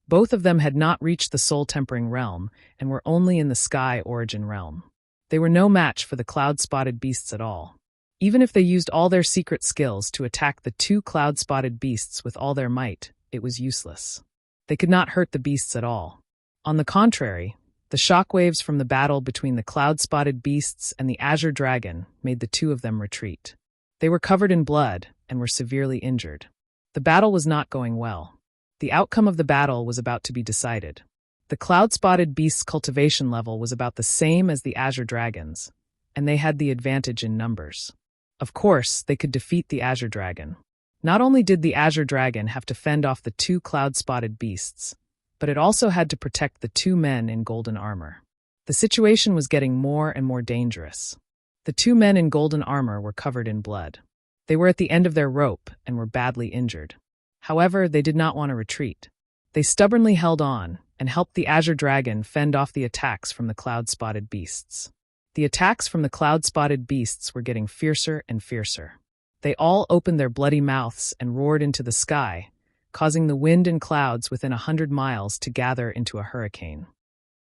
Both of them had not reached the soul-tempering realm and were only in the sky origin realm. They were no match for the cloud-spotted beasts at all. Even if they used all their secret skills to attack the two cloud-spotted beasts with all their might, it was useless. They could not hurt the beasts at all. On the contrary, the shockwaves from the battle between the cloud-spotted beasts and the azure dragon made the two of them retreat. They were covered in blood and were severely injured. The battle was not going well. The outcome of the battle was about to be decided. The cloud-spotted beast's cultivation level was about the same as the Azure Dragon's, and they had the advantage in numbers. Of course, they could defeat the Azure Dragon. Not only did the Azure Dragon have to fend off the two cloud-spotted beasts, but it also had to protect the two men in golden armor. The situation was getting more and more dangerous. The two men in golden armor were covered in blood. They were at the end of their rope and were badly injured. However, they did not want to retreat. They stubbornly held on and helped the Azure Dragon fend off the attacks from the cloud-spotted beasts. The attacks from the cloud-spotted beasts were getting fiercer and fiercer. They all opened their bloody mouths and roared into the sky, causing the wind and clouds within 100 miles to gather into a hurricane.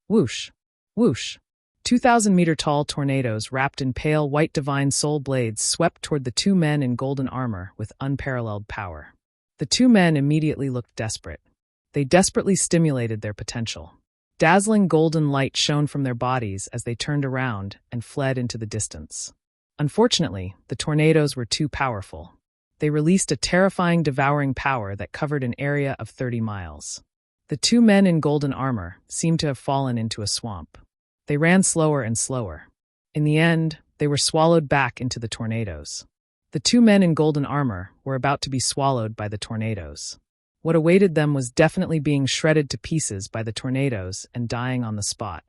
Whoosh! Whoosh! 2,000-meter-tall tornadoes wrapped in pale white divine soul blades swept toward the two men in golden armor with unparalleled power. The two men immediately looked desperate. They desperately stimulated their potential. Dazzling golden light shone from their bodies as they turned around and fled into the distance. Unfortunately, the tornadoes were too powerful. They released a terrifying, devouring power that covered an area of 30 miles. The two men in golden armor seemed to have fallen into a swamp. They ran slower and slower. In the end, they were swallowed back into the tornadoes. The two men in golden armor were about to be swallowed by the tornadoes. What awaited them was definitely being shredded to pieces by the tornadoes and dying on the spot.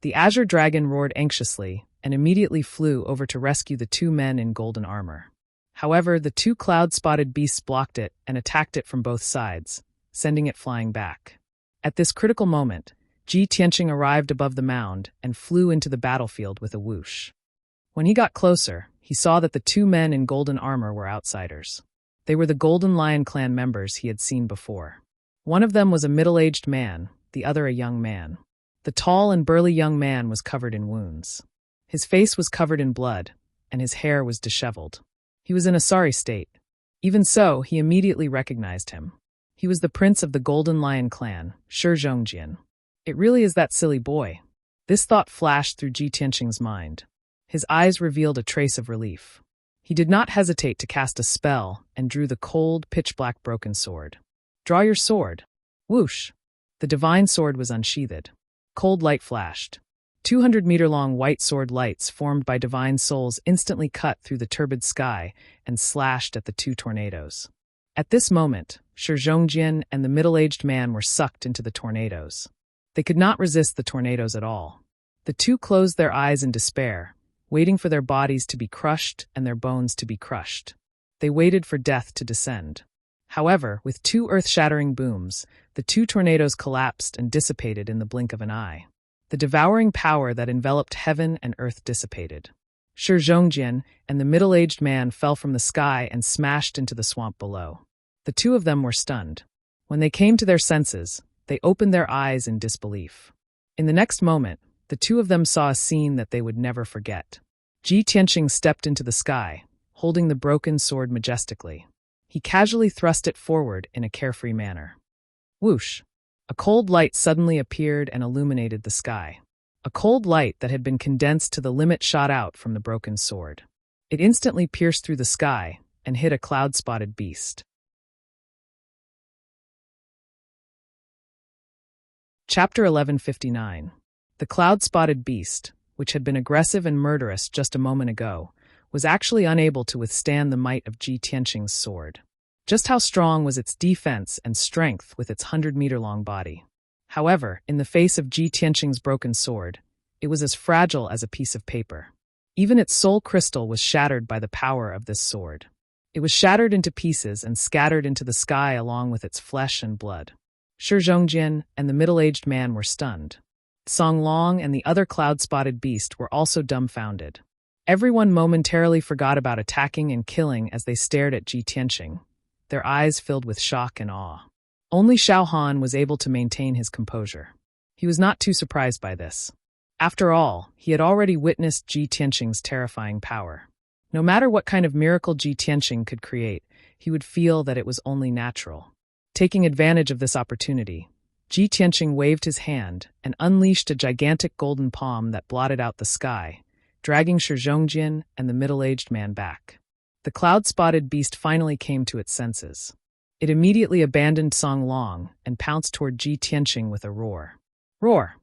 The Azure Dragon roared anxiously and immediately flew over to rescue the two men in golden armor. However, the two cloud-spotted beasts blocked it and attacked it from both sides, sending it flying back. At this critical moment, Ji Tianqing arrived above the mound and flew into the battlefield with a whoosh. When he got closer, he saw that the two men in golden armor were outsiders. They were the Golden Lion clan members he had seen before. One of them was a middle-aged man, the other a young man. The tall and burly young man was covered in wounds. His face was covered in blood, and his hair was disheveled. He was in a sorry state. Even so, he immediately recognized him. He was the prince of the Golden Lion clan, Shi Zhongjian. It really is that silly boy. This thought flashed through Ji Tianqing's mind. His eyes revealed a trace of relief. He did not hesitate to cast a spell and drew the cold, pitch-black broken sword. Draw your sword. Whoosh! The divine sword was unsheathed. Cold light flashed. 200-meter-long white sword lights formed by divine souls instantly cut through the turbid sky and slashed at the two tornadoes. At this moment, Shi Zhongjian and the middle-aged man were sucked into the tornadoes. They could not resist the tornadoes at all. The two closed their eyes in despair, waiting for their bodies to be crushed and their bones to be crushed. They waited for death to descend. However, with two earth-shattering booms, the two tornadoes collapsed and dissipated in the blink of an eye. The devouring power that enveloped heaven and earth dissipated. Shi Zhongjian and the middle-aged man fell from the sky and smashed into the swamp below. The two of them were stunned. When they came to their senses, they opened their eyes in disbelief. In the next moment, the two of them saw a scene that they would never forget. Ji Tianqing stepped into the sky, holding the broken sword majestically. He casually thrust it forward in a carefree manner. Whoosh! A cold light suddenly appeared and illuminated the sky. A cold light that had been condensed to the limit shot out from the broken sword. It instantly pierced through the sky and hit a cloud-spotted beast. Chapter 1159. The cloud-spotted beast, which had been aggressive and murderous just a moment ago, was actually unable to withstand the might of Ji Tianqing's sword. Just how strong was its defense and strength with its 100-meter-long body? However, in the face of Ji Tianqing's broken sword, it was as fragile as a piece of paper. Even its soul crystal was shattered by the power of this sword. It was shattered into pieces and scattered into the sky along with its flesh and blood. Shi Zhongjian and the middle-aged man were stunned. Song Long and the other cloud-spotted beast were also dumbfounded. Everyone momentarily forgot about attacking and killing as they stared at Ji Tianqing, their eyes filled with shock and awe. Only Xiao Han was able to maintain his composure. He was not too surprised by this. After all, he had already witnessed Ji Tianqing's terrifying power. No matter what kind of miracle Ji Tianqing could create, he would feel that it was only natural. Taking advantage of this opportunity, Ji Tianqing waved his hand and unleashed a gigantic golden palm that blotted out the sky, dragging Shi Zhongjian and the middle-aged man back. The cloud-spotted beast finally came to its senses. It immediately abandoned Song Long and pounced toward Ji Tianqing with a roar. Roar!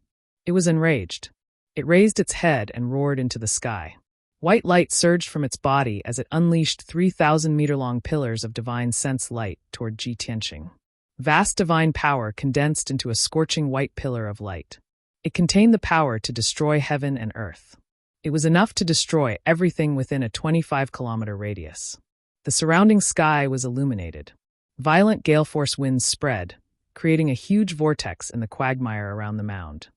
It was enraged. It raised its head and roared into the sky. White light surged from its body as it unleashed 3,000-meter-long pillars of divine sense light toward Ji Tianqing. Vast divine power condensed into a scorching white pillar of light. It contained the power to destroy heaven and earth. It was enough to destroy everything within a 25-kilometer radius. The surrounding sky was illuminated. Violent gale-force winds spread, creating a huge vortex in the quagmire around the mound.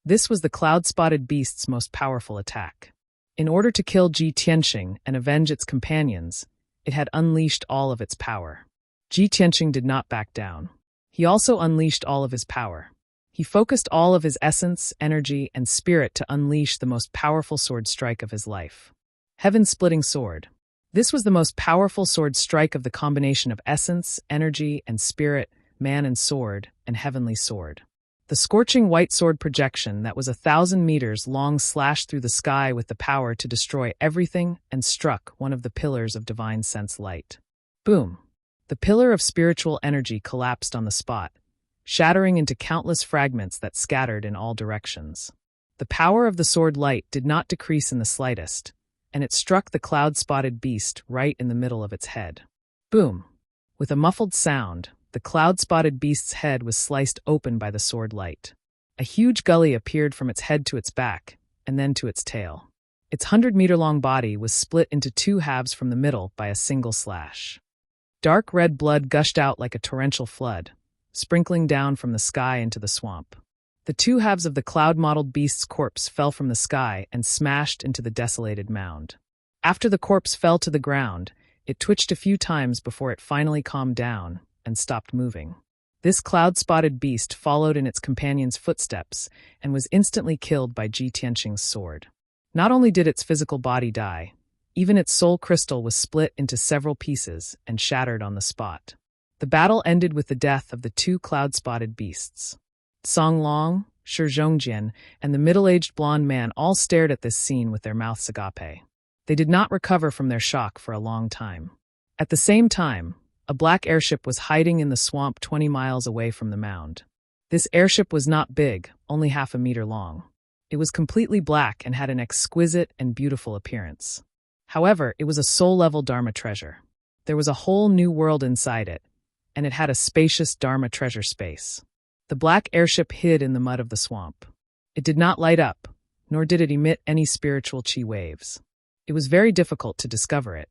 This was the cloud-spotted beast's most powerful attack. In order to kill Ji Tianqing and avenge its companions, it had unleashed all of its power. Ji Tianqing did not back down. He also unleashed all of his power. He focused all of his essence, energy, and spirit to unleash the most powerful sword strike of his life. Heaven-splitting sword. This was the most powerful sword strike of the combination of essence, energy, and spirit, man and sword, and heavenly sword. The scorching white sword projection that was 1,000 meters long slashed through the sky with the power to destroy everything and struck one of the pillars of divine sense light. Boom! The pillar of spiritual energy collapsed on the spot, shattering into countless fragments that scattered in all directions. The power of the sword light did not decrease in the slightest, and it struck the cloud-spotted beast right in the middle of its head. Boom! With a muffled sound, the cloud-spotted beast's head was sliced open by the sword light. A huge gully appeared from its head to its back, and then to its tail. Its 100-meter-long body was split into two halves from the middle by a single slash. Dark red blood gushed out like a torrential flood, sprinkling down from the sky into the swamp. The two halves of the cloud-mottled beast's corpse fell from the sky and smashed into the desolated mound. After the corpse fell to the ground, it twitched a few times before it finally calmed down and stopped moving. This cloud-spotted beast followed in its companion's footsteps and was instantly killed by Ji Tianqing's sword. Not only did its physical body die, even its soul crystal was split into several pieces and shattered on the spot. The battle ended with the death of the two cloud-spotted beasts. Song Long, Shi Zhongjian, and the middle-aged blonde man all stared at this scene with their mouths agape. They did not recover from their shock for a long time. At the same time, a black airship was hiding in the swamp 20 miles away from the mound. This airship was not big, only half a meter long. It was completely black and had an exquisite and beautiful appearance. However, it was a soul-level Dharma treasure. There was a whole new world inside it, and it had a spacious Dharma treasure space. The black airship hid in the mud of the swamp. It did not light up, nor did it emit any spiritual chi waves. It was very difficult to discover it.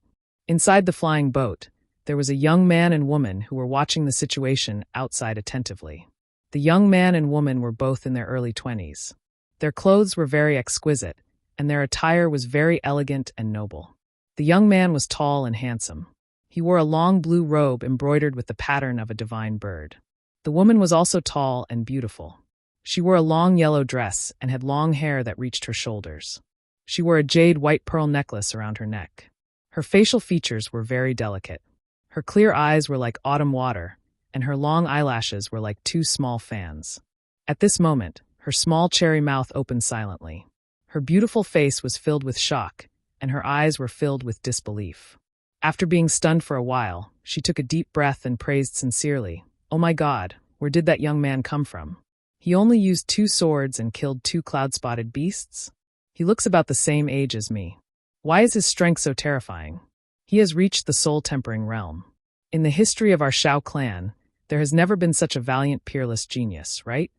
Inside the flying boat, there was a young man and woman who were watching the situation outside attentively. The young man and woman were both in their early 20s. Their clothes were very exquisite, and their attire was very elegant and noble. The young man was tall and handsome. He wore a long blue robe embroidered with the pattern of a divine bird. The woman was also tall and beautiful. She wore a long yellow dress and had long hair that reached her shoulders. She wore a jade white pearl necklace around her neck. Her facial features were very delicate. Her clear eyes were like autumn water, and her long eyelashes were like two small fans. At this moment, her small cherry mouth opened silently. Her beautiful face was filled with shock, and her eyes were filled with disbelief. After being stunned for a while, she took a deep breath and praised sincerely, "Oh my God, where did that young man come from? He only used 2 swords and killed 2 cloud-spotted beasts? He looks about the same age as me. Why is his strength so terrifying? He has reached the soul-tempering realm. In the history of our Shao clan, there has never been such a valiant, peerless genius, right?"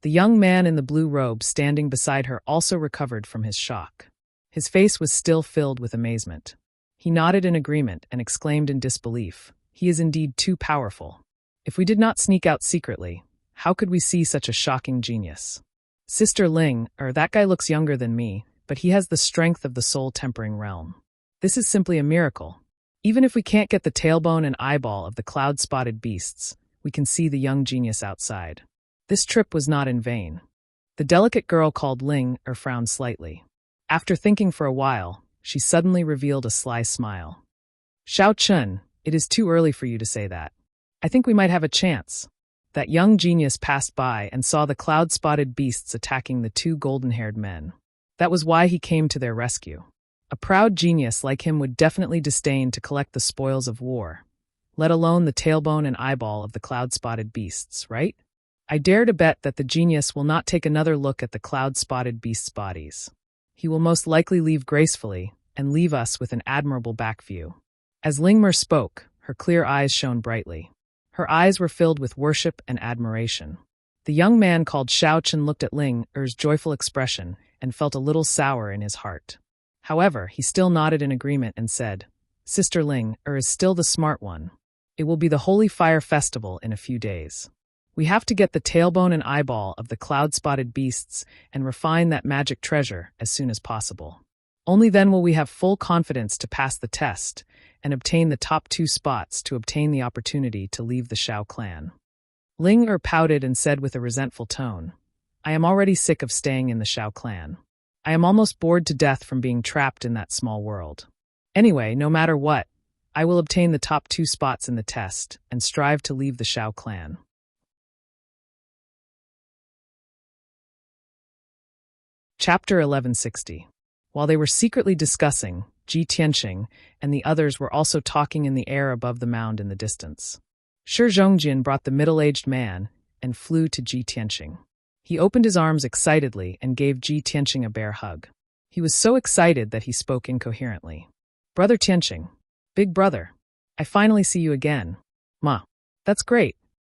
The young man in the blue robe standing beside her also recovered from his shock. His face was still filled with amazement. He nodded in agreement and exclaimed in disbelief, "He is indeed too powerful. If we did not sneak out secretly, how could we see such a shocking genius? Sister Ling, that guy looks younger than me, but he has the strength of the soul-tempering realm. This is simply a miracle. Even if we can't get the tailbone and eyeball of the cloud-spotted beasts, we can see the young genius outside." This trip was not in vain. The delicate girl called Ling frowned slightly. After thinking for a while, she suddenly revealed a sly smile. "Shao Chun, it is too early for you to say that. I think we might have a chance." That young genius passed by and saw the cloud-spotted beasts attacking the 2 golden-haired men. That was why he came to their rescue. A proud genius like him would definitely disdain to collect the spoils of war, let alone the tailbone and eyeball of the cloud-spotted beasts, right? I dare to bet that the genius will not take another look at the cloud-spotted beasts' bodies. He will most likely leave gracefully and leave us with an admirable back view. As Lingmer spoke, her clear eyes shone brightly. Her eyes were filled with worship and admiration. The young man called Xiao Chen looked at Ling Er's joyful expression and felt a little sour in his heart. However, he still nodded in agreement and said, Sister Ling Er is still the smart one. It will be the Holy Fire Festival in a few days. We have to get the tailbone and eyeball of the cloud-spotted beasts and refine that magic treasure as soon as possible. Only then will we have full confidence to pass the test and obtain the top 2 spots to obtain the opportunity to leave the Shao clan. Ling Er pouted and said with a resentful tone, I am already sick of staying in the Shao clan. I am almost bored to death from being trapped in that small world. Anyway, no matter what, I will obtain the top 2 spots in the test and strive to leave the Shao clan. Chapter 1160. While they were secretly discussing, Ji Tianqing and the others were also talking in the air above the mound in the distance. Shi Zhongjin brought the middle-aged man and flew to Ji Tianqing. He opened his arms excitedly and gave Ji Tianqing a bear hug. He was so excited that he spoke incoherently. Brother Tianqing, big brother, I finally see you again. Ma, that's great.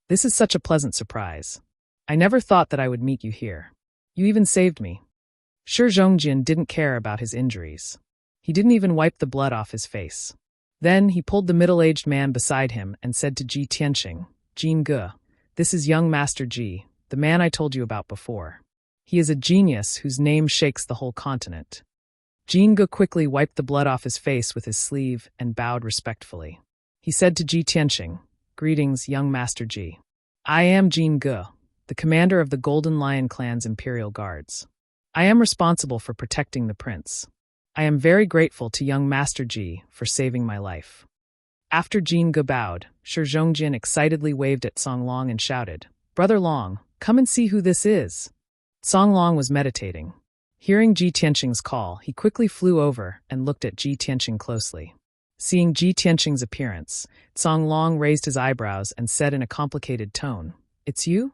This is such a pleasant surprise. I never thought that I would meet you here. You even saved me. Shi Zhongjin didn't care about his injuries. He didn't even wipe the blood off his face. Then he pulled the middle-aged man beside him and said to Ji Tianqing, Jin Ge, this is young Master Ji, the man I told you about before. He is a genius whose name shakes the whole continent. Jin Ge quickly wiped the blood off his face with his sleeve and bowed respectfully. He said to Ji Tianqing, Greetings, young Master Ji. I am Jin Ge, the commander of the Golden Lion Clan's Imperial Guards. I am responsible for protecting the prince. I am very grateful to young Master Ji for saving my life. After Jin Ge bowed, Shi Zhongjin excitedly waved at Song Long and shouted, Brother Long, come and see who this is. Song Long was meditating. Hearing Ji Tianqing's call, he quickly flew over and looked at Ji Tianqing closely. Seeing Ji Tianqing's appearance, Song Long raised his eyebrows and said in a complicated tone, It's you?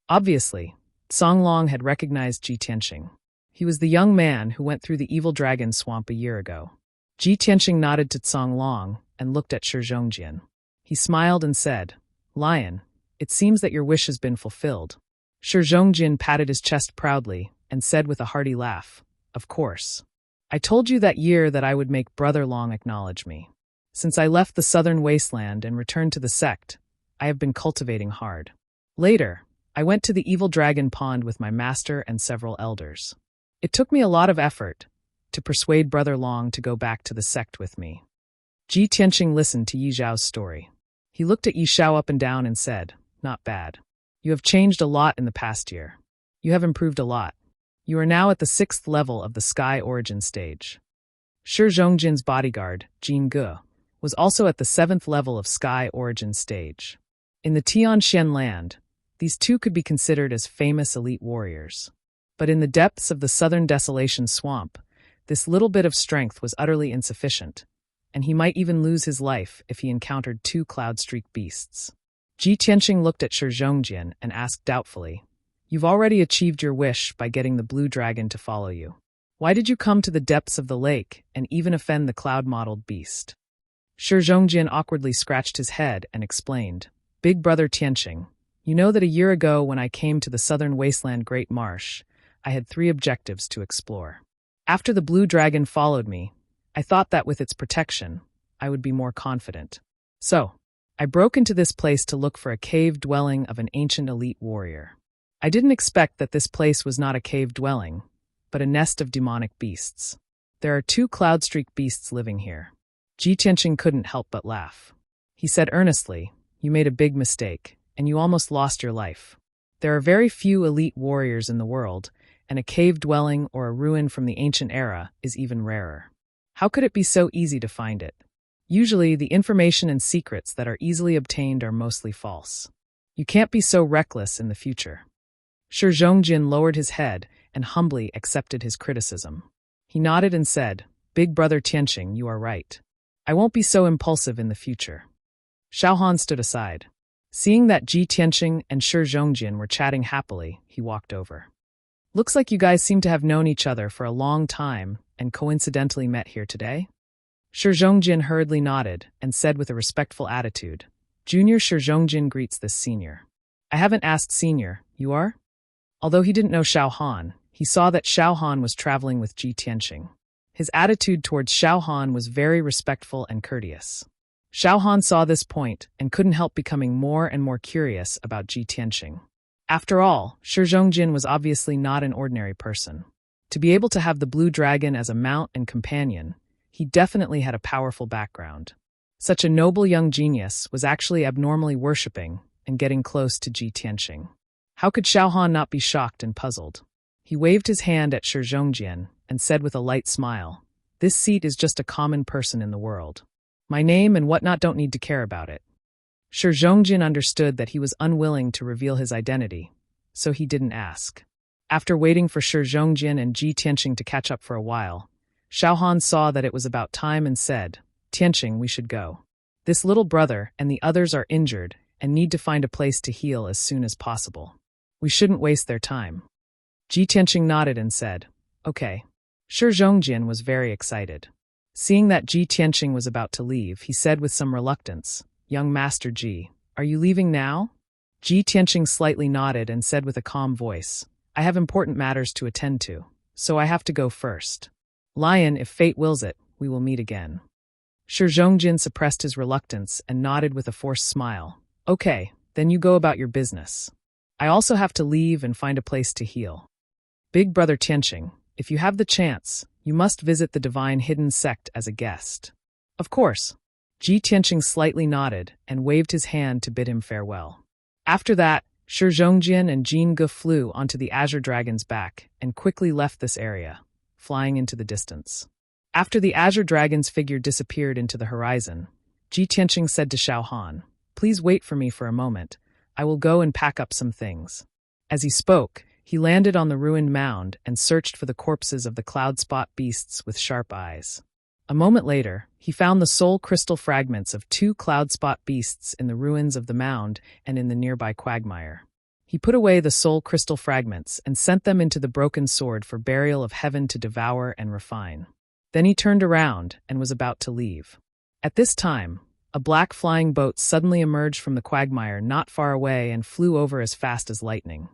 Obviously, Song Long had recognized Ji Tianqing. He was the young man who went through the evil dragon swamp a year ago. Ji Tianqing nodded to Song Long and looked at Shi Zhongjin. He smiled and said, Lion, it seems that your wish has been fulfilled. Shi Zhongjin patted his chest proudly and said with a hearty laugh, Of course. I told you that year that I would make Brother Long acknowledge me. Since I left the southern wasteland and returned to the sect, I have been cultivating hard. Later, I went to the evil dragon pond with my master and several elders. It took me a lot of effort to persuade Brother Long to go back to the sect with me. Ji Tianqing listened to Yi Zhao's story. He looked at Yi Zhao up and down and said, Not bad. You have changed a lot in the past year. You have improved a lot. You are now at the 6th level of the Sky Origin stage. Shi Zhongjin's bodyguard, Jin Ge, was also at the 7th level of Sky Origin stage. In the Tianxian land, these two could be considered as famous elite warriors. But in the depths of the southern desolation swamp, this little bit of strength was utterly insufficient, and he might even lose his life if he encountered 2 cloud-streaked beasts. Ji Tianqing looked at Shi Zhongjin and asked doubtfully, You've already achieved your wish by getting the blue dragon to follow you. Why did you come to the depths of the lake and even offend the cloud-mottled beast? Shi Zhongjin awkwardly scratched his head and explained, Big brother Tianqing, you know that a year ago when I came to the southern wasteland Great Marsh, I had 3 objectives to explore. After the blue dragon followed me, I thought that with its protection, I would be more confident. So, I broke into this place to look for a cave dwelling of an ancient elite warrior. I didn't expect that this place was not a cave dwelling, but a nest of demonic beasts. There are 2 cloud-streaked beasts living here. Ji Tianqing couldn't help but laugh. He said earnestly, You made a big mistake, and you almost lost your life. There are very few elite warriors in the world, and a cave dwelling or a ruin from the ancient era is even rarer. How could it be so easy to find it? Usually, the information and secrets that are easily obtained are mostly false. You can't be so reckless in the future. Shi Zhongjin lowered his head and humbly accepted his criticism. He nodded and said, Big brother Tianqing, you are right. I won't be so impulsive in the future. Xiaohan stood aside. Seeing that Ji Tianqing and Shi Zhongjin were chatting happily, he walked over. Looks like you guys seem to have known each other for a long time and coincidentally met here today? Shi Zhongjin hurriedly nodded and said with a respectful attitude, Junior Shi Zhongjin greets this senior. I haven't asked senior, you are? Although he didn't know Xiaohan, he saw that Xiaohan was traveling with Ji Tianqing. His attitude towards Xiaohan was very respectful and courteous. Xiaohan saw this point and couldn't help becoming more and more curious about Ji Tianqing. After all, Shi Zhongjin was obviously not an ordinary person. To be able to have the blue dragon as a mount and companion, he definitely had a powerful background. Such a noble young genius was actually abnormally worshipping and getting close to Ji Tianqing. How could Xiaohan not be shocked and puzzled? He waved his hand at Shi Zhongjin and said with a light smile, This seat is just a common person in the world. My name and whatnot don't need to care about it. Shi Zhongjin understood that he was unwilling to reveal his identity, so he didn't ask. After waiting for Shi Zhongjin and Ji Tianqing to catch up for a while, Xiaohan saw that it was about time and said, Tianqing, we should go. This little brother and the others are injured and need to find a place to heal as soon as possible. We shouldn't waste their time. Ji Tianqing nodded and said, Okay. Shi Zhongjin was very excited. Seeing that Ji Tianqing was about to leave, he said with some reluctance, Young Master Ji, are you leaving now? Ji Tianqing slightly nodded and said with a calm voice, I have important matters to attend to, so I have to go first. Lion, if fate wills it, we will meet again. Shi Zhongjin suppressed his reluctance and nodded with a forced smile. Okay, then you go about your business. I also have to leave and find a place to heal. Big brother Tianqing, if you have the chance, you must visit the divine hidden sect as a guest. Of course. Ji Tianqing slightly nodded and waved his hand to bid him farewell. After that, Shi Zhongjin and Jin Ge flew onto the Azure Dragon's back and quickly left this area, flying into the distance. After the Azure Dragon's figure disappeared into the horizon, Ji Tianqing said to Xiaohan, Please wait for me for a moment. I will go and pack up some things. As he spoke, he landed on the ruined mound and searched for the corpses of the cloud-spot beasts with sharp eyes. A moment later, he found the soul crystal fragments of 2 cloud-spot beasts in the ruins of the mound and in the nearby quagmire. He put away the soul crystal fragments and sent them into the broken sword for burial of heaven to devour and refine. Then he turned around and was about to leave. At this time, a black flying boat suddenly emerged from the quagmire not far away and flew over as fast as lightning.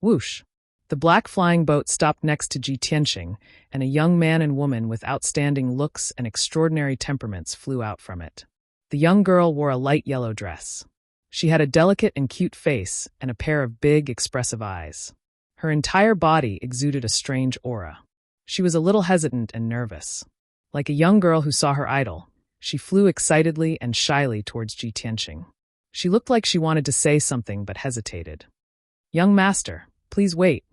Whoosh! The black flying boat stopped next to Ji Tianqing, and a young man and woman with outstanding looks and extraordinary temperaments flew out from it. The young girl wore a light yellow dress. She had a delicate and cute face and a pair of big, expressive eyes. Her entire body exuded a strange aura. She was a little hesitant and nervous. Like a young girl who saw her idol, she flew excitedly and shyly towards Ji Tianqing. She looked like she wanted to say something but hesitated. Young master, please wait.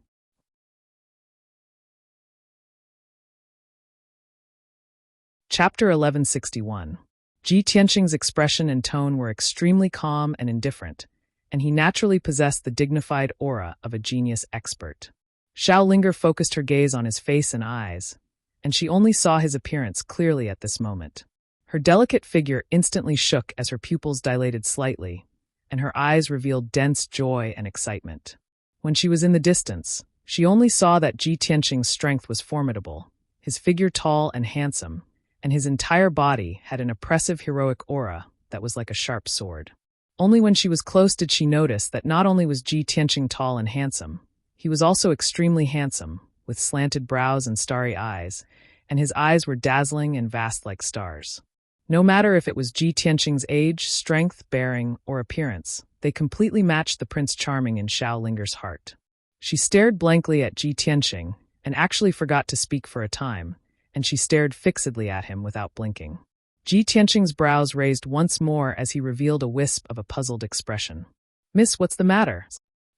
Chapter 1161. Ji Tianqing's expression and tone were extremely calm and indifferent, and he naturally possessed the dignified aura of a genius expert. Xiao Linger focused her gaze on his face and eyes, and she only saw his appearance clearly at this moment. Her delicate figure instantly shook as her pupils dilated slightly, and her eyes revealed dense joy and excitement. When she was in the distance, she only saw that Ji Tianqing's strength was formidable, his figure tall and handsome, and his entire body had an oppressive heroic aura that was like a sharp sword. Only when she was close did she notice that not only was Ji Tianqing tall and handsome, he was also extremely handsome, with slanted brows and starry eyes, and his eyes were dazzling and vast like stars. No matter if it was Ji Tianqing's age, strength, bearing, or appearance, they completely matched the Prince Charming in Xiao Linger's heart. She stared blankly at Ji Tianqing and actually forgot to speak for a time, and she stared fixedly at him without blinking. Ji Tianqing's brows raised once more as he revealed a wisp of a puzzled expression. Miss, what's the matter?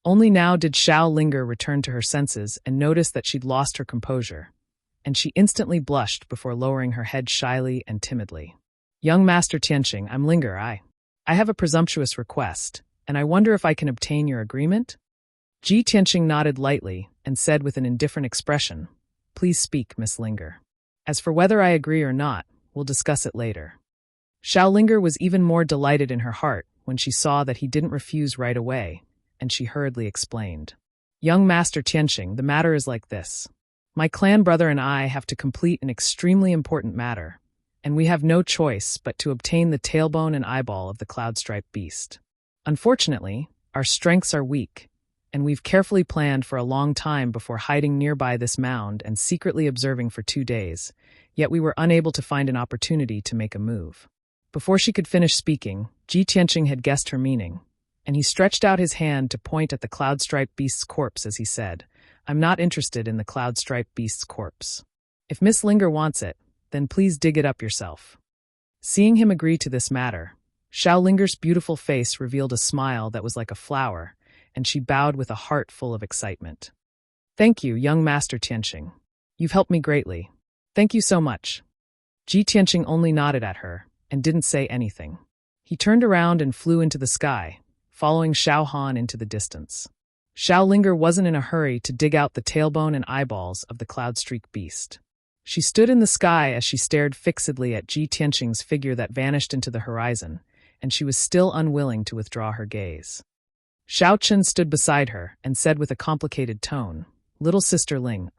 Only now did Xiao Linger return to her senses and notice that she'd lost her composure, and she instantly blushed before lowering her head shyly and timidly. Young Master Tianqing, I'm Linger, I have a presumptuous request, and I wonder if I can obtain your agreement? Ji Tianqing nodded lightly and said with an indifferent expression, Please speak, Miss Linger. As for whether I agree or not, we'll discuss it later. Xiaolinger was even more delighted in her heart when she saw that he didn't refuse right away, and she hurriedly explained. Young Master Tianxing, the matter is like this. My clan brother and I have to complete an extremely important matter, and we have no choice but to obtain the tailbone and eyeball of the cloud-striped beast. Unfortunately, our strengths are weak, and we've carefully planned for a long time before hiding nearby this mound and secretly observing for 2 days, yet we were unable to find an opportunity to make a move. Before she could finish speaking, Ji Tianxing had guessed her meaning, and he stretched out his hand to point at the cloud-striped beast's corpse as he said, I'm not interested in the cloud-striped beast's corpse. If Miss Linger wants it, then please dig it up yourself. Seeing him agree to this matter, Xiaolinger's beautiful face revealed a smile that was like a flower, and she bowed with a heart full of excitement. Thank you, young Master Tianxing. You've helped me greatly. Thank you so much. Ji Tianxing only nodded at her and didn't say anything. He turned around and flew into the sky, following Xiao Han into the distance. Xiaolinger wasn't in a hurry to dig out the tailbone and eyeballs of the cloud-streaked beast. She stood in the sky as she stared fixedly at Ji Tianxing's figure that vanished into the horizon, and she was still unwilling to withdraw her gaze. Xiao Chen stood beside her and said with a complicated tone, Little Sister Ling,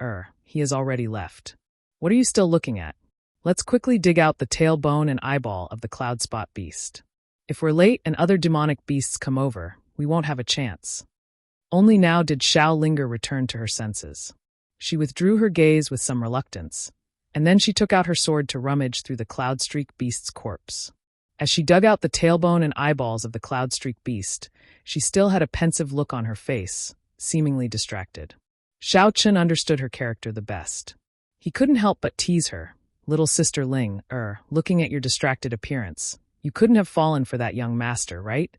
he has already left. What are you still looking at? Let's quickly dig out the tailbone and eyeball of the cloud-spot beast. If we're late and other demonic beasts come over, we won't have a chance. Only now did Xiaolinger return to her senses. She withdrew her gaze with some reluctance, and then she took out her sword to rummage through the cloud-streaked beast's corpse. As she dug out the tailbone and eyeballs of the cloud-streaked beast, she still had a pensive look on her face, seemingly distracted. Xiao Chen understood her character the best. He couldn't help but tease her. Little Sister Ling, looking at your distracted appearance, you couldn't have fallen for that young master, right?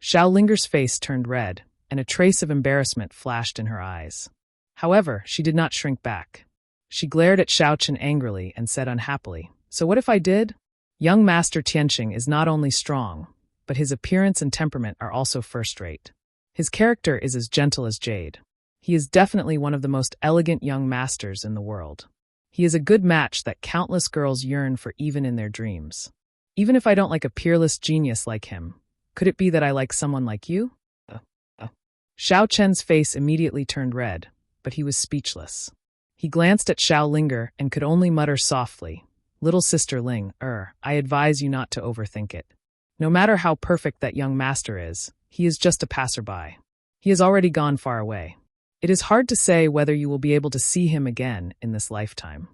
Xiaolinger's face turned red, and a trace of embarrassment flashed in her eyes. However, she did not shrink back. She glared at Xiao Chen angrily and said unhappily, So what if I did? Young Master Tianxing is not only strong, but his appearance and temperament are also first-rate. His character is as gentle as jade. He is definitely one of the most elegant young masters in the world. He is a good match that countless girls yearn for even in their dreams. Even if I don't like a peerless genius like him, could it be that I like someone like you? Xiao Chen's face immediately turned red, but he was speechless. He glanced at Xiaolinger and could only mutter softly, Little Sister Ling, I advise you not to overthink it. No matter how perfect that young master is, he is just a passerby. He has already gone far away. It is hard to say whether you will be able to see him again in this lifetime.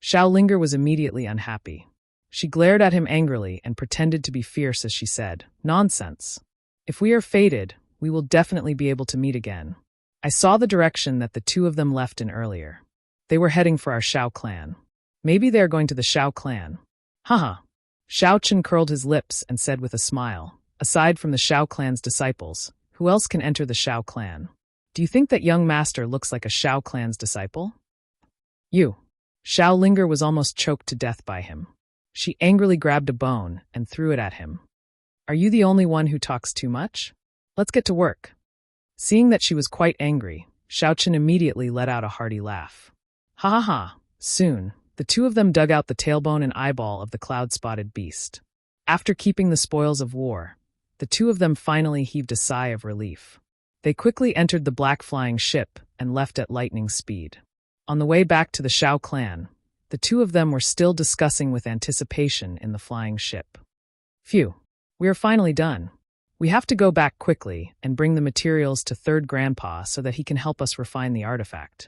Xiaolinger was immediately unhappy. She glared at him angrily and pretended to be fierce as she said, Nonsense. If we are fated, we will definitely be able to meet again. I saw the direction that the two of them left in earlier. They were heading for our Xiao clan. Maybe they are going to the Xiao clan. Haha. Xiao Chen curled his lips and said with a smile, Aside from the Xiao clan's disciples, who else can enter the Xiao clan? Do you think that young master looks like a Xiao clan's disciple? You. Xiaolinger was almost choked to death by him. She angrily grabbed a bone and threw it at him. Are you the only one who talks too much? Let's get to work. Seeing that she was quite angry, Xiao Chen immediately let out a hearty laugh. Ha ha ha. Soon, the two of them dug out the tailbone and eyeball of the cloud-spotted beast. After keeping the spoils of war, the two of them finally heaved a sigh of relief. They quickly entered the black flying ship and left at lightning speed. On the way back to the Xiao clan, the two of them were still discussing with anticipation in the flying ship. Phew, we are finally done. We have to go back quickly and bring the materials to Third Grandpa so that he can help us refine the artifact.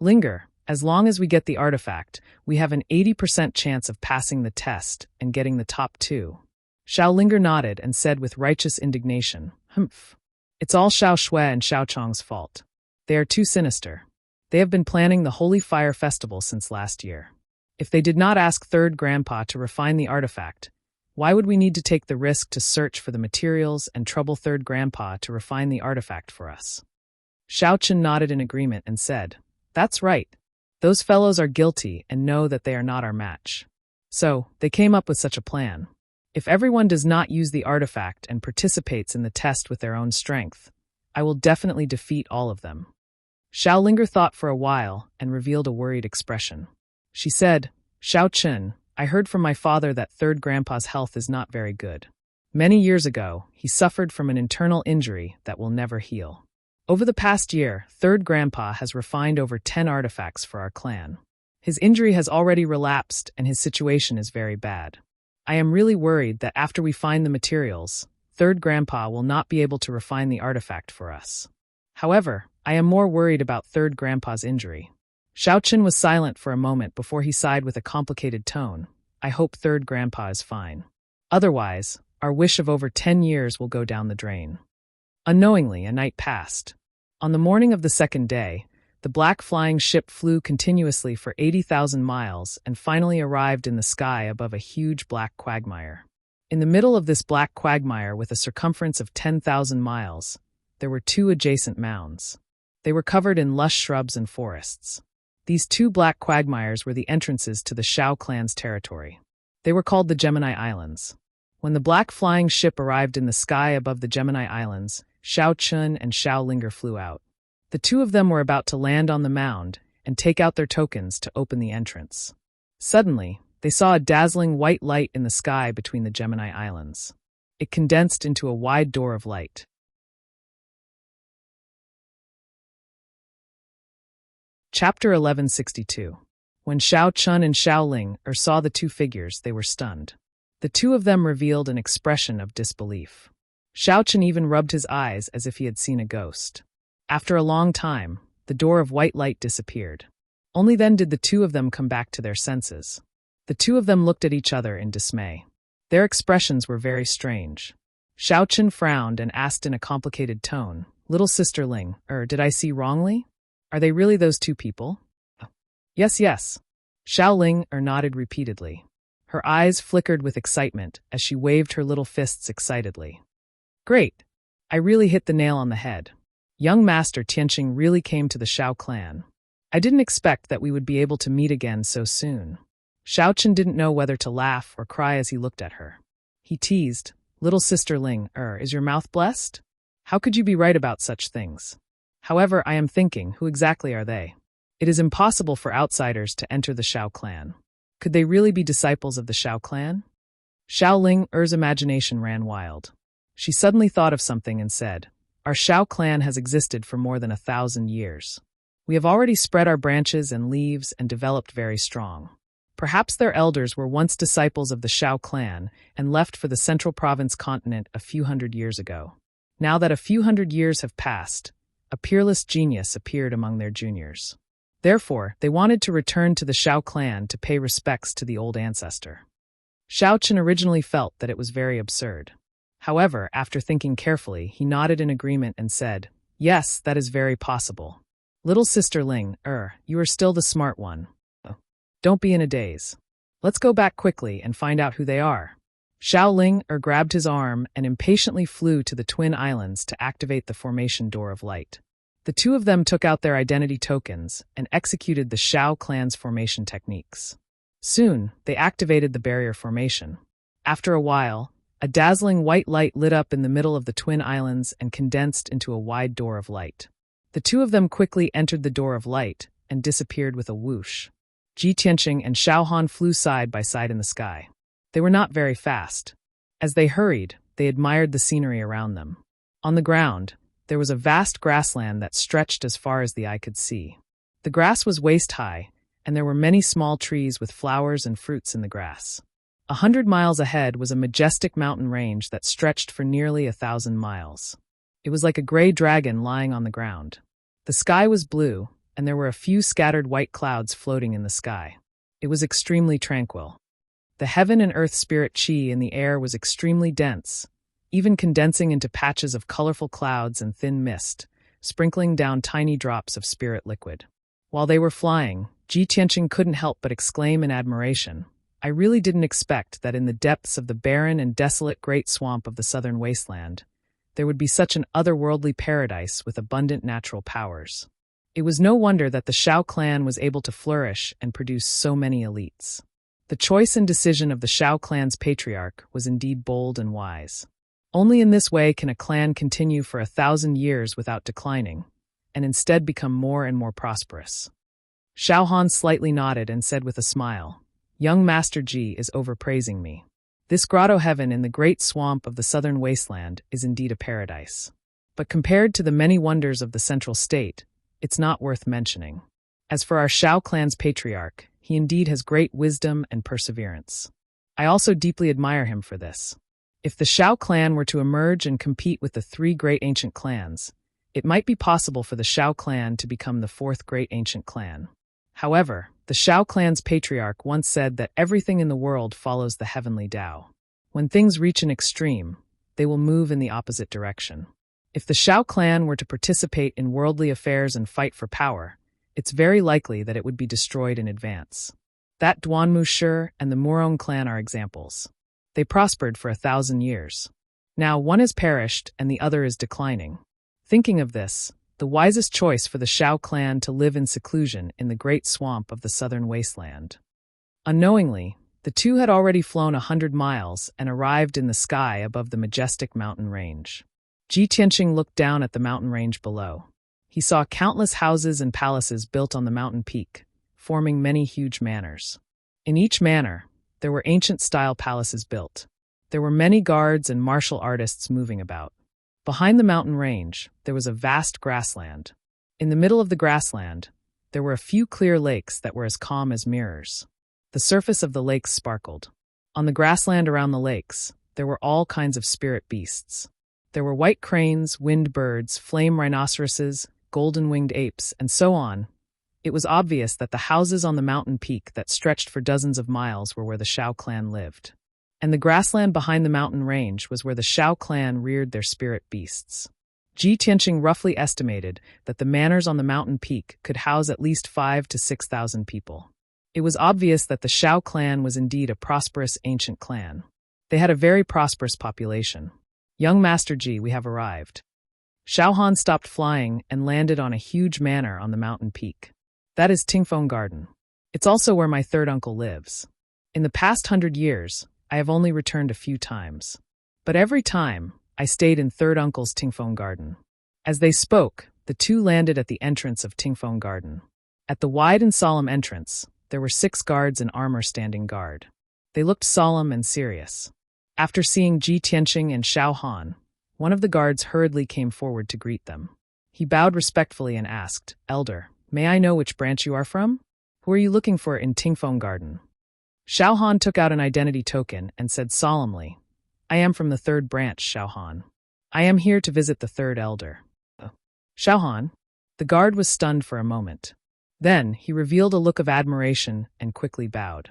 Linger, as long as we get the artifact, we have an 80% chance of passing the test and getting the top 2. Xiaolinger nodded and said with righteous indignation, Humph. It's all Xiao Shui and Xiao Chong's fault. They are too sinister. They have been planning the Holy Fire Festival since last year. If they did not ask Third Grandpa to refine the artifact, why would we need to take the risk to search for the materials and trouble Third Grandpa to refine the artifact for us? Xiao Chen nodded in agreement and said, That's right. Those fellows are guilty and know that they are not our match. So, they came up with such a plan. If everyone does not use the artifact and participates in the test with their own strength, I will definitely defeat all of them. Xiaolinger thought for a while and revealed a worried expression. She said, Xiao Chen, I heard from my father that third grandpa's health is not very good. Many years ago, he suffered from an internal injury that will never heal. Over the past year, third grandpa has refined over 10 artifacts for our clan. His injury has already relapsed and his situation is very bad. I am really worried that after we find the materials, third grandpa will not be able to refine the artifact for us. However, I am more worried about third grandpa's injury. Xiaochen was silent for a moment before he sighed with a complicated tone. I hope third grandpa is fine. Otherwise, our wish of over 10 years will go down the drain. Unknowingly, a night passed. On the morning of the second day, the black flying ship flew continuously for 80,000 miles and finally arrived in the sky above a huge black quagmire. In the middle of this black quagmire with a circumference of 10,000 miles, there were two adjacent mounds. They were covered in lush shrubs and forests. These two black quagmires were the entrances to the Shao clan's territory. They were called the Gemini Islands. When the black flying ship arrived in the sky above the Gemini Islands, Xiao Chun and Xiao Linger flew out. The two of them were about to land on the mound and take out their tokens to open the entrance. Suddenly, they saw a dazzling white light in the sky between the Gemini Islands. It condensed into a wide door of light. Chapter 1162. When Xiao Chun and Xiao Linger saw the two figures, they were stunned. The two of them revealed an expression of disbelief. Xiao Chun even rubbed his eyes as if he had seen a ghost. After a long time, the door of white light disappeared. Only then did the two of them come back to their senses. The two of them looked at each other in dismay. Their expressions were very strange. Xiao Chun frowned and asked in a complicated tone, "Little sister Ling, did I see wrongly? Are they really those two people?" Yes. Xiao Linger nodded repeatedly. Her eyes flickered with excitement as she waved her little fists excitedly. Great! I really hit the nail on the head. Young Master Tianqing really came to the Shao clan. I didn't expect that we would be able to meet again so soon. Xiao Chun didn't know whether to laugh or cry as he looked at her. He teased, "Little sister Ling, is your mouth blessed? How could you be right about such things? However, I am thinking, who exactly are they? It is impossible for outsiders to enter the Shao clan. Could they really be disciples of the Shao clan?" Xiao Linger's imagination ran wild. She suddenly thought of something and said, "Our Shao clan has existed for more than 1,000 years. We have already spread our branches and leaves and developed very strong. Perhaps their elders were once disciples of the Shao clan and left for the Central Province continent a few hundred years ago. Now that a few hundred years have passed, a peerless genius appeared among their juniors. Therefore, they wanted to return to the Shao clan to pay respects to the old ancestor." Xiao Chun originally felt that it was very absurd. However, after thinking carefully, he nodded in agreement and said, "Yes, that is very possible. Little sister Ling, you are still the smart one. Don't be in a daze. Let's go back quickly and find out who they are." Xiao Linger grabbed his arm and impatiently flew to the Twin Islands to activate the formation door of light. The two of them took out their identity tokens and executed the Shao clan's formation techniques. Soon, they activated the barrier formation. After a while, a dazzling white light lit up in the middle of the Twin Islands and condensed into a wide door of light. The two of them quickly entered the door of light and disappeared with a whoosh. Ji Tianqing and Xiao Han flew side by side in the sky. They were not very fast. As they hurried, they admired the scenery around them. On the ground, there was a vast grassland that stretched as far as the eye could see. The grass was waist-high, and there were many small trees with flowers and fruits in the grass. 100 miles ahead was a majestic mountain range that stretched for nearly 1,000 miles. It was like a gray dragon lying on the ground. The sky was blue, and there were a few scattered white clouds floating in the sky. It was extremely tranquil. The heaven and earth spirit qi in the air was extremely dense, even condensing into patches of colorful clouds and thin mist, sprinkling down tiny drops of spirit liquid. While they were flying, Ji Tianqing couldn't help but exclaim in admiration, "I really didn't expect that in the depths of the barren and desolate great swamp of the southern wasteland, there would be such an otherworldly paradise with abundant natural powers." It was no wonder that the Shao clan was able to flourish and produce so many elites. The choice and decision of the Shao clan's patriarch was indeed bold and wise. Only in this way can a clan continue for 1,000 years without declining, and instead become more and more prosperous. Xiao Han slightly nodded and said with a smile, Young Master Ji is overpraising me. This grotto heaven in the great swamp of the southern wasteland is indeed a paradise. But compared to the many wonders of the central state, it's not worth mentioning. As for our Shao clan's patriarch, he indeed has great wisdom and perseverance. I also deeply admire him for this. If the Shao clan were to emerge and compete with the three great ancient clans, it might be possible for the Shao clan to become the fourth great ancient clan. However, the Shao clan's patriarch once said that everything in the world follows the heavenly Tao. When things reach an extreme, they will move in the opposite direction. If the Shao clan were to participate in worldly affairs and fight for power, it's very likely that it would be destroyed in advance. That Duanmu Shi and the Murong clan are examples. They prospered for 1,000 years. Now one has perished and the other is declining. Thinking of this, the wisest choice for the Shao clan to live in seclusion in the great swamp of the southern wasteland. Unknowingly, the two had already flown 100 miles and arrived in the sky above the majestic mountain range. Ji Tianqing looked down at the mountain range below. He saw countless houses and palaces built on the mountain peak, forming many huge manors. In each manor, there were ancient-style palaces built. There were many guards and martial artists moving about. Behind the mountain range, there was a vast grassland. In the middle of the grassland, there were a few clear lakes that were as calm as mirrors. The surface of the lakes sparkled. On the grassland around the lakes, there were all kinds of spirit beasts. There were white cranes, wind birds, flame rhinoceroses, golden-winged apes, and so on. It was obvious that the houses on the mountain peak that stretched for dozens of miles were where the Shao clan lived. And the grassland behind the mountain range was where the Shao clan reared their spirit beasts. Ji Tianqing roughly estimated that the manors on the mountain peak could house at least 5,000 to 6,000 people. It was obvious that the Shao clan was indeed a prosperous ancient clan. They had a very prosperous population. Young Master Ji, we have arrived. Shao Han stopped flying and landed on a huge manor on the mountain peak. That is Tingfeng Garden. It's also where my third uncle lives. In the past 100 years, I have only returned a few times. But every time, I stayed in third uncle's Tingfeng Garden. As they spoke, the two landed at the entrance of Tingfeng Garden. At the wide and solemn entrance, there were 6 guards in armor standing guard. They looked solemn and serious. After seeing Ji Tianqing and Shao Han, one of the guards hurriedly came forward to greet them. He bowed respectfully and asked, "Elder, may I know which branch you are from? Who are you looking for in Tingfeng Garden?" Shao Han took out an identity token and said solemnly, "I am from the third branch, Shao Han. I am here to visit the third elder." Shao Han? The guard was stunned for a moment. Then he revealed a look of admiration and quickly bowed.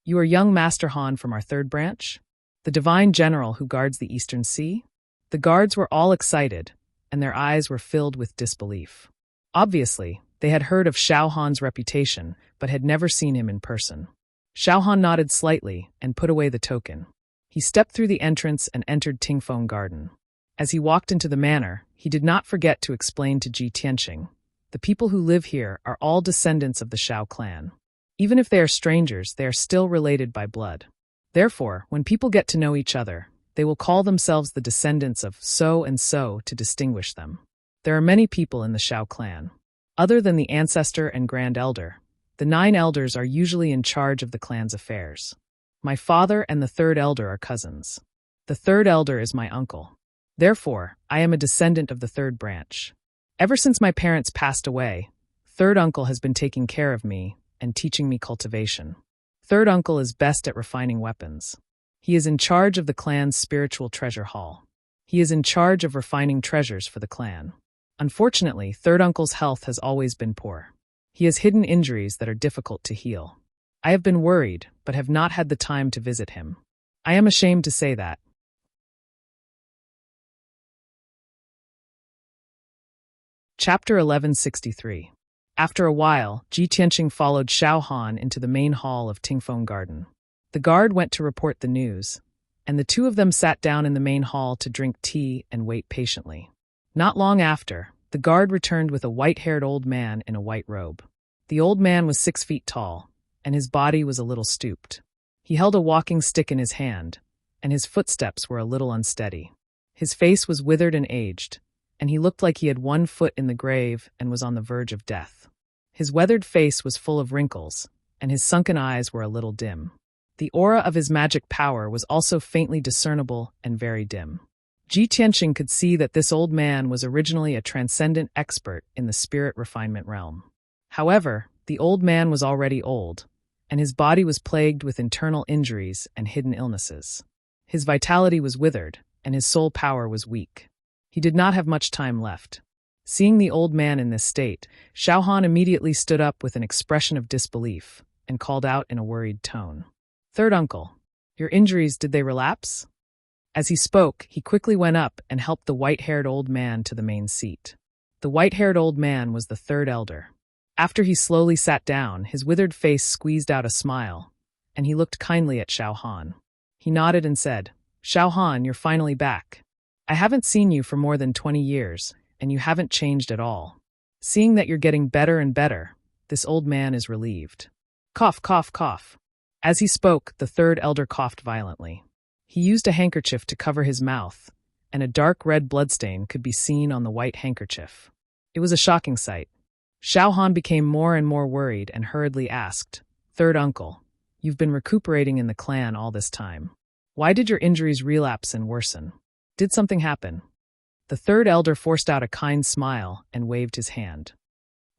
"You are young Master Han from our third branch? The divine general who guards the Eastern Sea?" The guards were all excited, and their eyes were filled with disbelief. Obviously, they had heard of Shao Han's reputation, but had never seen him in person. Shao Han nodded slightly and put away the token. He stepped through the entrance and entered Tingfeng Garden. As he walked into the manor, he did not forget to explain to Ji Tianqing, "The people who live here are all descendants of the Shao clan. Even if they are strangers, they are still related by blood. Therefore, when people get to know each other, they will call themselves the descendants of so and so to distinguish them. There are many people in the Shao clan. Other than the ancestor and grand elder, the 9 elders are usually in charge of the clan's affairs. My father and the third elder are cousins. The third elder is my uncle. Therefore, I am a descendant of the third branch. Ever since my parents passed away, third uncle has been taking care of me and teaching me cultivation. Third uncle is best at refining weapons. He is in charge of the clan's spiritual treasure hall. He is in charge of refining treasures for the clan. Unfortunately, third uncle's health has always been poor. He has hidden injuries that are difficult to heal. I have been worried, but have not had the time to visit him. I am ashamed to say that." Chapter 1163. After a while, Ji Tianqing followed Shao Han into the main hall of Tingfeng Garden. The guard went to report the news, and the two of them sat down in the main hall to drink tea and wait patiently. Not long after, the guard returned with a white-haired old man in a white robe. The old man was 6 feet tall, and his body was a little stooped. He held a walking stick in his hand, and his footsteps were a little unsteady. His face was withered and aged, and he looked like he had one foot in the grave and was on the verge of death. His weathered face was full of wrinkles, and his sunken eyes were a little dim. The aura of his magic power was also faintly discernible and very dim. Ji Tianqing could see that this old man was originally a transcendent expert in the spirit refinement realm. However, the old man was already old, and his body was plagued with internal injuries and hidden illnesses. His vitality was withered, and his soul power was weak. He did not have much time left. Seeing the old man in this state, Xiao Han immediately stood up with an expression of disbelief and called out in a worried tone. "Third uncle, your injuries, did they relapse?" As he spoke, he quickly went up and helped the white-haired old man to the main seat. The white-haired old man was the third elder. After he slowly sat down, his withered face squeezed out a smile, and he looked kindly at Xiao Han. He nodded and said, "Xiao Han, you're finally back. I haven't seen you for more than 20 years, and you haven't changed at all. Seeing that you're getting better and better, this old man is relieved." Cough, cough, cough. As he spoke, the third elder coughed violently. He used a handkerchief to cover his mouth, and a dark red bloodstain could be seen on the white handkerchief. It was a shocking sight. Xiao Han became more and more worried and hurriedly asked, "Third uncle, you've been recuperating in the clan all this time. Why did your injuries relapse and worsen? Did something happen?" The third elder forced out a kind smile and waved his hand.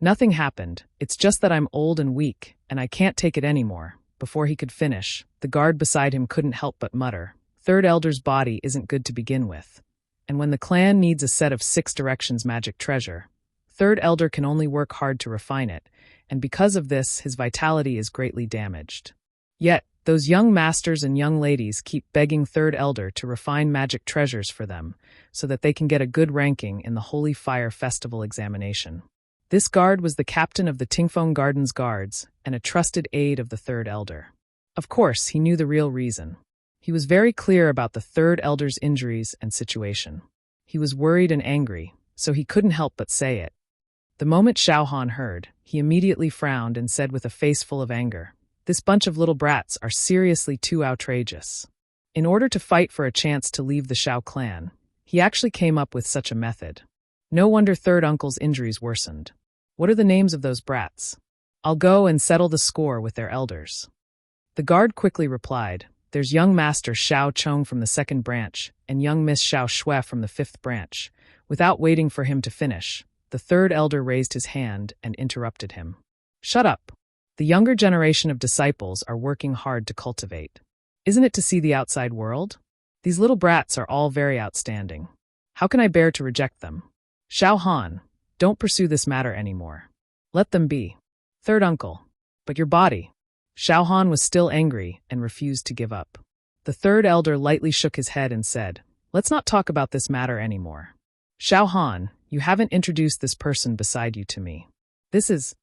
"Nothing happened, it's just that I'm old and weak, and I can't take it anymore." Before he could finish, the guard beside him couldn't help but mutter, "Third elder's body isn't good to begin with. And when the clan needs a set of 6 directions magic treasure, third elder can only work hard to refine it, and because of this, his vitality is greatly damaged. Yet, those young masters and young ladies keep begging third elder to refine magic treasures for them, so that they can get a good ranking in the Holy Fire Festival examination." This guard was the captain of the Tingfeng Gardens Guards and a trusted aide of the third elder. Of course, he knew the real reason. He was very clear about the third elder's injuries and situation. He was worried and angry, so he couldn't help but say it. The moment Xiao Han heard, he immediately frowned and said with a face full of anger, "This bunch of little brats are seriously too outrageous." In order to fight for a chance to leave the Xiao clan, he actually came up with such a method. No wonder third uncle's injuries worsened. What are the names of those brats? I'll go and settle the score with their elders. The guard quickly replied, "There's young Master Xiao Chong from the 2nd branch and young Miss Xiao Shui from the 5th branch." Without waiting for him to finish, the third elder raised his hand and interrupted him. "Shut up. The younger generation of disciples are working hard to cultivate. Isn't it to see the outside world? These little brats are all very outstanding. How can I bear to reject them? Xiao Han, don't pursue this matter anymore. Let them be. Third uncle. But your body." Xiao Han was still angry and refused to give up. The third elder lightly shook his head and said, "Let's not talk about this matter anymore. Xiao Han, you haven't introduced this person beside you to me. This is..."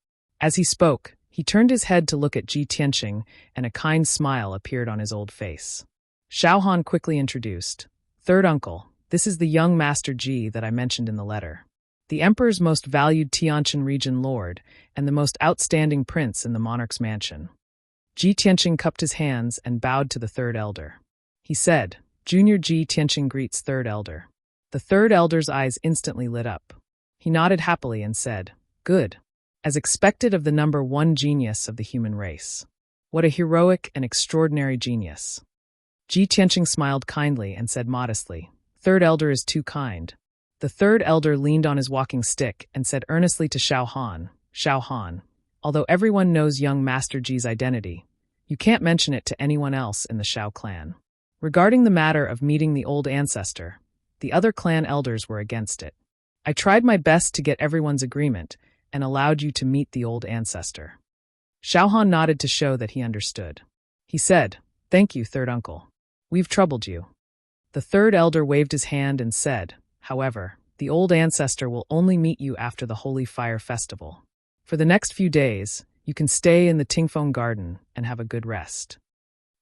As he spoke, he turned his head to look at Ji Tianqing, and a kind smile appeared on his old face. Xiao Han quickly introduced, "Third uncle, this is the young Master Ji that I mentioned in the letter. The Emperor's most valued Tianjin region lord, and the most outstanding prince in the monarch's mansion." Ji Tianqing cupped his hands and bowed to the third elder. He said, "Junior Ji Tianqing greets third elder." The third elder's eyes instantly lit up. He nodded happily and said, "Good. As expected of the number 1 genius of the human race. What a heroic and extraordinary genius." Ji Tianqing smiled kindly and said modestly, "Third elder is too kind." The third elder leaned on his walking stick and said earnestly to Xiao Han, "Xiao Han, although everyone knows young Master Ji's identity, you can't mention it to anyone else in the Xiao clan. Regarding the matter of meeting the old ancestor, the other clan elders were against it. I tried my best to get everyone's agreement and allowed you to meet the old ancestor." Xiao Han nodded to show that he understood. He said, "Thank you, third uncle. We've troubled you." The third elder waved his hand and said, "However, the old ancestor will only meet you after the Holy Fire Festival. For the next few days, you can stay in the Tingfeng Garden and have a good rest."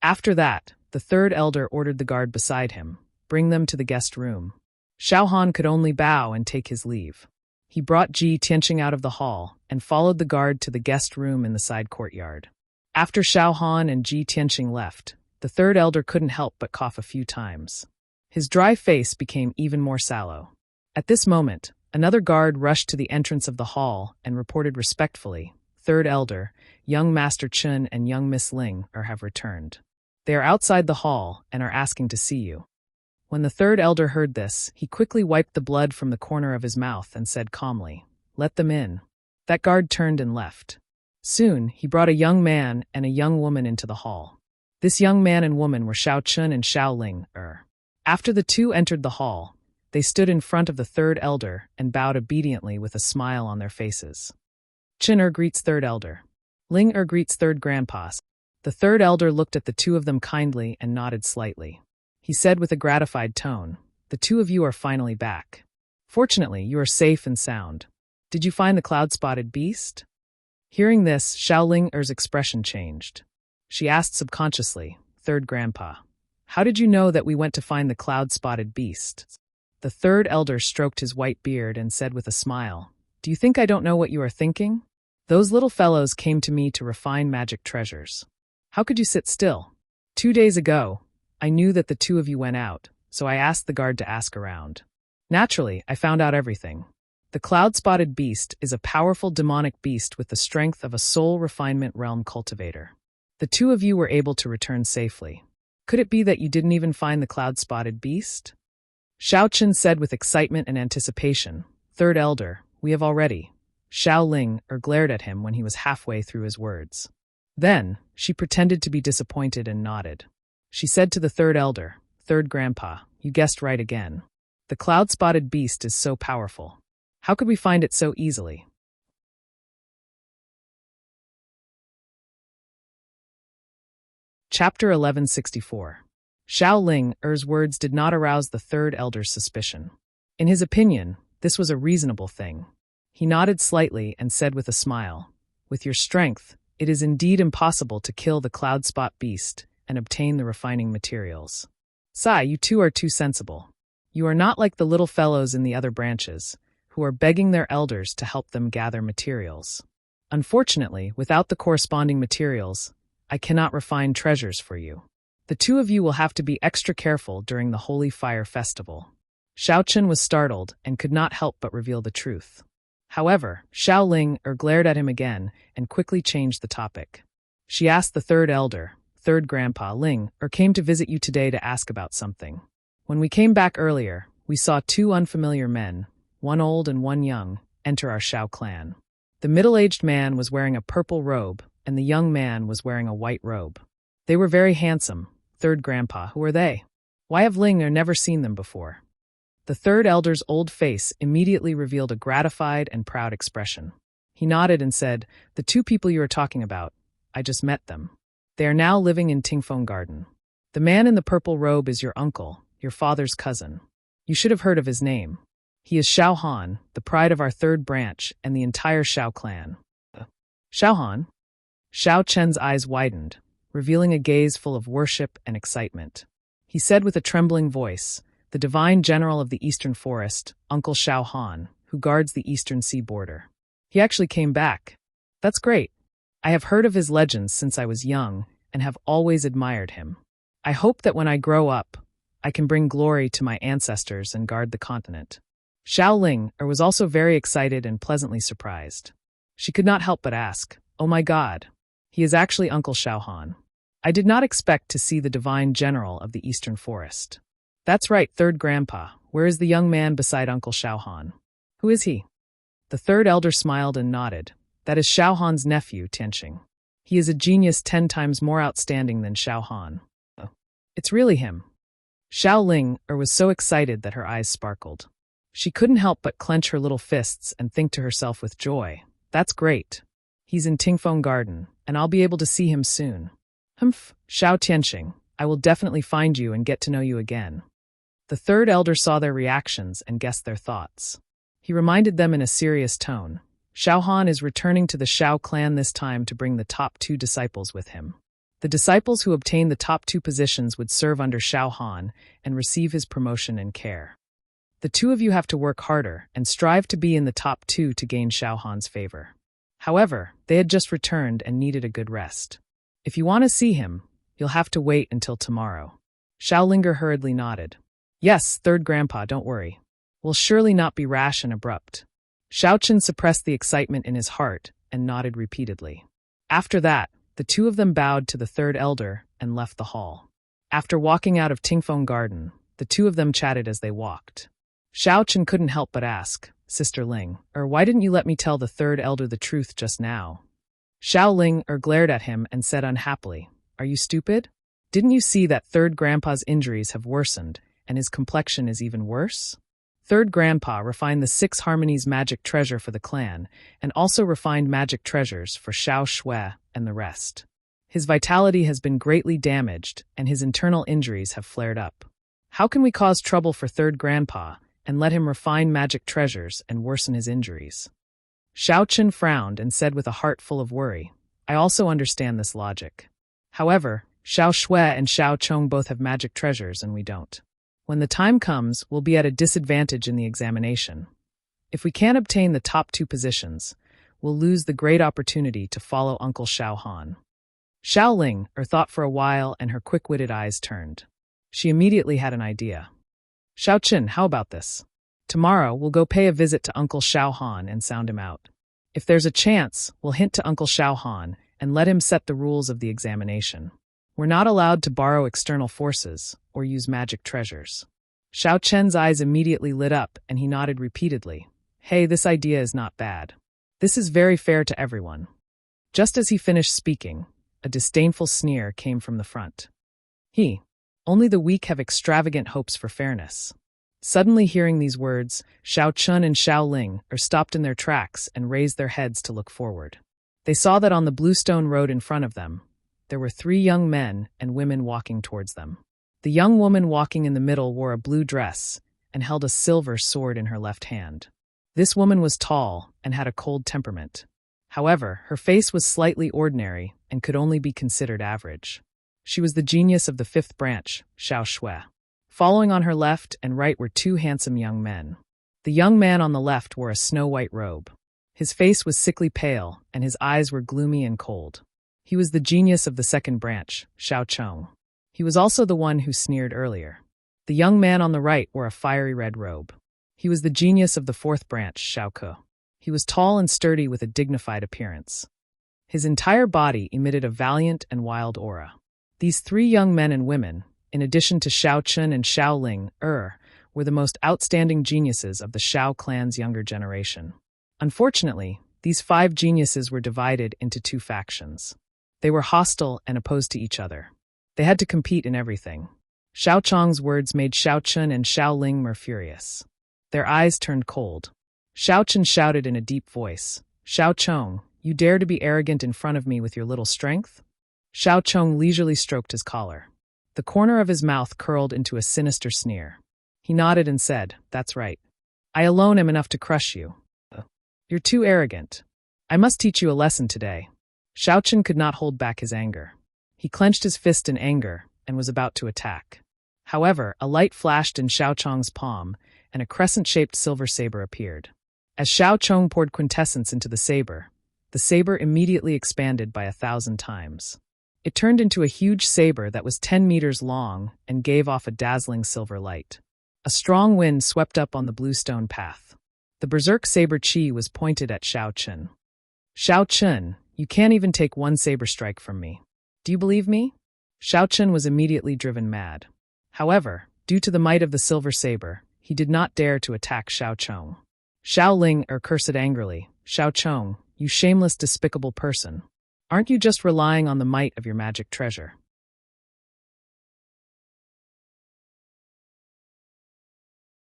After that, the third elder ordered the guard beside him, "Bring them to the guest room." Xiao Han could only bow and take his leave. He brought Ji Tianqing out of the hall and followed the guard to the guest room in the side courtyard. After Xiao Han and Ji Tianqing left, the third elder couldn't help but cough a few times. His dry face became even more sallow. At this moment, another guard rushed to the entrance of the hall and reported respectfully, third elder, young Master Chun and young Miss Ling have returned. They are outside the hall and are asking to see you." When the third elder heard this, he quickly wiped the blood from the corner of his mouth and said calmly, "Let them in." That guard turned and left. Soon, he brought a young man and a young woman into the hall. This young man and woman were Xiao Chun and Xiao Ling. After the two entered the hall, they stood in front of the third elder and bowed obediently with a smile on their faces. Chun greets third elder. Ling greets third grandpa. The third elder looked at the two of them kindly and nodded slightly. He said with a gratified tone, "The two of you are finally back. Fortunately, you are safe and sound. Did you find the cloud-spotted beast?" Hearing this, Xiao Ling's expression changed. She asked subconsciously, "Third grandpa, how did you know that we went to find the cloud-spotted beast?" The third elder stroked his white beard and said with a smile, "Do you think I don't know what you are thinking? Those little fellows came to me to refine magic treasures. How could you sit still? 2 days ago, I knew that the two of you went out, so I asked the guard to ask around. Naturally, I found out everything. The cloud-spotted beast is a powerful demonic beast with the strength of a soul refinement realm cultivator. The two of you were able to return safely. Could it be that you didn't even find the cloud-spotted beast?" Xiao Chun said with excitement and anticipation, "Third elder, we have already." Xiao Ling glared at him when he was halfway through his words. Then, she pretended to be disappointed and nodded. She said to the third elder, "Third grandpa, you guessed right again. The cloud-spotted beast is so powerful. How could we find it so easily?" Chapter 1164. Xiao Ling's words did not arouse the third elder's suspicion. In his opinion, this was a reasonable thing. He nodded slightly and said with a smile, "With your strength, it is indeed impossible to kill the cloud-spot beast and obtain the refining materials. Sai, you two are too sensible. You are not like the little fellows in the other branches, who are begging their elders to help them gather materials. Unfortunately, without the corresponding materials, I cannot refine treasures for you. The two of you will have to be extra careful during the Holy Fire Festival." Xiao Chun was startled and could not help but reveal the truth. However, Xiao Ling glared at him again and quickly changed the topic. She asked the third elder, "Third grandpa, Ling came to visit you today to ask about something. When we came back earlier, we saw 2 unfamiliar men, one old and one young, enter our Xiao clan. The middle-aged man was wearing a purple robe, and the young man was wearing a white robe. They were very handsome. Third grandpa, who are they? Why have Ling never seen them before?" The third elder's old face immediately revealed a gratified and proud expression. He nodded and said, "The 2 people you are talking about, I just met them. They are now living in Tingfeng Garden. The man in the purple robe is your uncle, your father's cousin. You should have heard of his name. He is Xiao Han, the pride of our 3rd branch and the entire Xiao clan." "Xiao Han?" Xiao Chen's eyes widened, revealing a gaze full of worship and excitement. He said with a trembling voice, "The divine general of the Eastern Forest, Uncle Xiao Han, who guards the Eastern Sea border. He actually came back. That's great. I have heard of his legends since I was young and have always admired him. I hope that when I grow up, I can bring glory to my ancestors and guard the continent." Xiao Ling was also very excited and pleasantly surprised. She could not help but ask, "Oh my God, he is actually Uncle Xiao Han. I did not expect to see the divine general of the Eastern Forest." "That's right, third grandpa. Where is the young man beside Uncle Xiao Han? Who is he?" The third elder smiled and nodded. "That is Xiao Han's nephew, Tianqing. He is a genius 10 times more outstanding than Xiao Han." "It's really him." Xiao Ling was so excited that her eyes sparkled. She couldn't help but clench her little fists and think to herself with joy, "That's great. He's in Tingfeng Garden, and I'll be able to see him soon. Humph, Xiao Tianqing, I will definitely find you and get to know you again." The third elder saw their reactions and guessed their thoughts. He reminded them in a serious tone, "Xiao Han is returning to the Xiao clan this time to bring the top 2 disciples with him. The disciples who obtained the top 2 positions would serve under Xiao Han and receive his promotion and care. The 2 of you have to work harder and strive to be in the top 2 to gain Xiao Han's favor." However, they had just returned and needed a good rest. "If you want to see him, you'll have to wait until tomorrow." Xiao Linger hurriedly nodded. "Yes, third grandpa, don't worry. We'll surely not be rash and abrupt." Xiao Chen suppressed the excitement in his heart and nodded repeatedly. After that, the two of them bowed to the third elder and left the hall. After walking out of Tingfeng Garden, the two of them chatted as they walked. Xiao Chen couldn't help but ask, Sister Ling, why didn't you let me tell the third elder the truth just now? Xiao Ling glared at him and said unhappily, Are you stupid? Didn't you see that third grandpa's injuries have worsened, and his complexion is even worse? Third grandpa refined the 6 harmonies magic treasure for the clan, and also refined magic treasures for Xiao Shui and the rest. His vitality has been greatly damaged, and his internal injuries have flared up. How can we cause trouble for third grandpa, and let him refine magic treasures and worsen his injuries? Xiao Chen frowned and said with a heart full of worry, I also understand this logic. However, Xiao Shui and Xiao Chong both have magic treasures and we don't. When the time comes, we'll be at a disadvantage in the examination. If we can't obtain the top 2 positions, we'll lose the great opportunity to follow Uncle Xiao Han. Xiao Ling thought for a while and her quick-witted eyes turned. She immediately had an idea. Xiao Chen, how about this? Tomorrow, we'll go pay a visit to Uncle Xiao Han and sound him out. If there's a chance, we'll hint to Uncle Xiao Han and let him set the rules of the examination. We're not allowed to borrow external forces or use magic treasures. Xiao Chen's eyes immediately lit up and he nodded repeatedly. Hey, this idea is not bad. This is very fair to everyone. Just as he finished speaking, a disdainful sneer came from the front. Only the weak have extravagant hopes for fairness. Suddenly hearing these words, Xiao Chun and Xiao Ling stopped in their tracks and raised their heads to look forward. They saw that on the bluestone road in front of them, there were 3 young men and women walking towards them. The young woman walking in the middle wore a blue dress and held a silver sword in her left hand. This woman was tall and had a cold temperament. However, her face was slightly ordinary and could only be considered average. She was the genius of the 5th branch, Xiao Shui. Following on her left and right were 2 handsome young men. The young man on the left wore a snow-white robe. His face was sickly pale and his eyes were gloomy and cold. He was the genius of the 2nd branch, Xiao Chong. He was also the one who sneered earlier. The young man on the right wore a fiery red robe. He was the genius of the 4th branch, Xiao Ke. He was tall and sturdy with a dignified appearance. His entire body emitted a valiant and wild aura. These 3 young men and women, in addition to Xiao Chun and Xiao Ling, were the most outstanding geniuses of the Xiao clan's younger generation. Unfortunately, these 5 geniuses were divided into 2 factions. They were hostile and opposed to each other. They had to compete in everything. Xiao Chong's words made Xiao Chun and Xiao Ling more furious. Their eyes turned cold. Xiao Chun shouted in a deep voice, Xiao Chong, you dare to be arrogant in front of me with your little strength? Xiao Chong leisurely stroked his collar. The corner of his mouth curled into a sinister sneer. He nodded and said, That's right. I alone am enough to crush you. You're too arrogant. I must teach you a lesson today. Xiao Chun could not hold back his anger. He clenched his fist in anger and was about to attack. However, a light flashed in Xiao Chong's palm and a crescent-shaped silver saber appeared. As Xiao Chong poured quintessence into the saber immediately expanded by 1,000 times. It turned into a huge saber that was 10 meters long and gave off a dazzling silver light. A strong wind swept up on the bluestone path. The berserk saber chi was pointed at Xiao Chun. Xiao Chun, you can't even take 1 saber strike from me. Do you believe me? Xiao Chun was immediately driven mad. However, due to the might of the silver saber, he did not dare to attack Xiao Chong. Xiao Ling cursed angrily, Xiao Chong, you shameless, despicable person. Aren't you just relying on the might of your magic treasure?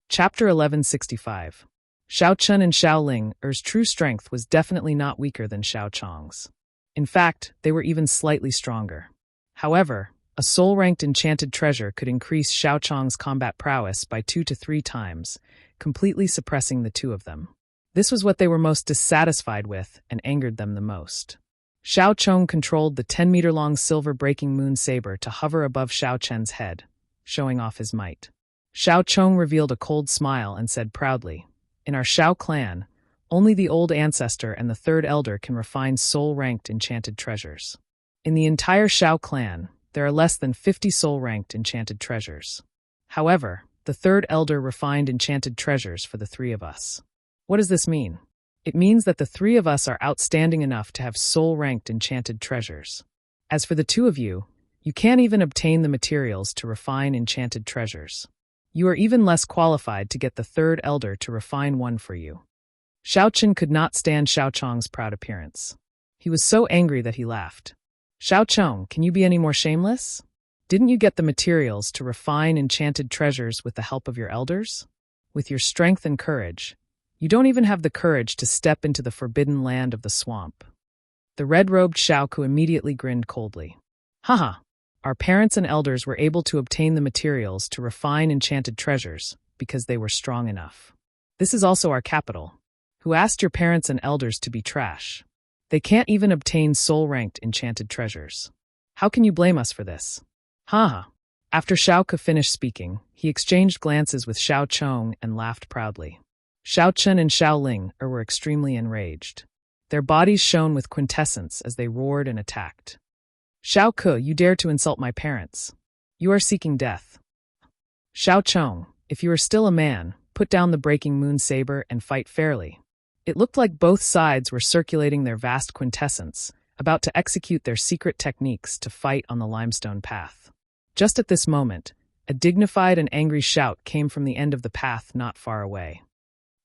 Chapter 1165. Xiao Chun and Xiao Ling's true strength was definitely not weaker than Xiao Chong's. In fact, they were even slightly stronger. However, a soul-ranked enchanted treasure could increase Xiao Chong's combat prowess by 2 to 3 times, completely suppressing the 2 of them. This was what they were most dissatisfied with and angered them the most. Xiao Chong controlled the 10-meter-long silver-breaking moon saber to hover above Xiao Chen's head, showing off his might. Xiao Chong revealed a cold smile and said proudly, In our Xiao clan, only the old ancestor and the 3rd elder can refine soul-ranked enchanted treasures. In the entire Xiao clan, there are less than 50 soul-ranked enchanted treasures. However, the 3rd elder refined enchanted treasures for the 3 of us. What does this mean? It means that the three of us are outstanding enough to have soul-ranked enchanted treasures. As for the two of you, you can't even obtain the materials to refine enchanted treasures. You are even less qualified to get the third elder to refine one for you. Xiaochen could not stand Xiaochong's proud appearance. He was so angry that he laughed. Xiaochong, can you be any more shameless? Didn't you get the materials to refine enchanted treasures with the help of your elders? With your strength and courage, you don't even have the courage to step into the forbidden land of the swamp. The red-robed Xiaoku immediately grinned coldly. Haha, our parents and elders were able to obtain the materials to refine enchanted treasures because they were strong enough. This is also our capital. Who asked your parents and elders to be trash? They can't even obtain soul-ranked enchanted treasures. How can you blame us for this? Haha. After Xiaoke finished speaking, he exchanged glances with Xiao Chong and laughed proudly. Xiao Chen and Xiao Ling were extremely enraged. Their bodies shone with quintessence as they roared and attacked. Xiao Ke, you dare to insult my parents. You are seeking death. Xiao Chong, if you are still a man, put down the breaking moon saber and fight fairly. It looked like both sides were circulating their vast quintessence, about to execute their secret techniques to fight on the limestone path. Just at this moment, a dignified and angry shout came from the end of the path not far away.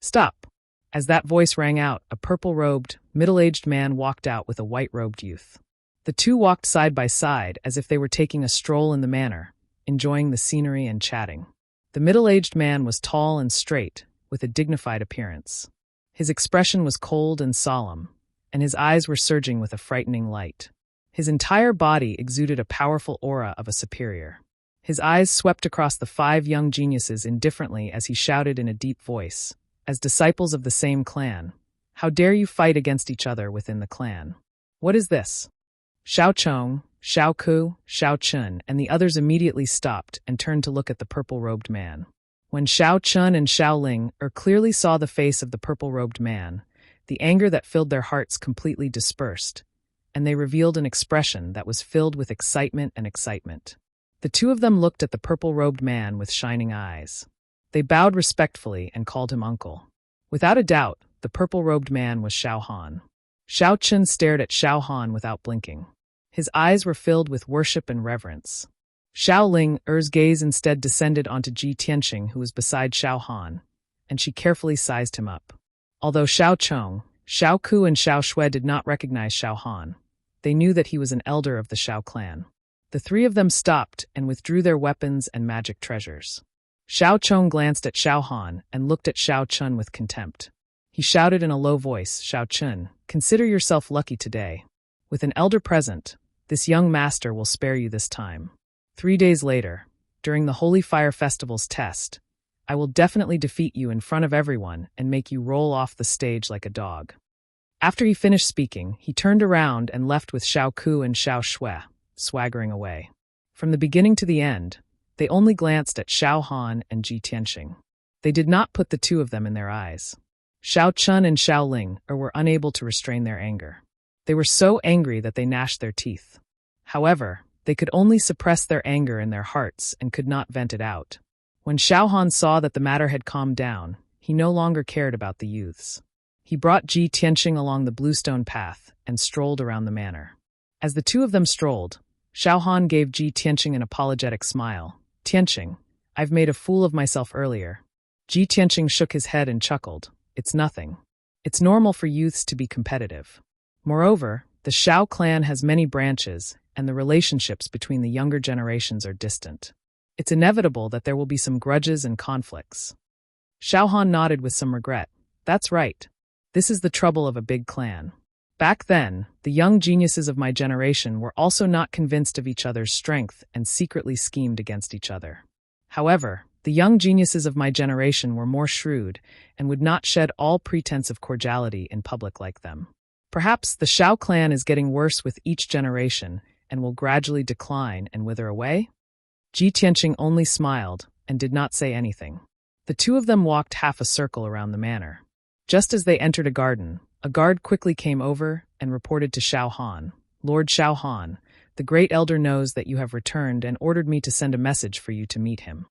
Stop! As that voice rang out, a purple-robed, middle-aged man walked out with a white-robed youth. The two walked side by side as if they were taking a stroll in the manor, enjoying the scenery and chatting. The middle-aged man was tall and straight, with a dignified appearance. His expression was cold and solemn, and his eyes were surging with a frightening light. His entire body exuded a powerful aura of a superior. His eyes swept across the 5 young geniuses indifferently as he shouted in a deep voice, as disciples of the same clan, how dare you fight against each other within the clan? What is this? Xiao Chong, Xiao Ku, Xiao Chun, and the others immediately stopped and turned to look at the purple-robed man. When Xiao Chun and Xiao Ling clearly saw the face of the purple-robed man, the anger that filled their hearts completely dispersed, and they revealed an expression that was filled with excitement and excitement. The two of them looked at the purple-robed man with shining eyes. They bowed respectfully and called him uncle. Without a doubt, the purple-robed man was Xiao Han. Xiao Chun stared at Xiao Han without blinking. His eyes were filled with worship and reverence. Xiao Ling's gaze instead descended onto Ji Tianqing, who was beside Xiao Han, and she carefully sized him up. Although Xiao Chong, Xiao Ku and Xiao Shui did not recognize Xiao Han, they knew that he was an elder of the Xiao clan. The three of them stopped and withdrew their weapons and magic treasures. Xiao Chong glanced at Xiao Han and looked at Xiao Chun with contempt. He shouted in a low voice, Xiao Chun, consider yourself lucky today. With an elder present, this young master will spare you this time. 3 days later, during the Holy Fire Festival's test, I will definitely defeat you in front of everyone and make you roll off the stage like a dog. After he finished speaking, he turned around and left with Xiao Ku and Xiao Shui, swaggering away. From the beginning to the end, they only glanced at Xiao Han and Ji Tianqing. They did not put the two of them in their eyes. Xiao Chun and Xiao Ling were unable to restrain their anger. They were so angry that they gnashed their teeth. However, they could only suppress their anger in their hearts and could not vent it out. When Xiao Han saw that the matter had calmed down, he no longer cared about the youths. He brought Ji Tianqing along the bluestone path and strolled around the manor. As the two of them strolled, Xiao Han gave Ji Tianqing an apologetic smile. Tianqing, I've made a fool of myself earlier. Ji Tianqing shook his head and chuckled. It's nothing. It's normal for youths to be competitive. Moreover, the Xiao clan has many branches, and the relationships between the younger generations are distant. It's inevitable that there will be some grudges and conflicts. Xiao Han nodded with some regret. That's right. This is the trouble of a big clan. Back then, the young geniuses of my generation were also not convinced of each other's strength and secretly schemed against each other. However, the young geniuses of my generation were more shrewd and would not shed all pretense of cordiality in public like them. Perhaps the Xiao clan is getting worse with each generation and will gradually decline and wither away? Ji Tianqing only smiled and did not say anything. The two of them walked half a circle around the manor. Just as they entered a garden, a guard quickly came over and reported to Xiao Han, Lord Xiao Han, the great elder knows that you have returned and ordered me to send a message for you to meet him.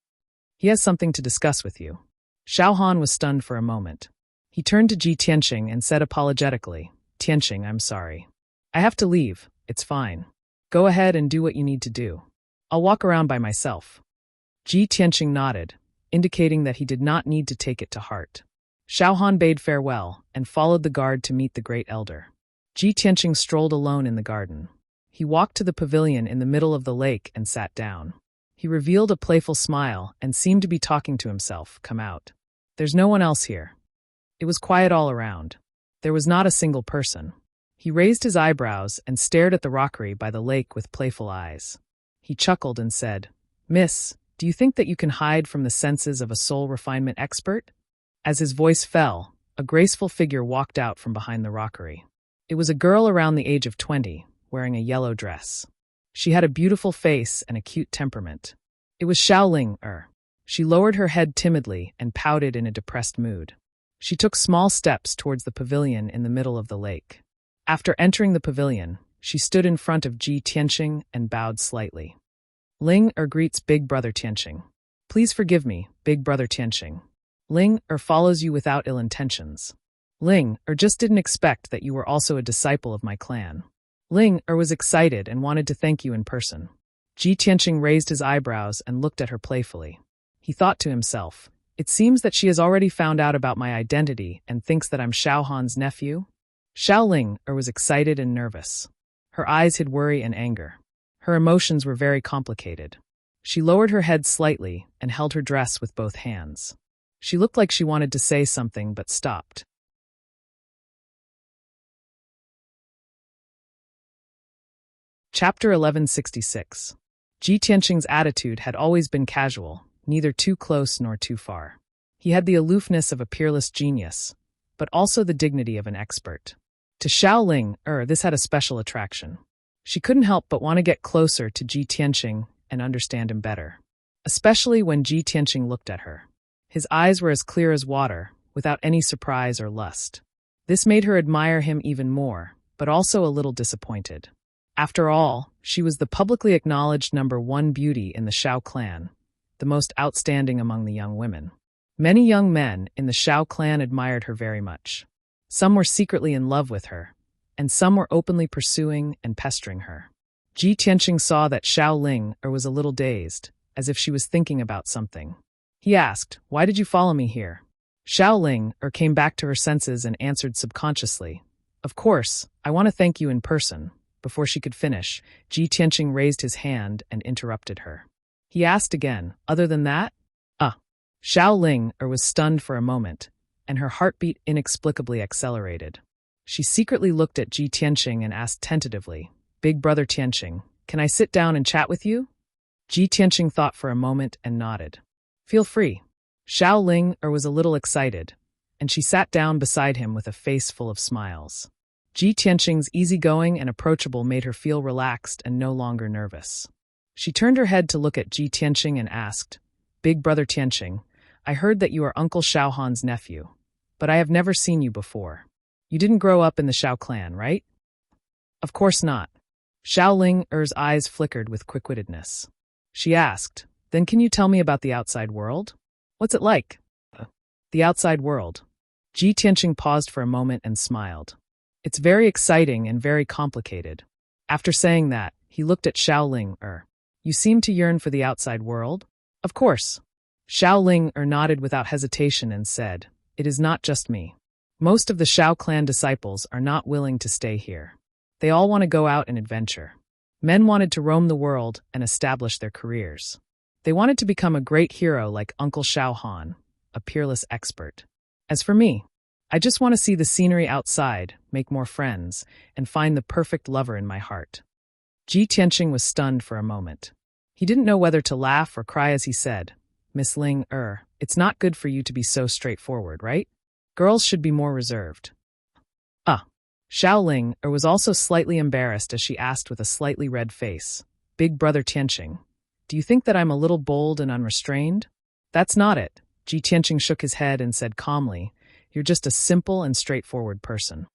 He has something to discuss with you. Xiao Han was stunned for a moment. He turned to Ji Tianqing and said apologetically, "Tianqing, I'm sorry. I have to leave, it's fine. Go ahead and do what you need to do. I'll walk around by myself." Ji Tianqing nodded, indicating that he did not need to take it to heart. Xiaohan bade farewell and followed the guard to meet the great elder. Ji Tianqing strolled alone in the garden. He walked to the pavilion in the middle of the lake and sat down. He revealed a playful smile and seemed to be talking to himself. "Come out. There's no one else here." It was quiet all around. There was not a single person. He raised his eyebrows and stared at the rockery by the lake with playful eyes. He chuckled and said, "Miss, do you think that you can hide from the senses of a soul refinement expert?" As his voice fell, a graceful figure walked out from behind the rockery. It was a girl around the age of 20, wearing a yellow dress. She had a beautiful face and a cute temperament. It was Xiaoling. She lowered her head timidly and pouted in a depressed mood. She took small steps towards the pavilion in the middle of the lake. After entering the pavilion, she stood in front of Ji Tianqing and bowed slightly. Ling greets Big Brother Tianqing. "Please forgive me, Big Brother Tianqing. Ling follows you without ill intentions. Ling just didn't expect that you were also a disciple of my clan. Ling was excited and wanted to thank you in person." Ji Tianqing raised his eyebrows and looked at her playfully. He thought to himself, "It seems that she has already found out about my identity and thinks that I'm Xiaohan's nephew." Xiaoling was excited and nervous. Her eyes hid worry and anger. Her emotions were very complicated. She lowered her head slightly and held her dress with both hands. She looked like she wanted to say something but stopped. Chapter 1166. Ji Tianqing's attitude had always been casual, neither too close nor too far. He had the aloofness of a peerless genius, but also the dignity of an expert. To Xiaoling, this had a special attraction. She couldn't help but want to get closer to Ji Tianqing and understand him better, especially when Ji Tianqing looked at her. His eyes were as clear as water, without any surprise or lust. This made her admire him even more, but also a little disappointed. After all, she was the publicly acknowledged #1 beauty in the Xiao clan, the most outstanding among the young women. Many young men in the Xiao clan admired her very much. Some were secretly in love with her, and some were openly pursuing and pestering her. Ji Tianqing saw that Xiaoling was a little dazed, as if she was thinking about something. He asked, "Why did you follow me here?" Xiaoling came back to her senses and answered subconsciously, "Of course, I want to thank you in person." Before she could finish, Ji Tianqing raised his hand and interrupted her. He asked again, "Other than that?" Xiaoling was stunned for a moment, and her heartbeat inexplicably accelerated. She secretly looked at Ji Tianqing and asked tentatively, "Big Brother Tianqing, can I sit down and chat with you?" Ji Tianqing thought for a moment and nodded. "Feel free." Xiaoling was a little excited, and she sat down beside him with a face full of smiles. Ji Tianqing's easygoing and approachable made her feel relaxed and no longer nervous. She turned her head to look at Ji Tianqing and asked, "Big Brother Tianqing, I heard that you are Uncle Xiaohan's nephew, but I have never seen you before. You didn't grow up in the Xiao clan, right?" "Of course not." Xiaoling's eyes flickered with quick-wittedness. She asked, "Then can you tell me about the outside world? What's it like?" "The outside world." Ji Tianqing paused for a moment and smiled. "It's very exciting and very complicated." After saying that, he looked at Xiaoling. "You seem to yearn for the outside world?" "Of course." Xiaoling nodded without hesitation and said, "It is not just me. Most of the Xiao clan disciples are not willing to stay here. They all want to go out and adventure. Men wanted to roam the world and establish their careers. They wanted to become a great hero like Uncle Xiaohan, a peerless expert. As for me, I just want to see the scenery outside, make more friends, and find the perfect lover in my heart." Ji Tianqing was stunned for a moment. He didn't know whether to laugh or cry as he said, "Miss Ling, it's not good for you to be so straightforward, right? Girls should be more reserved." Xiaoling was also slightly embarrassed as she asked with a slightly red face, "Big Brother Tianqing, do you think that I'm a little bold and unrestrained?" "That's not it." Ji Tianqing shook his head and said calmly, "You're just a simple and straightforward person."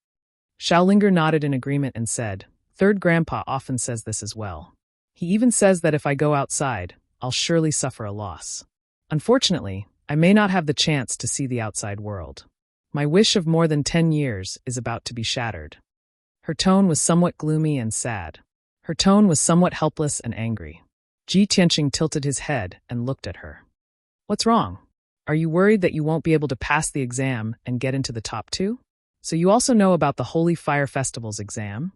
Xiaolinger nodded in agreement and said, "Third Grandpa often says this as well. He even says that if I go outside, I'll surely suffer a loss. Unfortunately, I may not have the chance to see the outside world. My wish of more than 10 years is about to be shattered. Her tone was somewhat gloomy and sad. Her tone was somewhat helpless and angry. Ji Tianqing tilted his head and looked at her. What's wrong? Are you worried that you won't be able to pass the exam and get into the top 2? So you also know about the Holy Fire Festival's exam?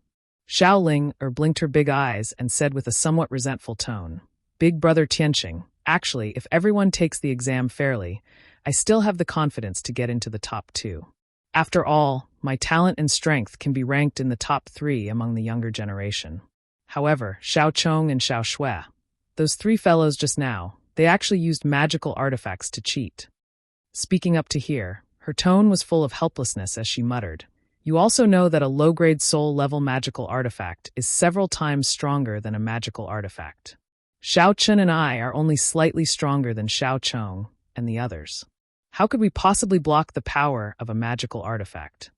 Xiao Ling blinked her big eyes and said with a somewhat resentful tone, Big brother Tianqing, actually, if everyone takes the exam fairly, I still have the confidence to get into the top 2. After all, my talent and strength can be ranked in the top 3 among the younger generation. However, Xiao Chong and Xiao Shui, those 3 fellows just now, they actually used magical artifacts to cheat. Speaking up to here, her tone was full of helplessness as she muttered, You also know that a low-grade soul-level magical artifact is several times stronger than a magical artifact. Xiao Chen and I are only slightly stronger than Xiao Chong and the others. How could we possibly block the power of a magical artifact?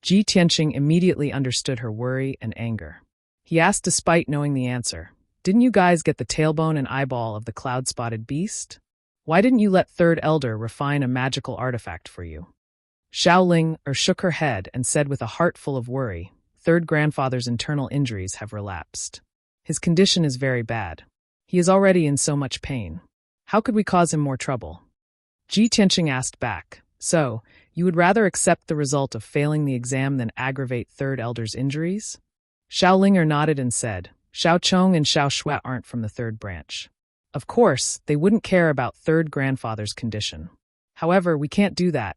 Ji Tianqing immediately understood her worry and anger. He asked despite knowing the answer, Didn't you guys get the tailbone and eyeball of the cloud-spotted beast? Why didn't you let Third Elder refine a magical artifact for you? Xiao Ling shook her head and said with a heart full of worry, Third grandfather's internal injuries have relapsed. His condition is very bad. He is already in so much pain. How could we cause him more trouble? Ji Tianqing asked back, So, you would rather accept the result of failing the exam than aggravate Third Elder's injuries? Xiao Ling nodded and said, Xiao Chong and Xiao Shui aren't from the 3rd branch. Of course, they wouldn't care about Third grandfather's condition. However, we can't do that.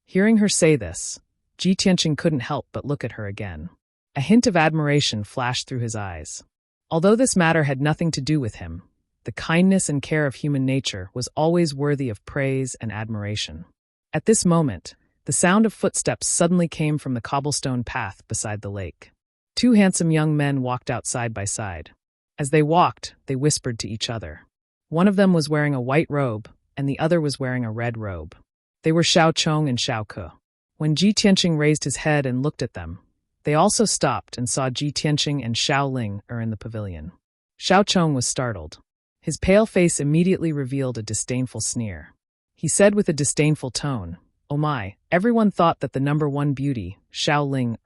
Hearing her say this, Ji Tianqing couldn't help but look at her again. A hint of admiration flashed through his eyes. Although this matter had nothing to do with him, the kindness and care of human nature was always worthy of praise and admiration. At this moment, the sound of footsteps suddenly came from the cobblestone path beside the lake. 2 handsome young men walked out side by side. As they walked, they whispered to each other. One of them was wearing a white robe, and the other was wearing a red robe. They were Xiao Chong and Xiao Ke. When Ji Tianqing raised his head and looked at them, they also stopped and saw Ji Tianqing and Xiao Ling in the pavilion. Xiao Chong was startled. His pale face immediately revealed a disdainful sneer. He said with a disdainful tone, Oh my, everyone thought that the number 1 beauty, Xiao Ling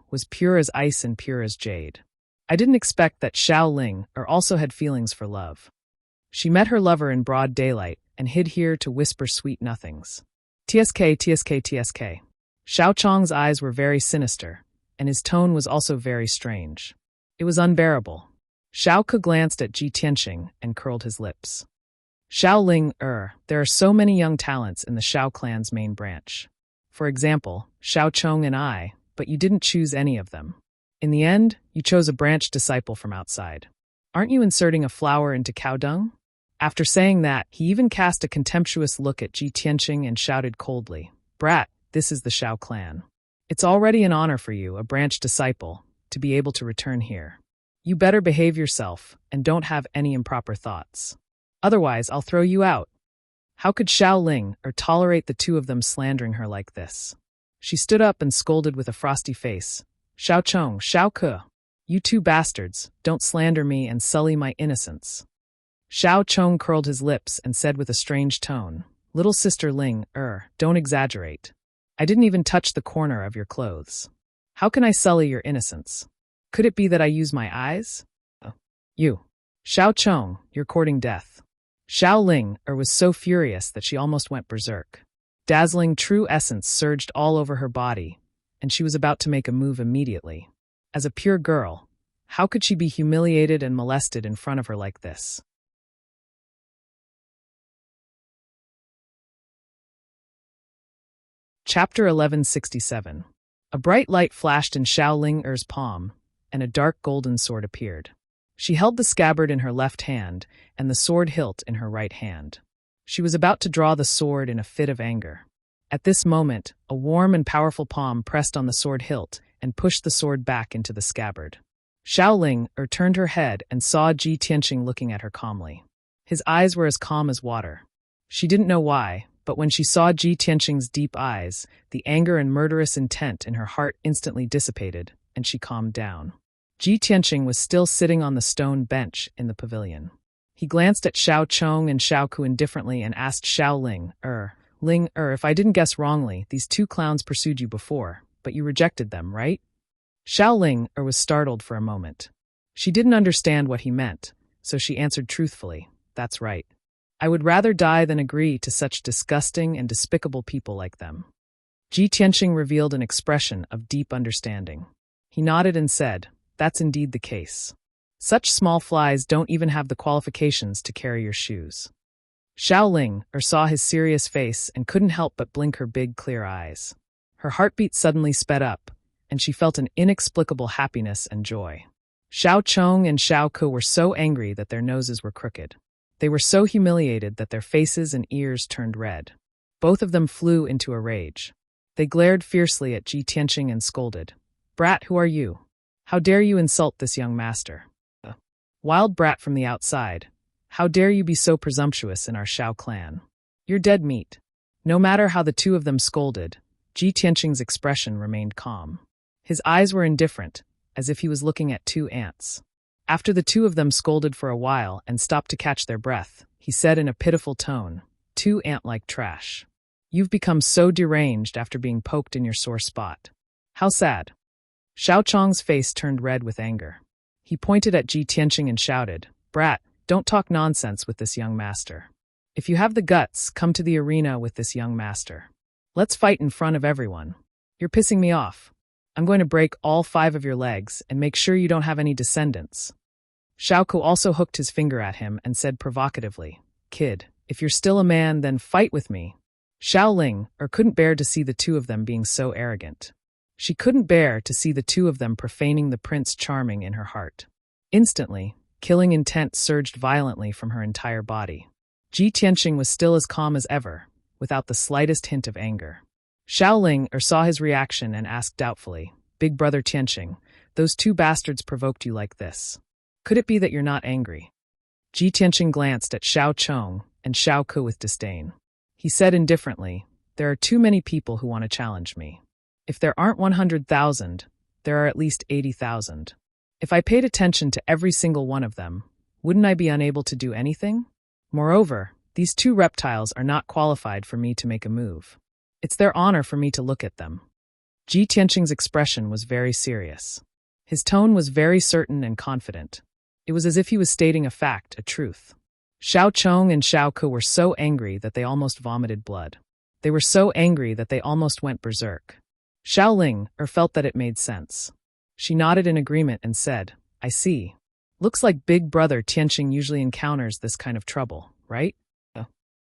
was pure as ice and pure as jade. I didn't expect that Xiao Ling also had feelings for love. She met her lover in broad daylight and hid here to whisper sweet nothings. TSK, TSK, TSK. Xiao Chong's eyes were very sinister, and his tone was also very strange. It was unbearable. Xiao Ke glanced at Ji Tianqing and curled his lips. Xiao Ling, there are so many young talents in the Xiao clan's main branch. For example, Xiao Chong and I, but you didn't choose any of them. In the end, you chose a branch disciple from outside. Aren't you inserting a flower into cow dung? After saying that, he even cast a contemptuous look at Ji Tianqing and shouted coldly, Brat, this is the Xiao clan. It's already an honor for you, a branch disciple, to be able to return here. You better behave yourself and don't have any improper thoughts. Otherwise, I'll throw you out. How could Xiao Ling tolerate the 2 of them slandering her like this? She stood up and scolded with a frosty face. Xiao Chong, Xiao Ke, you 2 bastards, don't slander me and sully my innocence. Xiao Chong curled his lips and said with a strange tone, Little sister Ling, don't exaggerate. I didn't even touch the corner of your clothes. How can I sully your innocence? Could it be that I use my eyes? You. Xiao Chong, you're courting death. Xiao Ling was so furious that she almost went berserk. Dazzling true essence surged all over her body, and she was about to make a move immediately. As a pure girl, how could she be humiliated and molested in front of her like this? Chapter 1167. A bright light flashed in Xiao Ling palm, and a dark golden sword appeared. She held the scabbard in her left hand and the sword hilt in her right hand. She was about to draw the sword in a fit of anger. At this moment, a warm and powerful palm pressed on the sword hilt and pushed the sword back into the scabbard. Xiao Ling turned her head and saw Ji Tianqing looking at her calmly. His eyes were as calm as water. She didn't know why, but when she saw Ji Tianqing's deep eyes, the anger and murderous intent in her heart instantly dissipated, and she calmed down. Ji Tianqing was still sitting on the stone bench in the pavilion. He glanced at Xiao Chong and Xiao Ku indifferently and asked Xiao Ling, Ling, if I didn't guess wrongly, these two clowns pursued you before, but you rejected them, right? Xiao Ling was startled for a moment. She didn't understand what he meant, so she answered truthfully, that's right. I would rather die than agree to such disgusting and despicable people like them. Ji Tianqing revealed an expression of deep understanding. He nodded and said, that's indeed the case. Such small flies don't even have the qualifications to carry your shoes. Xiao Ling saw his serious face and couldn't help but blink her big, clear eyes. Her heartbeat suddenly sped up, and she felt an inexplicable happiness and joy. Xiao Chong and Xiao Ke were so angry that their noses were crooked. They were so humiliated that their faces and ears turned red. Both of them flew into a rage. They glared fiercely at Ji Tianqing and scolded, Brat, who are you? How dare you insult this young master? Wild brat from the outside. How dare you be so presumptuous in our Xiao clan? You're dead meat. No matter how the two of them scolded, Ji Tianqing's expression remained calm. His eyes were indifferent, as if he was looking at two ants. After the two of them scolded for a while and stopped to catch their breath, he said in a pitiful tone, two ant-like trash. You've become so deranged after being poked in your sore spot. How sad. Xiao Chong's face turned red with anger. He pointed at Ji Tianqing and shouted, Brat, don't talk nonsense with this young master. If you have the guts, come to the arena with this young master. Let's fight in front of everyone. You're pissing me off. I'm going to break all 5 of your legs and make sure you don't have any descendants. Xiao Ke also hooked his finger at him and said provocatively, Kid, if you're still a man, then fight with me. Xiao Ling couldn't bear to see the two of them being so arrogant. She couldn't bear to see the two of them profaning the Prince Charming in her heart. Instantly, killing intent surged violently from her entire body. Ji Tianqing was still as calm as ever, without the slightest hint of anger. Xiao Ling saw his reaction and asked doubtfully, Big brother Tianqing, those two bastards provoked you like this. Could it be that you're not angry? Ji Tianqing glanced at Xiao Chong and Xiao Ke with disdain. He said indifferently, there are too many people who want to challenge me. If there aren't 100,000, there are at least 80,000. If I paid attention to every single one of them, wouldn't I be unable to do anything? Moreover, these two reptiles are not qualified for me to make a move. It's their honor for me to look at them. Ji Tianqing's expression was very serious. His tone was very certain and confident. It was as if he was stating a fact, a truth. Xiao Chong and Xiao Ke were so angry that they almost vomited blood. They were so angry that they almost went berserk. Xiao Ling felt that it made sense. She nodded in agreement and said, I see. Looks like Big Brother Tianqing usually encounters this kind of trouble, right?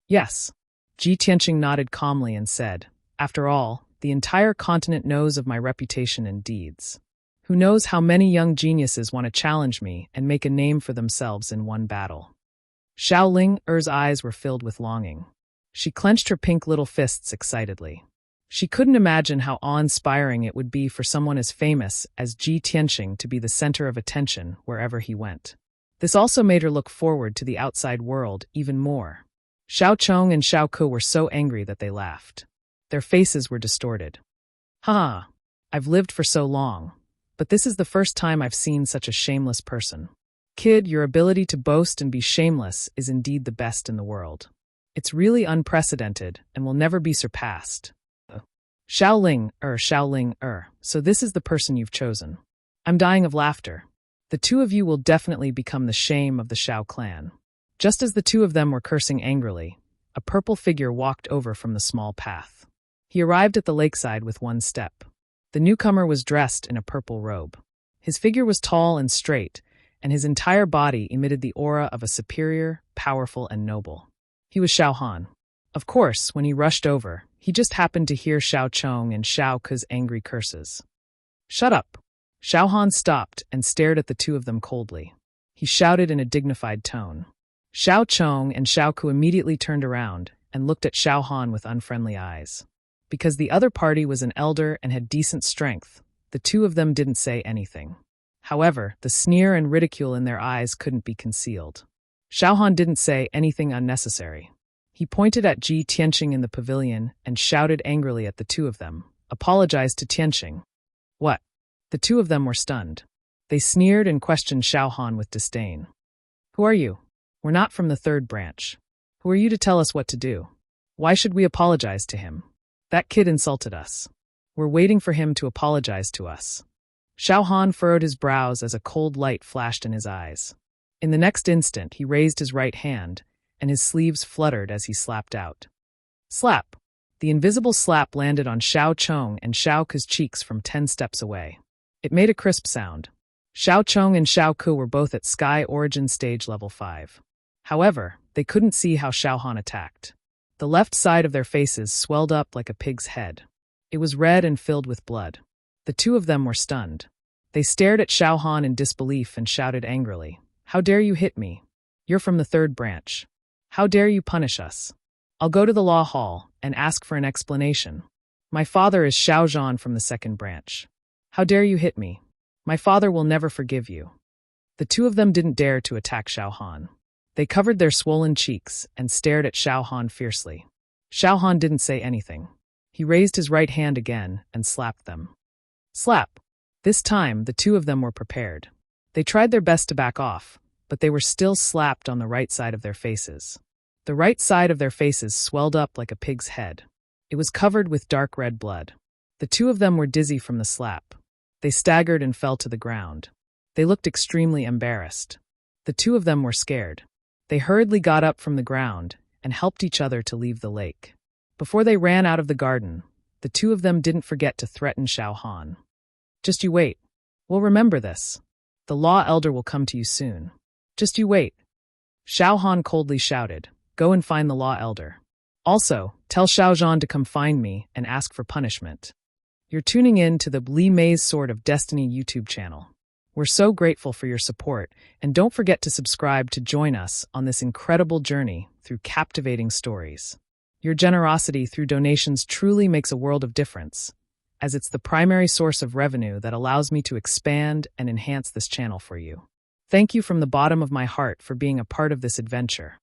Yes. Ji Tianqing nodded calmly and said, After all, the entire continent knows of my reputation and deeds. Who knows how many young geniuses want to challenge me and make a name for themselves in one battle. Xiao Ling's eyes were filled with longing. She clenched her pink little fists excitedly. She couldn't imagine how awe-inspiring it would be for someone as famous as Ji Tianqing to be the center of attention wherever he went. This also made her look forward to the outside world even more. Xiao Chong and Xiao Ke were so angry that they laughed. Their faces were distorted. Ha! I've lived for so long, but this is the first time I've seen such a shameless person. Kid, your ability to boast and be shameless is indeed the best in the world. It's really unprecedented and will never be surpassed. Xiao Ling, so this is the person you've chosen. I'm dying of laughter. The two of you will definitely become the shame of the Xiao clan. Just as the two of them were cursing angrily, a purple figure walked over from the small path. He arrived at the lakeside with one step. The newcomer was dressed in a purple robe. His figure was tall and straight, and his entire body emitted the aura of a superior, powerful, and noble. He was Xiao Han. Of course, when he rushed over, he just happened to hear Xiao Chong and Xiao Ke's angry curses. Shut up! Xiao Han stopped and stared at the two of them coldly. He shouted in a dignified tone. Xiao Chong and Xiao Ke immediately turned around and looked at Xiao Han with unfriendly eyes. Because the other party was an elder and had decent strength, the two of them didn't say anything. However, the sneer and ridicule in their eyes couldn't be concealed. Xiao Han didn't say anything unnecessary. He pointed at Ji Tianqing in the pavilion and shouted angrily at the two of them, apologized to Tianqing. What? The two of them were stunned. They sneered and questioned Xiao Han with disdain. Who are you? We're not from the third branch. Who are you to tell us what to do? Why should we apologize to him? That kid insulted us. We're waiting for him to apologize to us. Xiao Han furrowed his brows as a cold light flashed in his eyes. In the next instant, he raised his right hand, and his sleeves fluttered as he slapped out. Slap! The invisible slap landed on Xiao Chong and Xiao Ke's cheeks from 10 steps away. It made a crisp sound. Xiao Chong and Xiao Ke were both at Sky Origin Stage Level 5. However, they couldn't see how Xiao Han attacked. The left side of their faces swelled up like a pig's head. It was red and filled with blood. The two of them were stunned. They stared at Xiao Han in disbelief and shouted angrily, "How dare you hit me? You're from the 3rd branch. How dare you punish us? I'll go to the law hall and ask for an explanation. My father is Xiao Zhan from the 2nd branch. How dare you hit me? My father will never forgive you." The two of them didn't dare to attack Xiao Han. They covered their swollen cheeks and stared at Xiao Han fiercely. Xiao Han didn't say anything. He raised his right hand again and slapped them. Slap! This time, the two of them were prepared. They tried their best to back off, but they were still slapped on the right side of their faces. The right side of their faces swelled up like a pig's head. It was covered with dark red blood. The two of them were dizzy from the slap. They staggered and fell to the ground. They looked extremely embarrassed. The two of them were scared. They hurriedly got up from the ground and helped each other to leave the lake. Before they ran out of the garden, the two of them didn't forget to threaten Xiao Han. "Just you wait. We'll remember this. The law elder will come to you soon. Just you wait." Xiao Han coldly shouted, "Go and find the law elder. Also, tell Xiao Zhan to come find me and ask for punishment." You're tuning in to the Li Mei's Sword of Destiny YouTube channel. We're so grateful for your support, and don't forget to subscribe to join us on this incredible journey through captivating stories. Your generosity through donations truly makes a world of difference, as it's the primary source of revenue that allows me to expand and enhance this channel for you. Thank you from the bottom of my heart for being a part of this adventure.